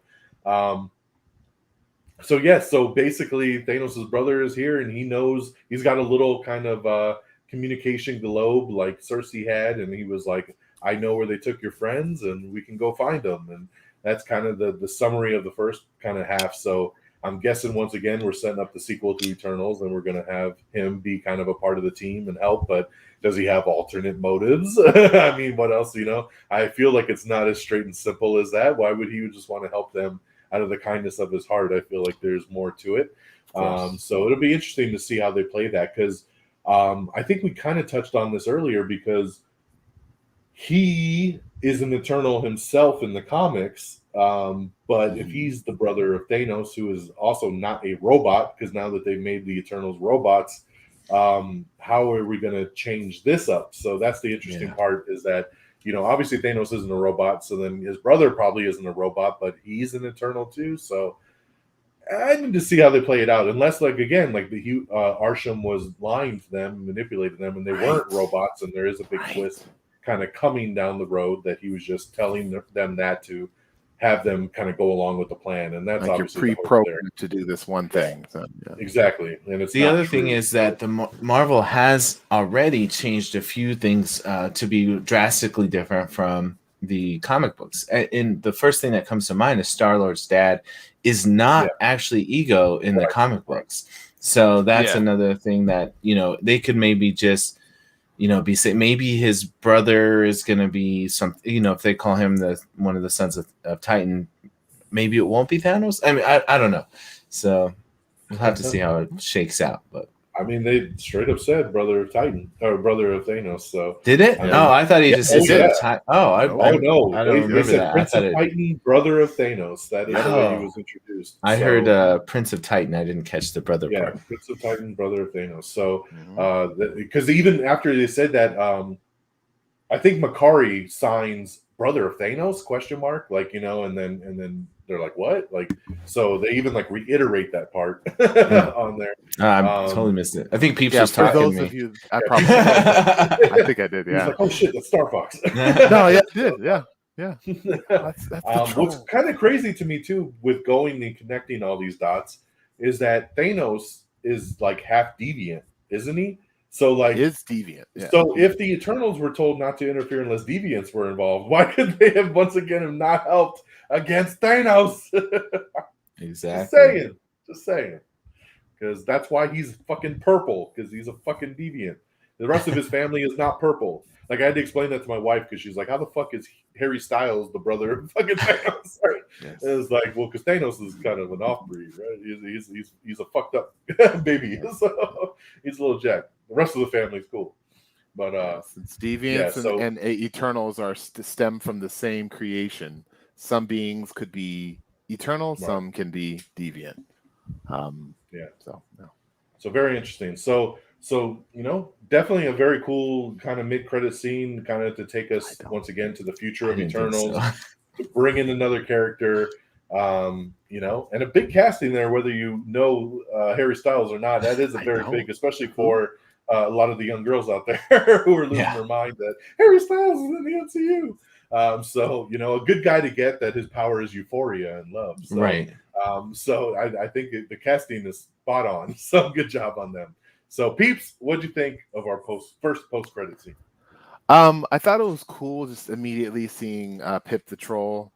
so basically Thanos' brother is here, and he knows he's got a little kind of communication globe like Cersei had, and he was like, "I know where they took your friends, and we can go find them." And that's kind of the summary of the first kind of half. So I'm guessing once again we're setting up the sequel to Eternals, and we're going to have him be kind of a part of the team and help. But does he have alternate motives? I mean, what else? I feel like it's not as straight and simple as that. Why would he just want to help them out of the kindness of his heart? I feel like there's more to it. So it'll be interesting to see how they play that, because I think we kind of touched on this earlier, because he is an Eternal himself in the comics. But if he's the brother of Thanos, who is also not a robot, because now that they've made the Eternals robots, how are we going to change this up? So that's the interesting part, is that, obviously Thanos isn't a robot, so then his brother probably isn't a robot, but he's an Eternal too. So I need to see how they play it out, unless, like, again, like the Arsham was lying to them, manipulating them, and they weren't robots, and there is a big twist kind of coming down the road that he was just telling them that to have them kind of go along with the plan, and that's like obviously you're pre-programmed to do this one thing. So, exactly. And it's the other thing is that the Marvel has already changed a few things to be drastically different from the comic books. And the first thing that comes to mind is Star-Lord's dad is not actually Ego in the comic books. So that's another thing that they could maybe just be say maybe his brother is going to be some, if they call him one of the sons of Titan, maybe it won't be Thanos. I mean, I don't know. So we'll have to see how it shakes out. But I mean, they straight up said brother of Titan or brother of Thanos. So did it? I thought he just said Titan. No. I don't remember they said that. Prince of Titan, brother of Thanos. That is the way he was introduced. I heard Prince of Titan. I didn't catch the brother part. Prince of Titan, brother of Thanos. So because even after they said that, I think Makari signs brother of Thanos ? Like, and then they're like, what? Like, so they even like reiterate that part on there. I totally missed it. I think Peeps was talking for those to me. of you, I probably I think I did. He's like, oh shit, that's Star Fox. No, yeah, I did. Yeah. Yeah. That's the What's troll. kind of crazy to me too, with going and connecting all these dots, is that Thanos is like half deviant, isn't he? So like, Is deviant. Yeah. so if the Eternals were told not to interfere unless deviants were involved, why could they have once again have not helped against Thanos? Exactly. Just saying, because that's why he's fucking purple, because he's a fucking deviant. The rest of his family is not purple. Like, I had to explain that to my wife because she's like, "How the fuck is Harry Styles the brother of fucking Thanos?" Right? Yes. And it's like, well, because Thanos is kind of an off breed, right? He's a fucked up baby, so he's a little jack. The rest of the family's cool, but since deviants yeah, so and Eternals are stem from the same creation, some beings could be eternal, right. some can be deviant. Yeah. So no. So very interesting. So definitely a very cool kind of mid-credit scene, kind of to take us once again to the future of Eternals, to bring in another character, and a big casting there, whether Harry Styles or not. That is a very big, especially for a lot of the young girls out there who are losing their mind that Harry Styles is in the MCU. So a good guy to get that his power is euphoria and love. So, right. So I think the casting is spot on. So good job on them. So Peeps, what'd you think of our first post-credit scene? I thought it was cool just immediately seeing Pip the Troll.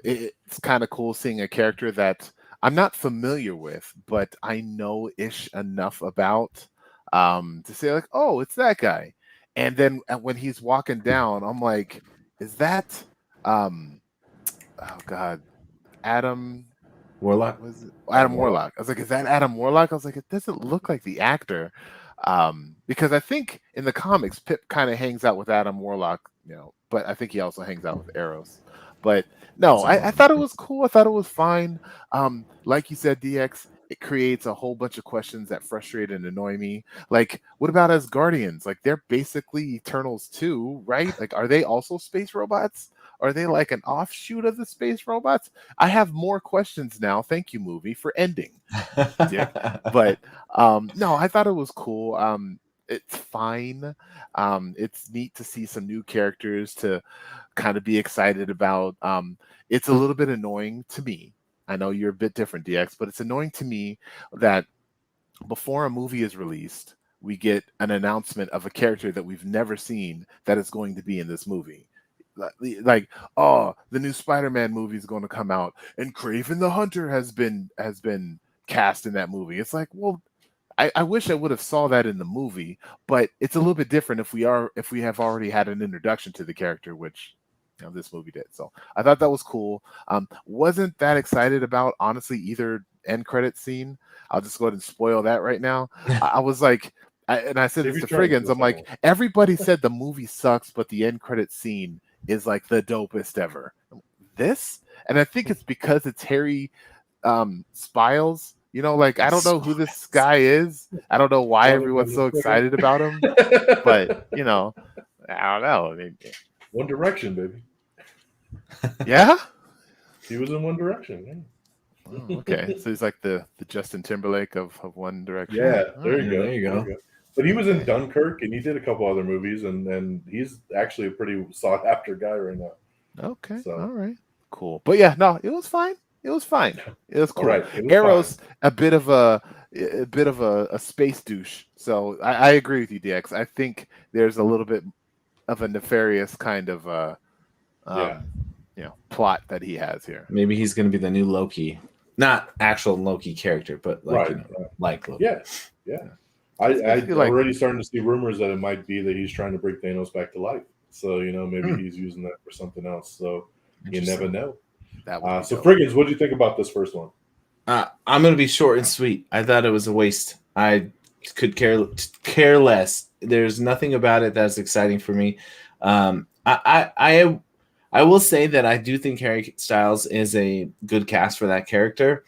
It's kind of cool seeing a character that I'm not familiar with, but I know-ish enough about to say like, oh, it's that guy. And then when he's walking down, I'm like, is that oh God, Adam Warlock? Was it Adam Warlock? I was like, is that Adam Warlock? I was like, it doesn't look like the actor. Because I think in the comics, Pip kind of hangs out with Adam Warlock, but I think he also hangs out with Eros. But no, I thought it was cool. I thought it was fine. Like you said, DX, it creates a whole bunch of questions that frustrate and annoy me. Like, what about as Guardians? Like, they're basically Eternals too, right? Like, are they also space robots? Are they like an offshoot of the space robots? I have more questions now. Thank you, movie, for ending. Dick. But no, I thought it was cool. It's fine. It's neat to see some new characters to kind of be excited about. It's a little bit annoying to me. I know you're a bit different, DX, but it's annoying to me that before a movie is released, we get an announcement of a character that we've never seen that is going to be in this movie. Like, oh, the new Spider-Man movie is going to come out, and Kraven the Hunter has been cast in that movie. It's like, well, I wish I would have saw that in the movie, but it's a little bit different if we have already had an introduction to the character, which this movie did. So I thought that was cool. Wasn't that excited about honestly either end credit scene. I'll just go ahead and spoil that right now. I was like, I said this to Frigginz. I'm like, everybody said the movie sucks, but the end credit scene is like the dopest ever. This, and I think it's because it's Harry Styles. Like, I don't know who this guy is. I don't know why everyone's so excited about him, but I don't know. I mean, One Direction, baby. Yeah, he was in One Direction. Yeah. Oh, okay, so he's like the Justin Timberlake of One Direction. Yeah, there you go. There you go. But he was in Dunkirk, and he did a couple other movies, and he's actually a pretty sought after guy right now. Okay, so. All right, cool. But yeah, no, it was fine. It was fine. It was cool. Right. Arrow's a bit of a space douche. So I agree with you, DX. I think there's a little bit of a nefarious kind of plot that he has here. Maybe he's going to be the new Loki, not actual Loki character, but like like Loki. Yeah. I already starting to see rumors that it might be that he's trying to bring Thanos back to life. So maybe he's using that for something else. So you never know. So Frigginz, what do you think about this first one? I'm going to be short and sweet. I thought it was a waste. I could care less. There's nothing about it that's exciting for me. I will say that I do think Harry Styles is a good cast for that character.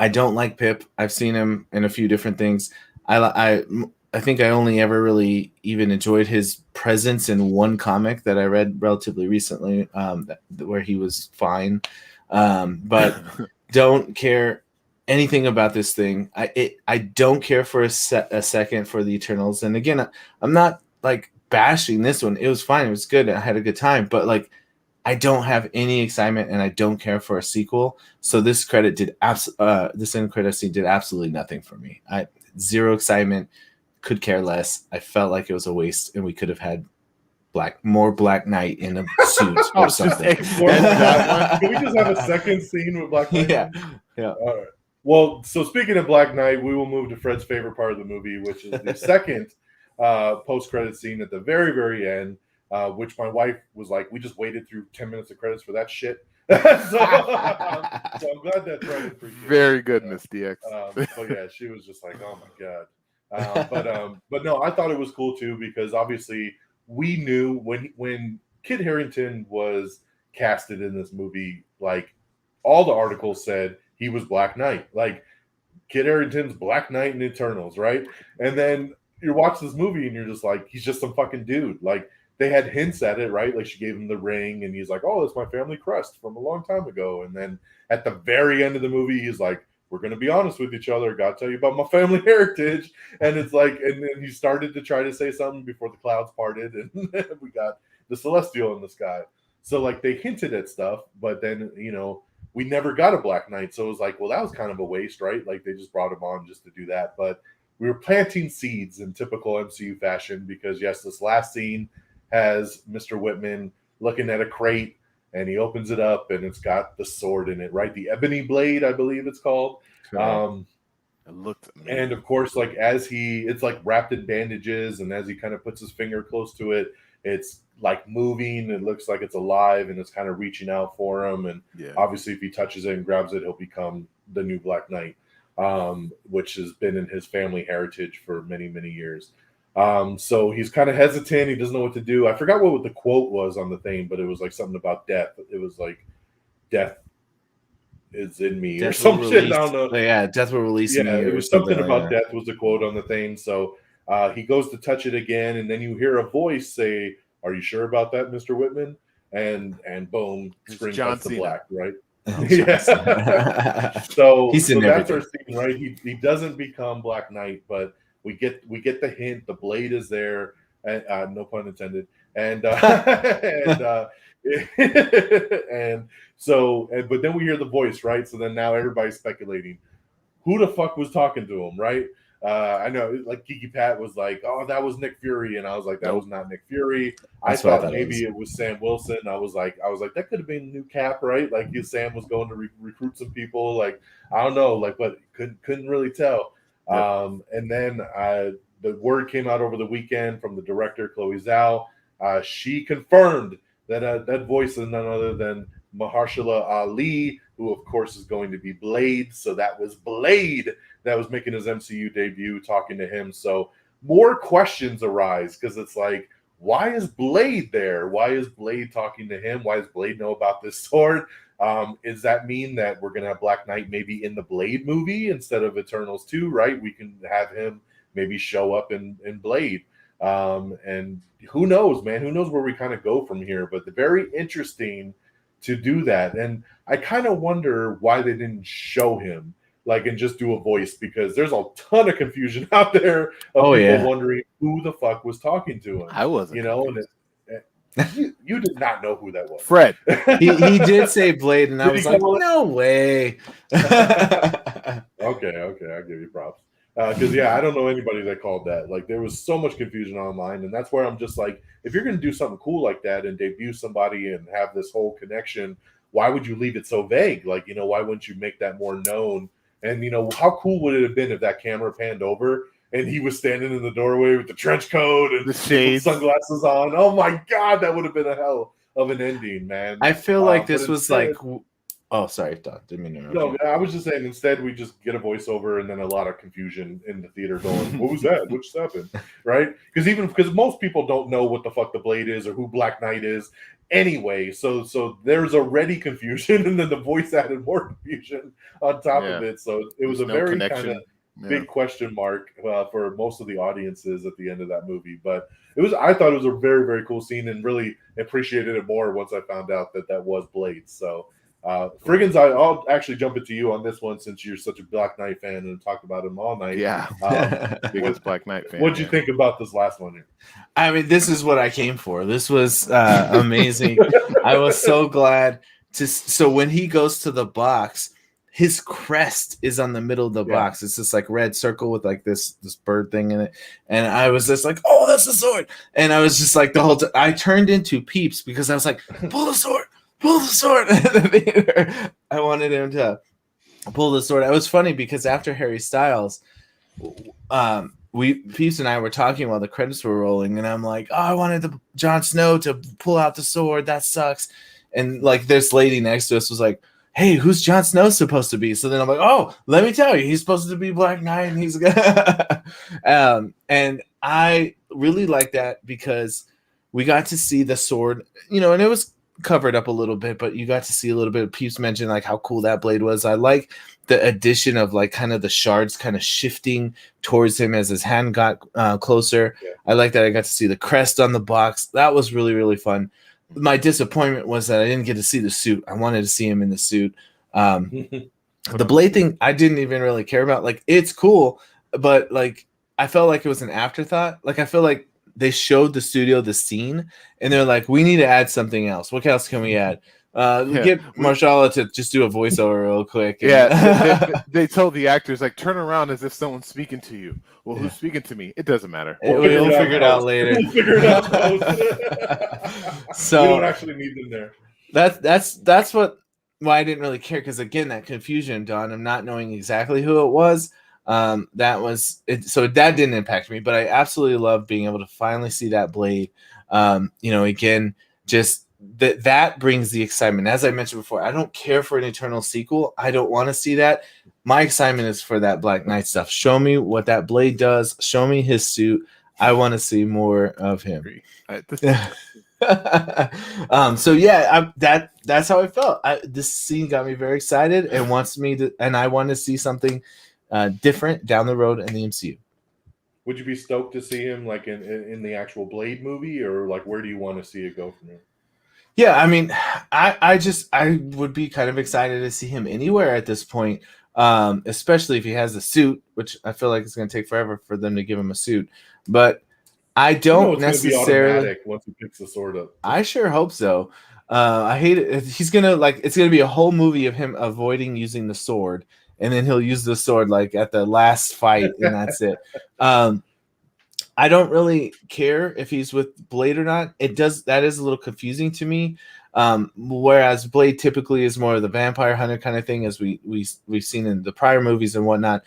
I don't like Pip. I've seen him in a few different things. I think I only ever really even enjoyed his presence in one comic that I read relatively recently, where he was fine. But don't care anything about this thing. I don't care for a second for the Eternals. And again, I'm not like bashing this one. It was fine. It was good. I had a good time. But like, I don't have any excitement, and I don't care for a sequel. So this this end credit scene did absolutely nothing for me. Zero excitement, could care less. I felt like it was a waste, and we could have had more Black Knight in a suit or something. Extend that Can we just have a second scene with Black Knight? Yeah, yeah. All right. Well, so speaking of Black Knight, we will move to Fred's favorite part of the movie, which is the second post-credit scene at the very, very end, which my wife was like, we just waited through 10 minutes of credits for that shit. so I'm glad that Fred appreciated Very good, Miss DX. So yeah, she was just like, oh my God. But no, I thought it was cool too, because obviously we knew when Kit Harington was casted in this movie, like all the articles said he was Black Knight, like Kit Harington's Black Knight in Eternals, right? And then you watch this movie and you're just like, he's just some fucking dude. Like they had hints at it, right? Like she gave him the ring and he's like, oh, it's my family crest from a long time ago. And then at the very end of the movie, he's like, we're going to be honest with each other. Got to tell you about my family heritage. And it's like, and then he started to try to say something before the clouds parted and we got the celestial in the sky. So like they hinted at stuff, but then, you know, we never got a Black Knight. So it was like, well, that was kind of a waste, right? Like they just brought him on just to do that. But we were planting seeds in typical MCU fashion because yes, this last scene has Mr. Whitman looking at a crate and he opens it up and it's got the sword in it, right? The ebony blade, I believe it's called. It looked amazing. And of course, like it's like wrapped in bandages, and as he kind of puts his finger close to it, it's like moving. It looks like it's alive and it's kind of reaching out for him. And obviously if he touches it and grabs it, he'll become the new Black Knight, which has been in his family heritage for many, many years. So he's kind of hesitant. He doesn't know what to do. I forgot what the quote was on the thing, but it was like something about death. It was like, death is in me or some shit. I don't know. Yeah, death will release me. It was something about death was the quote on the thing. So he goes to touch it again, and then you hear a voice say, "Are you sure about that, Mr. Whitman?" And boom, screen cuts to black, right? Yeah. so that's our scene, right? He doesn't become Black Knight, but we get the hint. The blade is there, and no pun intended. And but then we hear the voice, right? So then now everybody's speculating who the fuck was talking to him, right? I know, like Kiki Pat was like, "Oh, that was Nick Fury," and I was like, "That was not Nick Fury." I thought maybe it was Sam Wilson. I was like, that could have been new Cap, right? Like Sam was going to recruit some people. Like I don't know, like, but couldn't really tell. And then the word came out over the weekend from the director Chloe Zhao. She confirmed that that voice is none other than Mahershala Ali, who of course is going to be Blade. So that was Blade that was making his MCU debut, talking to him. So more questions arise because it's like, why is Blade there? Why is Blade talking to him? Why does Blade know about this sword? Does that mean that we're going to have Black Knight maybe in the Blade movie instead of Eternals 2, right? We can have him maybe show up in Blade. And who knows, man? Who knows where we kind of go from here? But very interesting to do that. And I kind of wonder why they didn't show him, like, and just do a voice, because there's a ton of confusion out there of people wondering who the fuck was talking to him. I wasn't, you know, and you did not know who that was. Fred. he did say Blade, and I was like, no way. Okay, I'll give you props. Because I don't know anybody that called that. Like, there was so much confusion online, and that's where I'm just like, if you're going to do something cool like that and debut somebody and have this whole connection, why would you leave it so vague? Like, you know, why wouldn't you make that more known? And, you know, how cool would it have been if that camera panned over and he was standing in the doorway with the trench coat and the shades, sunglasses on? Oh my God, that would have been a hell of an ending, man. I feel like this was like, oh, sorry, Don, didn't mean to interrupt. No, I was just saying, instead we just get a voiceover and then a lot of confusion in the theater going, what was that? What just happened? Right? Because most people don't know what the fuck the Blade is or who Black Knight is anyway. So there's already confusion, and then the voice added more confusion on top of it. So it was a very kind of big question mark for most of the audiences at the end of that movie. But I thought it was a very, very cool scene, and really appreciated it more once I found out that was Blade. So Frigginz, I'll actually jump into you on this one since you're such a Black Knight fan and talked about him all night. Yeah, biggest Black Knight fan. What'd you think about this last one here? I mean, this is what I came for. This was amazing. I was so glad to. So when he goes to the box, his crest is on the middle of the box. It's this like red circle with like this bird thing in it, and I was just like, "Oh, that's the sword!" And I was just like the whole time. I turned into Peeps because I was like, "Pull the sword! Pull the sword!" I wanted him to pull the sword. It was funny because after Harry Styles, Peeps and I were talking while the credits were rolling, and I'm like, "Oh, I wanted Jon Snow to pull out the sword. That sucks." And like this lady next to us was like, "Hey, who's Jon Snow supposed to be?" So then I'm like, "Oh, let me tell you, he's supposed to be Black Knight, and he's and I really like that because we got to see the sword, and it was covered up a little bit, but you got to see a little bit. Peeps mentioned like how cool that blade was. I like the addition of like kind of the shards kind of shifting towards him as his hand got closer. Yeah. I like that I got to see the crest on the box. That was really, really fun. My disappointment was that I didn't get to see the suit. I wanted to see him in the suit. The blade thing, I didn't even really care about. Like, it's cool, but like, I felt like it was an afterthought. Like, I feel like they showed the studio the scene, and they're like, "We need to add something else. What else can we add?" Get Marshala to just do a voiceover real quick. They told the actors like, turn around as if someone's speaking to you. Well, who's speaking to me? It doesn't matter. We'll figure it out later. We'll figure it out. So we don't actually need them there. That's why I didn't really care, because again, that confusion, Don, of not knowing exactly who it was. That was it. So that didn't impact me, but I absolutely love being able to finally see that blade. Again, just that brings the excitement. As I mentioned before, I don't care for an Eternal sequel. I don't want to see that. My excitement is for that Black Knight stuff. Show me what that blade does. Show me his suit. I want to see more of him. So yeah, that's how I felt. This scene got me very excited and and I want to see something different down the road in the MCU. Would you be stoked to see him like in the actual Blade movie, or like where do you want to see it go from here? Yeah, I mean, I would be kind of excited to see him anywhere at this point, especially if he has a suit, which I feel like it's going to take forever for them to give him a suit. But I don't necessarily. Once he picks the sword up, I sure hope so. I hate it. It's gonna be a whole movie of him avoiding using the sword, and then he'll use the sword like at the last fight, and that's it. I don't really care if he's with Blade or not. That is a little confusing to me. Whereas Blade typically is more of the vampire hunter kind of thing, as we've seen in the prior movies and whatnot.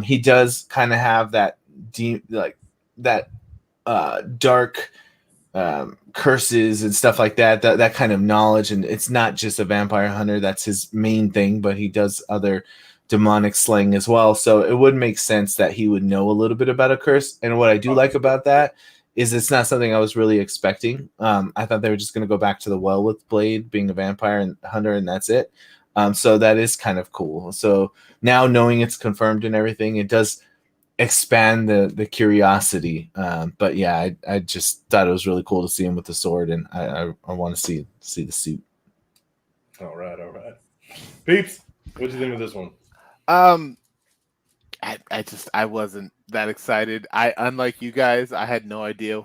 He does kind of have that dark curses and stuff like that kind of knowledge, and it's not just a vampire hunter that's his main thing, but he does other demonic slaying as well. So it would make sense that he would know a little bit about a curse. And what I do like about that is it's not something I was really expecting. I thought they were just going to go back to the well with Blade being a vampire and hunter, and that's it. So that is kind of cool. So now knowing it's confirmed and everything, it does expand the curiosity. But yeah, I just thought it was really cool to see him with the sword, and I want to see the suit. All right. Peeps, what do you think of this one? I wasn't that excited. Unlike you guys, I had no idea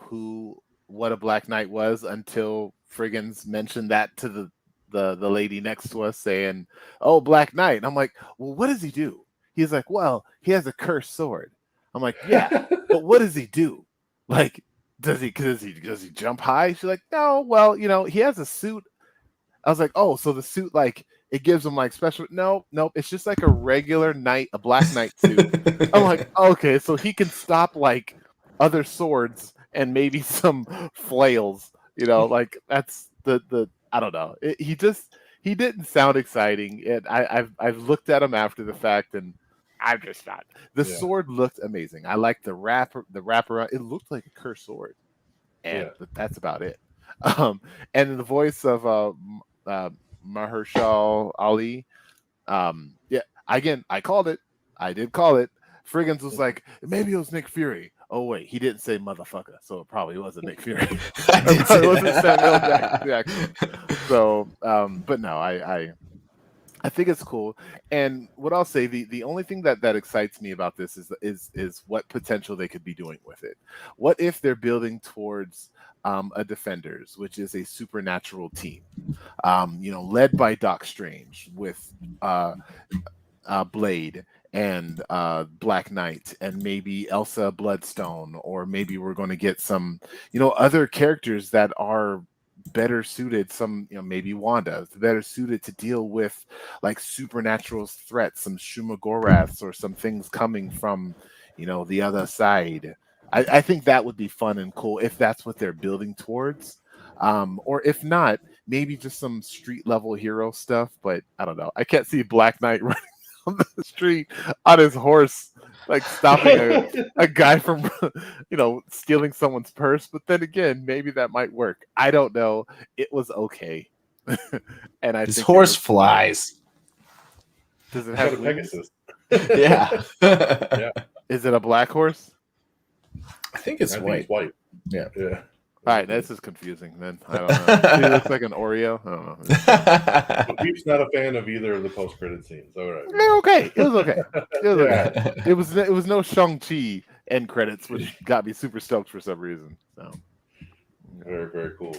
what a Black Knight was until Frigginz mentioned that to the lady next to us, saying, "Oh, Black Knight." And I'm like, "Well, what does he do?" He's like, "Well, he has a cursed sword." I'm like, "Yeah, but what does he do? Like, does he jump high?" She's like, "No, well, he has a suit." I was like, "Oh, so the suit, like, it gives him like special." Nope. It's just like a regular knight, a Black Knight suit. I'm like, okay, so he can stop like other swords and maybe some flails. Like that's the I don't know. He didn't sound exciting, and I've looked at him after the fact, and I'm just not. The sword looked amazing. I like the wrapper. It looked like a cursed sword, and that's about it. And the voice of Mahershala Ali. Again, I called it. I did call it. Frigginz was like, maybe it was Nick Fury. Oh wait, he didn't say motherfucker, so it probably wasn't Nick Fury. It wasn't Samuel Jackson. So, but no, I think it's cool. And what I'll say, the only thing that excites me about this is what potential they could be doing with it. What if they're building towards a Defenders, which is a supernatural team, led by Doc Strange with Blade and Black Knight and maybe Elsa Bloodstone, or maybe we're going to get some, other characters that are better suited, some, maybe Wanda, better suited to deal with like supernatural threats, some Shumagoraths or some things coming from, the other side. I think that would be fun and cool if that's what they're building towards. Or if not, maybe just some street level hero stuff, but I don't know. I can't see Black Knight running on the street on his horse, like stopping a guy from stealing someone's purse. But then again, maybe that might work. I don't know. It was okay. And his horse flies. Does it have Pegasus? Yeah. Yeah. Is it a black horse? I think it's white. It's white. Yeah. All right, this is confusing then. I don't know. He looks like an Oreo. I don't know. But Peeps not a fan of either of the post-credit scenes. All right. Okay. It was okay. Okay. It was no Shang-Chi end credits, which got me super stoked for some reason. So very, very cool.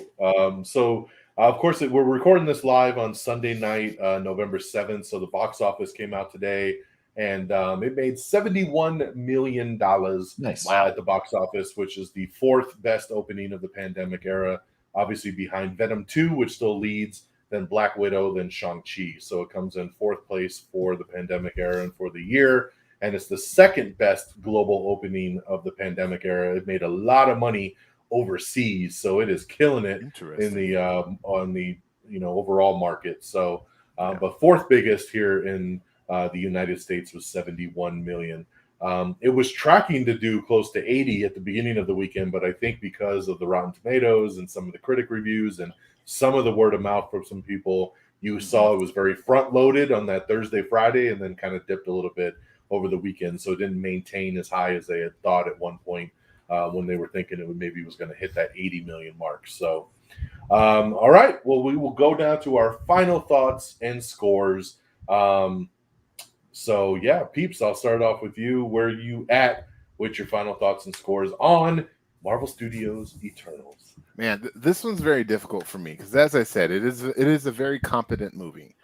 So of course we're recording this live on Sunday night, November 7th. So the box office came out today, and it made $71 million Nice. At the box office, which is the fourth best opening of the pandemic era, obviously behind Venom 2, which still leads, then Black Widow, then Shang-Chi. So it comes in fourth place for the pandemic era and for the year, and it's the second best global opening of the pandemic era. It made a lot of money overseas, so it is killing it in the on the overall market. So but fourth biggest here in the United States was 71 million. It was tracking to do close to 80 at the beginning of the weekend, but I think because of the Rotten Tomatoes and some of the critic reviews and some of the word of mouth from some people, you saw it was very front loaded on that Thursday, Friday, and then kind of dipped a little bit over the weekend. So it didn't maintain as high as they had thought at one point when they were thinking it maybe was going to hit that 80 million mark. So, all right, well, we will go down to our final thoughts and scores. So yeah, Peeps, I'll start off with you. Where are you at with your final thoughts and scores on Marvel Studios Eternals? Man, this one's very difficult for me because, as I said, it is a very competent movie.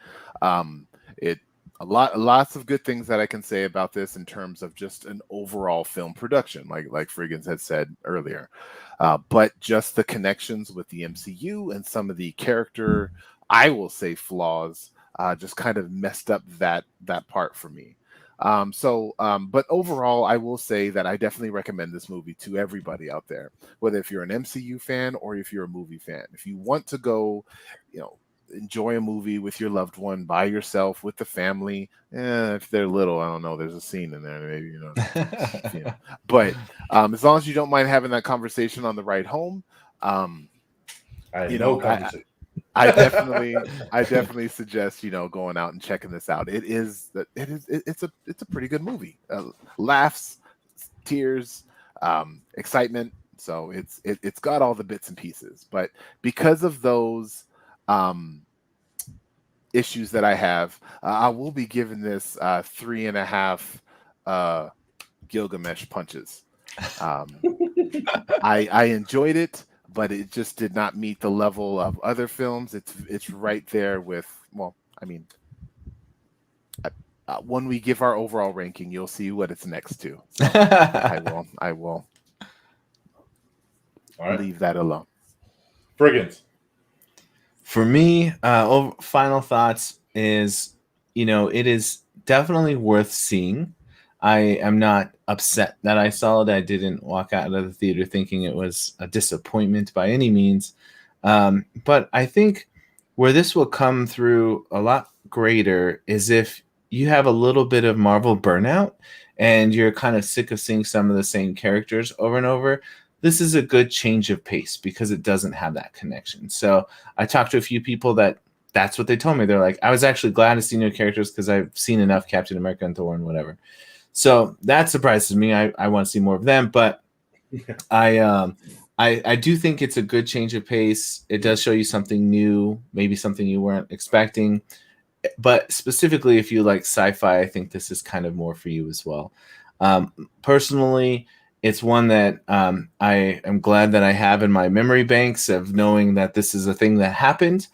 Lots of good things that I can say about this in terms of just an overall film production, like Frigginz had said earlier. But just the connections with the MCU and some of the character, I will say, flaws. Just kind of messed up that part for me. But overall, I will say that I definitely recommend this movie to everybody out there, whether if you're an MCU fan or if you're a movie fan. If you want to go, enjoy a movie with your loved one, by yourself, with the family, if they're little, I don't know, there's a scene in there, maybe, But as long as you don't mind having that conversation on the ride home, I definitely suggest going out and checking this out. It's a pretty good movie. Laughs, tears, excitement. So it's got all the bits and pieces. But because of those issues that I have, I will be giving this 3.5 Gilgamesh punches. I enjoyed it, but it just did not meet the level of other films. It's right there with, when we give our overall ranking, you'll see what it's next to. So I will leave that alone. Frigginz. For me, final thoughts is, it is definitely worth seeing. I am not upset that I saw it. I didn't walk out of the theater thinking it was a disappointment by any means. But I think where this will come through a lot greater is if you have a little bit of Marvel burnout and you're kind of sick of seeing some of the same characters over and over. This is a good change of pace because it doesn't have that connection. So I talked to a few people that's what they told me. They're like, I was actually glad to see new characters because I've seen enough Captain America and Thor and whatever. So that surprises me. I want to see more of them, but I do think it's a good change of pace. It does show you something new, maybe something you weren't expecting. but specifically if you like sci-fi, I think this is kind of more for you as well. Personally, it's one that I am glad that I have in my memory banks of knowing that this is a thing that happened.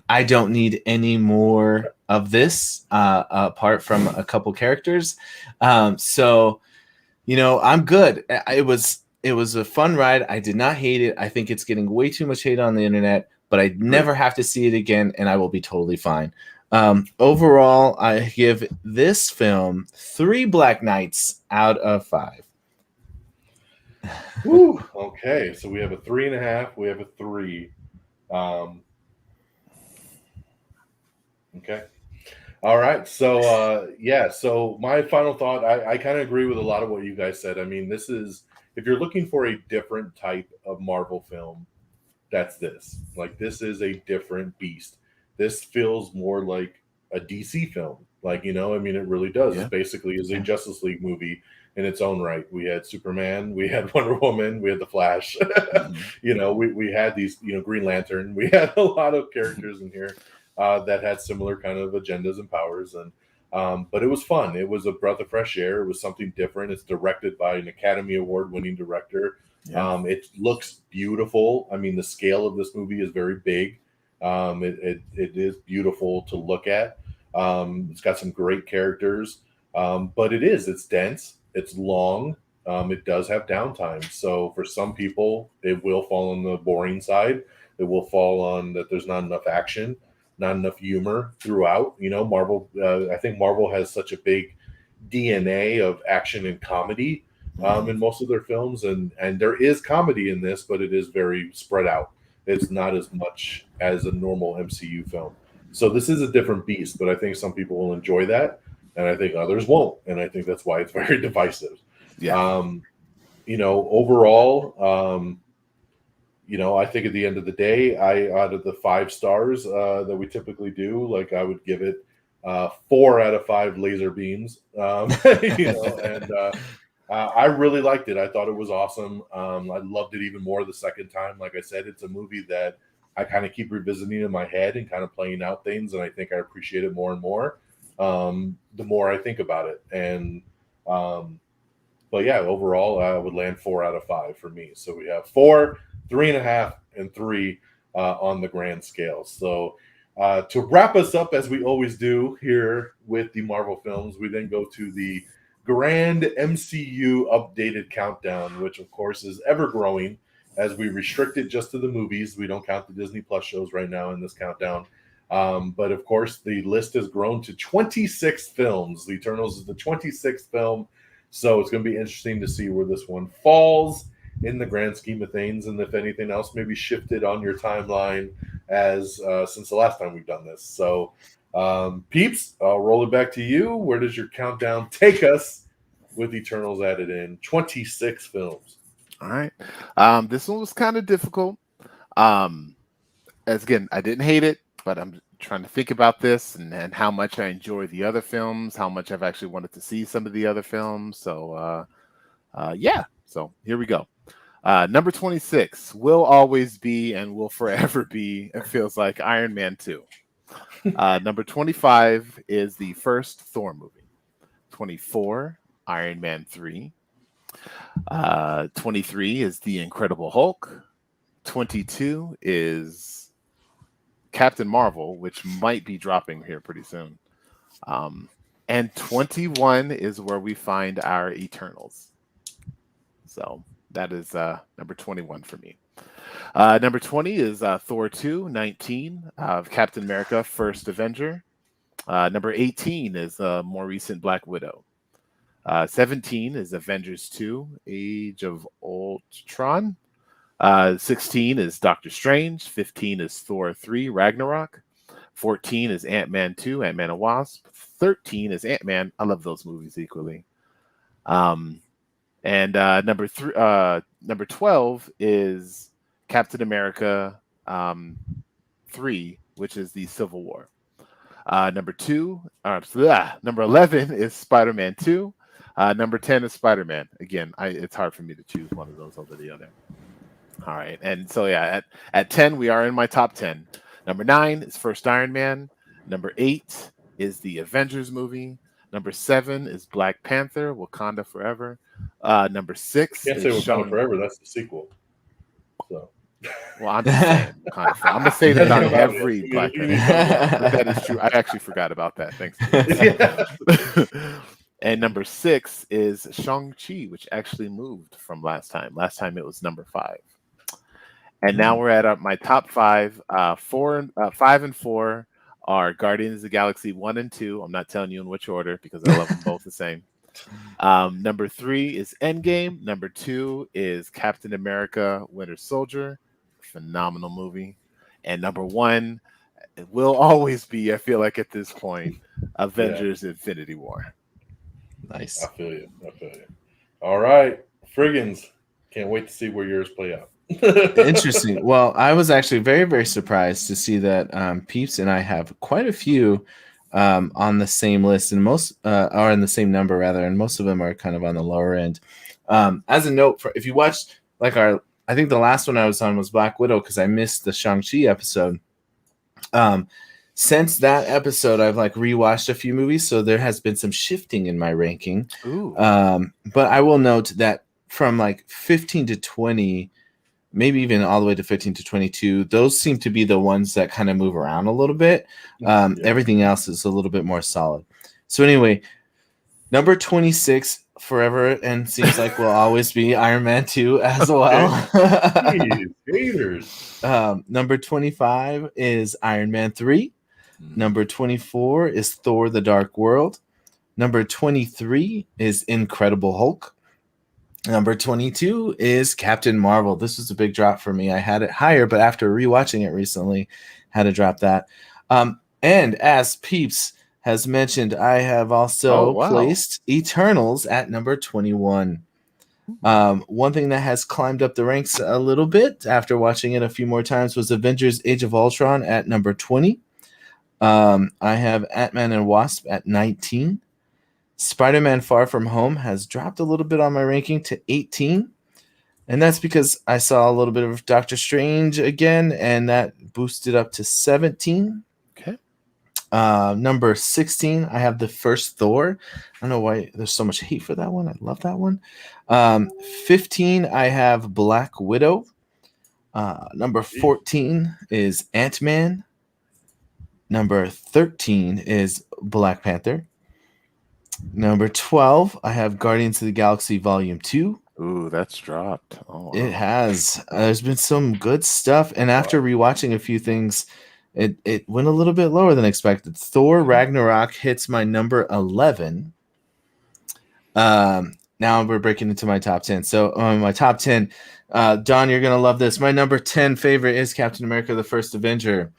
I don't need any more of this apart from a couple characters. So, I'm good. It was a fun ride. I did not hate it. I think it's getting way too much hate on the internet, but I never have to see it again, and I will be totally fine. Overall, I give this film 3 Black Knights out of 5. Woo, okay, so we have a 3.5. We have a 3. Okay. All right. So so my final thought, I kind of agree with a lot of what you guys said. I mean, this is, if you're looking for a different type of Marvel film, that's this. Like, this is a different beast. This feels more like a DC film. Like, I mean, it really does. Yeah. It basically is a Justice League movie in its own right. We had Superman, we had Wonder Woman, we had the Flash. We had these, Green Lantern. We had a lot of characters in here that had similar kind of agendas and powers. And but it was fun. It was a breath of fresh air. It was something different. It's directed by an Academy Award winning director. Yeah. It looks beautiful. I mean, the scale of this movie is very big. It is beautiful to look at. It's got some great characters, but it's dense. It's long. It does have downtime. So for some people, it will fall on the boring side. It will fall on that there's not enough action, not enough humor throughout. Marvel, I think Marvel has such a big DNA of action and comedy in most of their films. And there is comedy in this, but it is very spread out. It's not as much as a normal MCU film. So this is a different beast, but I think some people will enjoy that, and I think others won't. And I think that's why it's very divisive. Yeah. Overall, I think at the end of the day, out of the 5 stars that we typically do, like, I would give it 4 out of 5 laser beams. I really liked it. I thought it was awesome. I loved it even more the second time. Like I said, it's a movie that I kind of keep revisiting in my head and kind of playing out things, and I think I appreciate it more and more the more I think about it. And but yeah, overall, I would land 4 out of 5 for me. So we have 4, 3.5, and 3 on the grand scale. So to wrap us up, as we always do here with the Marvel films, we then go to the grand MCU updated countdown, which of course is ever growing as we restrict it just to the movies. We don't count the Disney Plus shows right now in this countdown. But of course, the list has grown to 26 films. The Eternals is the 26th film. So it's going to be interesting to see where this one falls in the grand scheme of things, and if anything else maybe shifted on your timeline as since the last time we've done this. So, Peeps, I'll roll it back to you. Where does your countdown take us with Eternals added in? 26 films. All right. This one was kind of difficult. As again, I didn't hate it, but I'm trying to think about this and how much I enjoy the other films, how much I've actually wanted to see some of the other films. So, so here we go. Number 26 will always be and will forever be, it feels like, Iron Man 2. Number 25 is the first Thor movie. 24, Iron Man 3. 23 is The Incredible Hulk. 22 is Captain Marvel, which might be dropping here pretty soon. And 21 is where we find our Eternals. So that is number 21 for me. Number 20 is Thor 2. 19 of Captain America, First Avenger. Number 18 is more recent Black Widow. 17 is Avengers 2, Age of Ultron. 16 is Doctor Strange. 15 is Thor 3, Ragnarok. 14 is Ant-Man 2, Ant-Man and Wasp. 13 is Ant-Man. I love those movies equally. And number 12 is Captain America 3, which is the Civil War. Number 11 is Spider-Man 2. Number 10 is Spider-Man. Again, it's hard for me to choose one of those over the other. All right, and so yeah, at 10 we are in my top 10. Number 9 is First Iron Man. Number 8 is the Avengers movie. Number 7 is Black Panther, Wakanda Forever. Number 6 Can't is say Wakanda Shang. Forever. That's the sequel. So. Well, I'm just saying Wakanda Forever. I'm gonna say that on every Black Panther. But that is true. I actually forgot about that. Thanks. Yeah. And number 6 is Shang-Chi, which actually moved from last time. Last time it was number 5. And now we're at my top 5. 5 and 4 are Guardians of the Galaxy 1 and 2. I'm not telling you in which order because I love them both the same. Number 3 is Endgame. Number 2 is Captain America: Winter Soldier. Phenomenal movie. And number 1 will always be, I feel like at this point, Avengers: Infinity War. Nice. I feel you. All right, Frigginz. Can't wait to see where yours play out. Interesting. Well, I was actually very, very surprised to see that Peeps and I have quite a few on the same list, and most are in the same number rather, and most of them are kind of on the lower end. As a note, if you watched like I think the last one I was on was Black Widow because I missed the Shang-Chi episode. Since that episode, I've like rewatched a few movies, so there has been some shifting in my ranking. Ooh. But I will note that from like 15 to 20, maybe even all the way to 15 to 22, those seem to be the ones that kind of move around a little bit. Everything else is a little bit more solid. So anyway, number 26 forever and seems like will always be Iron Man 2 as well. Jeez, haters. Number 25 is Iron Man 3. Number 24 is Thor: The Dark World. Number 23 is Incredible Hulk. Number 22 is Captain Marvel. This was a big drop for me. I had it higher, but after rewatching it recently, had to drop that. And as Peeps has mentioned, I have also placed Eternals at number 21. One thing that has climbed up the ranks a little bit after watching it a few more times was Avengers: Age of Ultron at number 20. I have Ant-Man and Wasp at 19. Spider-Man: Far From Home has dropped a little bit on my ranking to 18. And that's because I saw a little bit of Doctor Strange again, and that boosted up to 17. Okay. Number 16, I have the first Thor. I don't know why there's so much hate for that one. I love that one. 15, I have Black Widow. Number 14 is Ant-Man. Number 13 is Black Panther. Number 12, I have Guardians of the Galaxy Volume 2. Ooh, that's dropped. Oh, wow. It has. There's been some good stuff. And after rewatching a few things, it went a little bit lower than expected. Thor Ragnarok hits my number 11. Now we're breaking into my top 10. So my top 10, Don, you're going to love this. My number 10 favorite is Captain America: The First Avenger.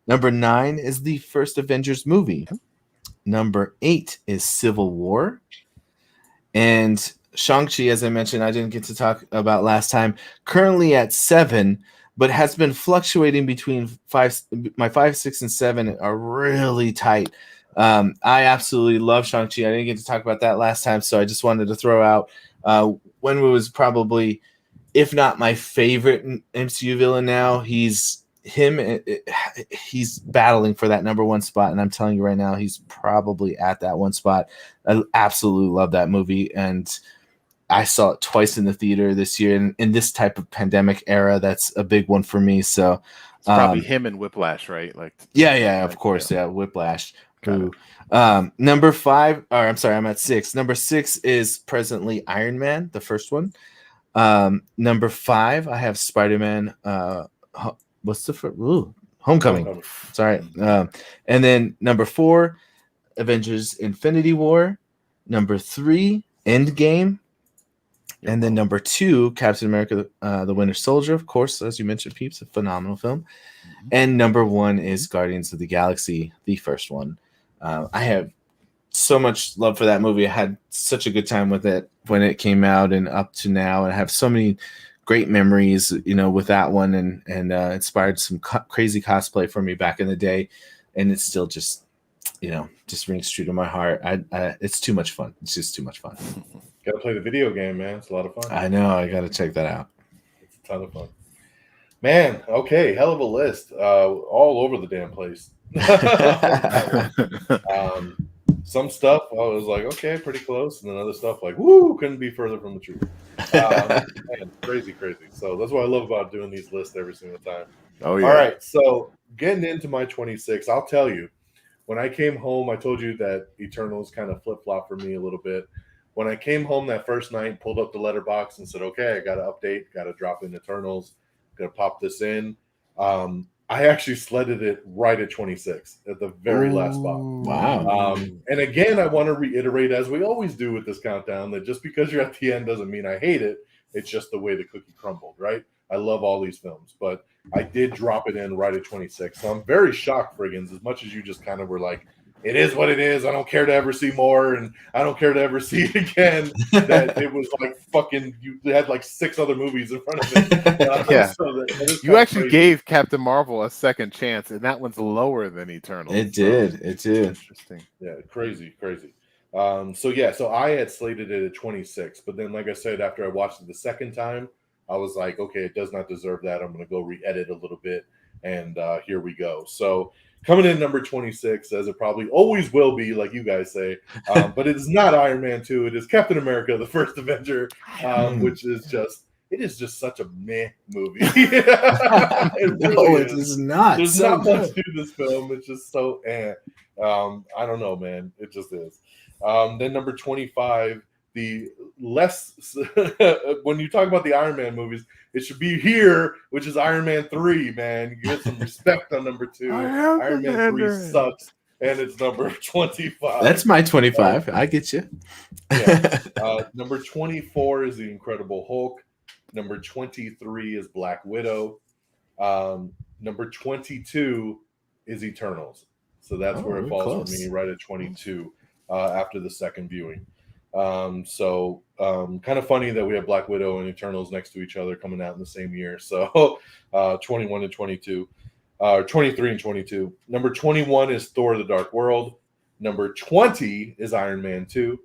Number 9 is the first Avengers movie. Number 8 is Civil War. And Shang-Chi, as I mentioned, I didn't get to talk about last time, currently at 7, but has been fluctuating between 5. My 5, 6, and 7 are really tight. I absolutely love Shang-Chi. I didn't get to talk about that last time, so I just wanted to throw out when it was probably, if not my favorite MCU villain now, he's battling for that number 1 spot, and I'm telling you right now, he's probably at that 1 spot. I absolutely love that movie, and I saw it twice in the theater this year. And in this type of pandemic era, that's a big one for me. So it's probably him and Whiplash, right? Like, yeah, of course, yeah, Whiplash. Number 5, or I'm sorry, I'm at 6. Number 6 is presently Iron Man, the first one. Number 5, I have Spider-Man. What's the first? Homecoming. Sorry. And then number 4, Avengers: Infinity War. Number 3, Endgame. And then number 2, Captain America: The Winter Soldier. Of course, as you mentioned, Peeps, a phenomenal film. And number 1 is Guardians of the Galaxy, the first one. I have so much love for that movie. I had such a good time with it when it came out and up to now. And I have so many great memories, with that one, and inspired some crazy cosplay for me back in the day. And it's still just rings true to my heart. It's too much fun. It's just too much fun. Gotta play the video game, man. It's a lot of fun. I know. I got to check that out. It's a ton of fun. Man, okay, hell of a list. All over the damn place. Some stuff I was like, okay, pretty close, and then other stuff like, woo, couldn't be further from the truth. Man, crazy. So that's what I love about doing these lists every single time. Oh yeah. All right, so getting into my 26, I'll tell you, when I came home, I told you that Eternals kind of flip-flop for me a little bit. When I came home that first night, pulled up the letterbox and said, okay, I got to update, got to drop in Eternals, got to pop this in. I actually sledded it right at 26 at the very last spot. Wow. And again, I want to reiterate, as we always do with this countdown, that just because you're at the end doesn't mean I hate it. It's just the way the cookie crumbled, right? I love all these films, but I did drop it in right at 26. So I'm very shocked, Frigginz, as much as you just kind of were like, it is what it is. I don't care to ever see more, and I don't care to ever see it again. That it was like fucking, you had like 6 other movies in front of it. Yeah. So that You actually gave Captain Marvel a second chance, and that one's lower than Eternals. It did. Interesting. Yeah, crazy. So I had slated it at 26, but then, like I said, after I watched it the second time, I was like, okay, it does not deserve that. I'm going to go re-edit a little bit, and here we go. So coming in number 26, as it probably always will be, like you guys say, but it is not Iron Man 2. It is Captain America, the First Avenger, which is just such a meh movie. It is not. There's not much to this film. It's just so I don't know, man. It just is. Then number 25, the less when you talk about the Iron Man movies, it should be here, which is Iron Man 3, man. You get some respect on number 2. Iron Man 3 sucks, and it's number 25. That's my 25. I get you. Yeah. Number 24 is The Incredible Hulk. Number 23 is Black Widow. Number 22 is Eternals. So that's where it falls close. for me, right at 22 after the second viewing. Kind of funny that we have Black Widow and Eternals next to each other coming out in the same year. So 21 and 22, 23 and 22. Number 21 is Thor: The Dark World. Number 20 is Iron Man 2.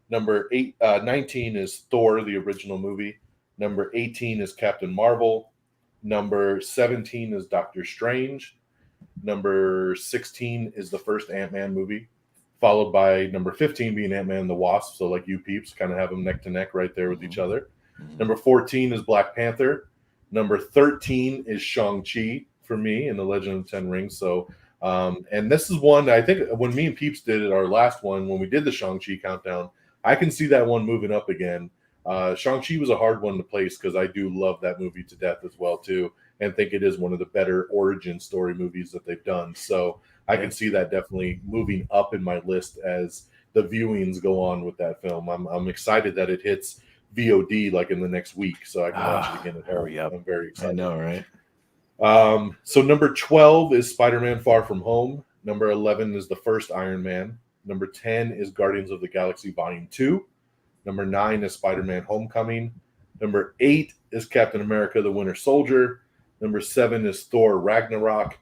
Number 19 is Thor, the original movie. Number 18 is Captain Marvel. Number 17 is Doctor Strange. Number 16 is the first Ant-Man movie, followed by number 15 being Ant-Man and the Wasp. So like you peeps kind of have them neck to neck right there with each other. Number 14 is Black Panther. Number 13 is Shang-Chi for me in The Legend of the Ten Rings. So, and this is one I think when me and Peeps did it, our last one, when we did the Shang-Chi countdown, I can see that one moving up again. Shang-Chi was a hard one to place because I do love that movie to death as well too, and think it is one of the better origin story movies that they've done. So I can see that definitely moving up in my list as the viewings go on with that film. I'm excited that it hits VOD like in the next week, so I can watch it again at home. Yep. I'm very excited. I know, right? So number 12 is Spider-Man: Far From Home. Number 11 is the first Iron Man. Number 10 is Guardians of the Galaxy Volume 2. Number 9 is Spider-Man: Homecoming. Number 8 is Captain America: The Winter Soldier. Number 7 is Thor: Ragnarok.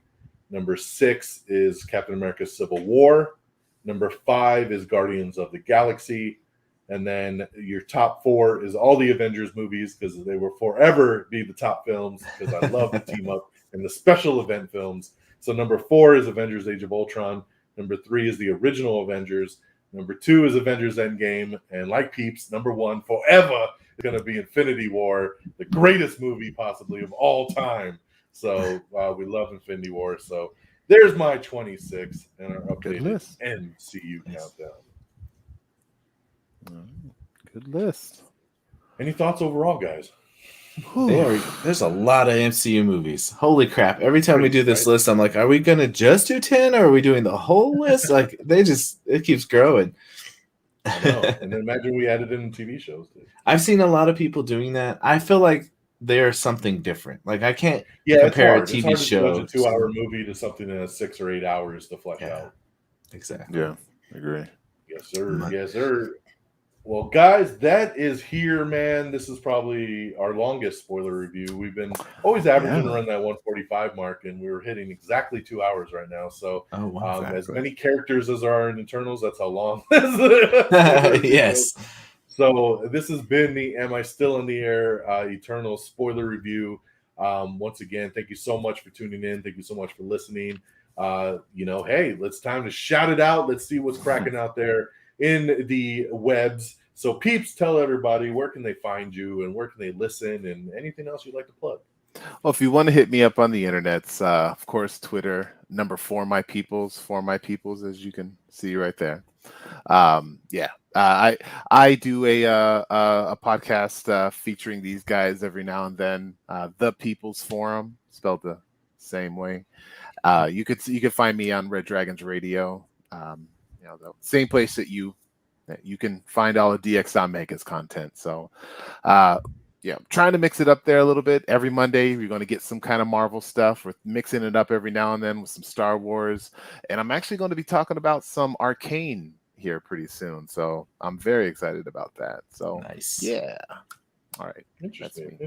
Number 6 is Captain America: Civil War. Number 5 is Guardians of the Galaxy. And then your top 4 is all the Avengers movies, because they will forever be the top films, because I love the team up and the special event films. So number 4 is Avengers: Age of Ultron. Number 3 is the original Avengers. Number 2 is Avengers: Endgame. And like Peeps, number 1 forever is going to be Infinity War, the greatest movie possibly of all time. So we love Infinity War. So there's my 26 and our updated MCU countdown. Good list. Any thoughts overall, guys? There's a lot of MCU movies. Holy crap. Every time we do this list, I'm like, are we going to just do 10 or are we doing the whole list? Like, it keeps growing. I know. And then imagine we added in TV shows. I've seen a lot of people doing that. I feel like there's something different. Like, I can't compare a TV show. It's a 2-hour movie to something that has 6 or 8 hours to flesh out. Exactly. Yeah, I agree. Yes, sir. Yes, sir. Well, guys, that is here, man. This is probably our longest spoiler review. We've been always averaging around that 145 mark, and we were hitting exactly 2 hours right now. So as many characters as are in Eternals, that's how long. Yes. So this has been the Am I Still in the Air Eternal spoiler review. Once again, thank you so much for tuning in. Thank you so much for listening. Hey, it's time to shout it out. Let's see what's cracking out there in the webs. So, Peeps, tell everybody, where can they find you and where can they listen and anything else you'd like to plug? Well, if you want to hit me up on the internets, of course, Twitter, for my peoples, as you can see right there. I do a podcast featuring these guys every now and then. The People's Forum, spelled the same way. You could find me on Red Dragons Radio. The same place that you can find all of DONMEGA's content. So, trying to mix it up there a little bit. Every Monday, you're going to get some kind of Marvel stuff. We're mixing it up every now and then with some Star Wars. And I'm actually going to be talking about some Arcane here pretty soon. So I'm very excited about that. So nice. Yeah. All right. Interesting.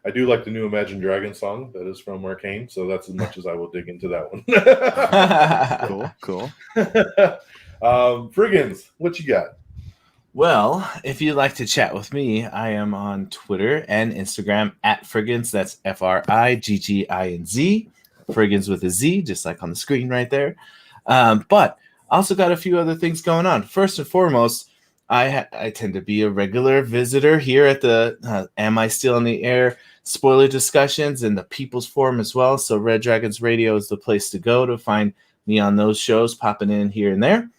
I do like the new Imagine Dragons song that is from Arcane. So that's as much as I will dig into that one. Cool. Frigginz, what you got? Well, if you'd like to chat with me, I am on Twitter and Instagram at Frigginz. That's Frigginz. Frigginz with a Z, just like on the screen right there. But also got a few other things going on. First and foremost, I tend to be a regular visitor here at the Am I Still in the Air spoiler discussions and the People's Forum as well. So Red Dragons Radio is the place to go to find me on those shows, popping in here and there.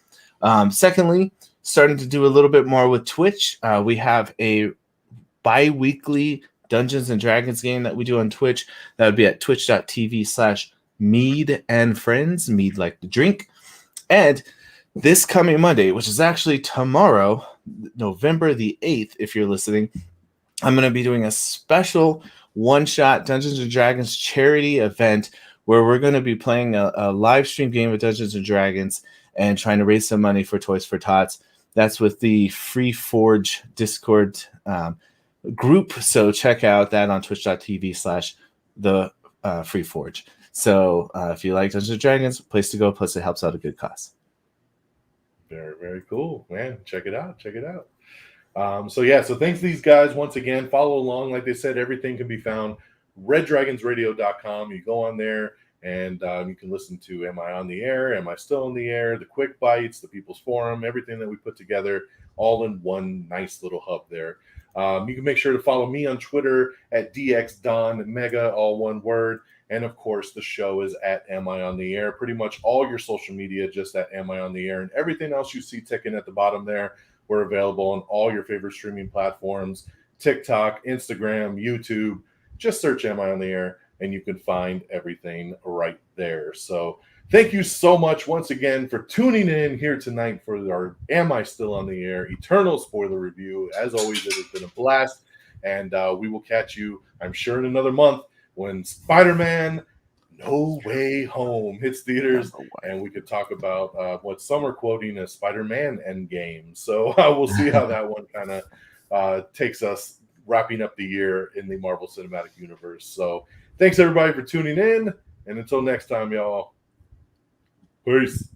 Secondly, starting to do a little bit more with Twitch. We have a bi-weekly Dungeons and Dragons game that we do on Twitch. That would be at twitch.tv/Mead and Friends, Mead like the drink. And this coming Monday, which is actually tomorrow, November the 8th, if you're listening, I'm going to be doing a special one-shot Dungeons and Dragons charity event where we're going to be playing a live stream game of Dungeons and Dragons and trying to raise some money for Toys for Tots. That's with the Free Forge Discord group. So check out that on twitch.tv/the Free Forge. So if you like Dungeons & Dragons, place to go. Plus, it helps out a good cause. Very, very cool, man. Check it out. So thanks to these guys once again. Follow along. Like they said, everything can be found reddragonsradio.com. You go on there and you can listen to Am I on the Air? Am I Still on the Air? The Quick Bites, the People's Forum, everything that we put together all in one nice little hub there. You can make sure to follow me on Twitter at DXDonMega, all one word. And of course, the show is at Am I on the Air? Pretty much all your social media, just at Am I on the Air? And everything else you see ticking at the bottom there, we're available on all your favorite streaming platforms, TikTok, Instagram, YouTube. Just search Am I on the Air? And you can find everything right there. So thank you so much once again for tuning in here tonight for our Am I Still on the Air Eternal spoiler review. As always, it has been a blast. And we will catch you, I'm sure, in another month when Spider-Man No Way Home hits theaters. And we could talk about what some are quoting as Spider-Man Endgame. So we'll see how that one kind of takes us wrapping up the year in the Marvel Cinematic Universe. So thanks, everybody, for tuning in. And until next time, y'all. Peace.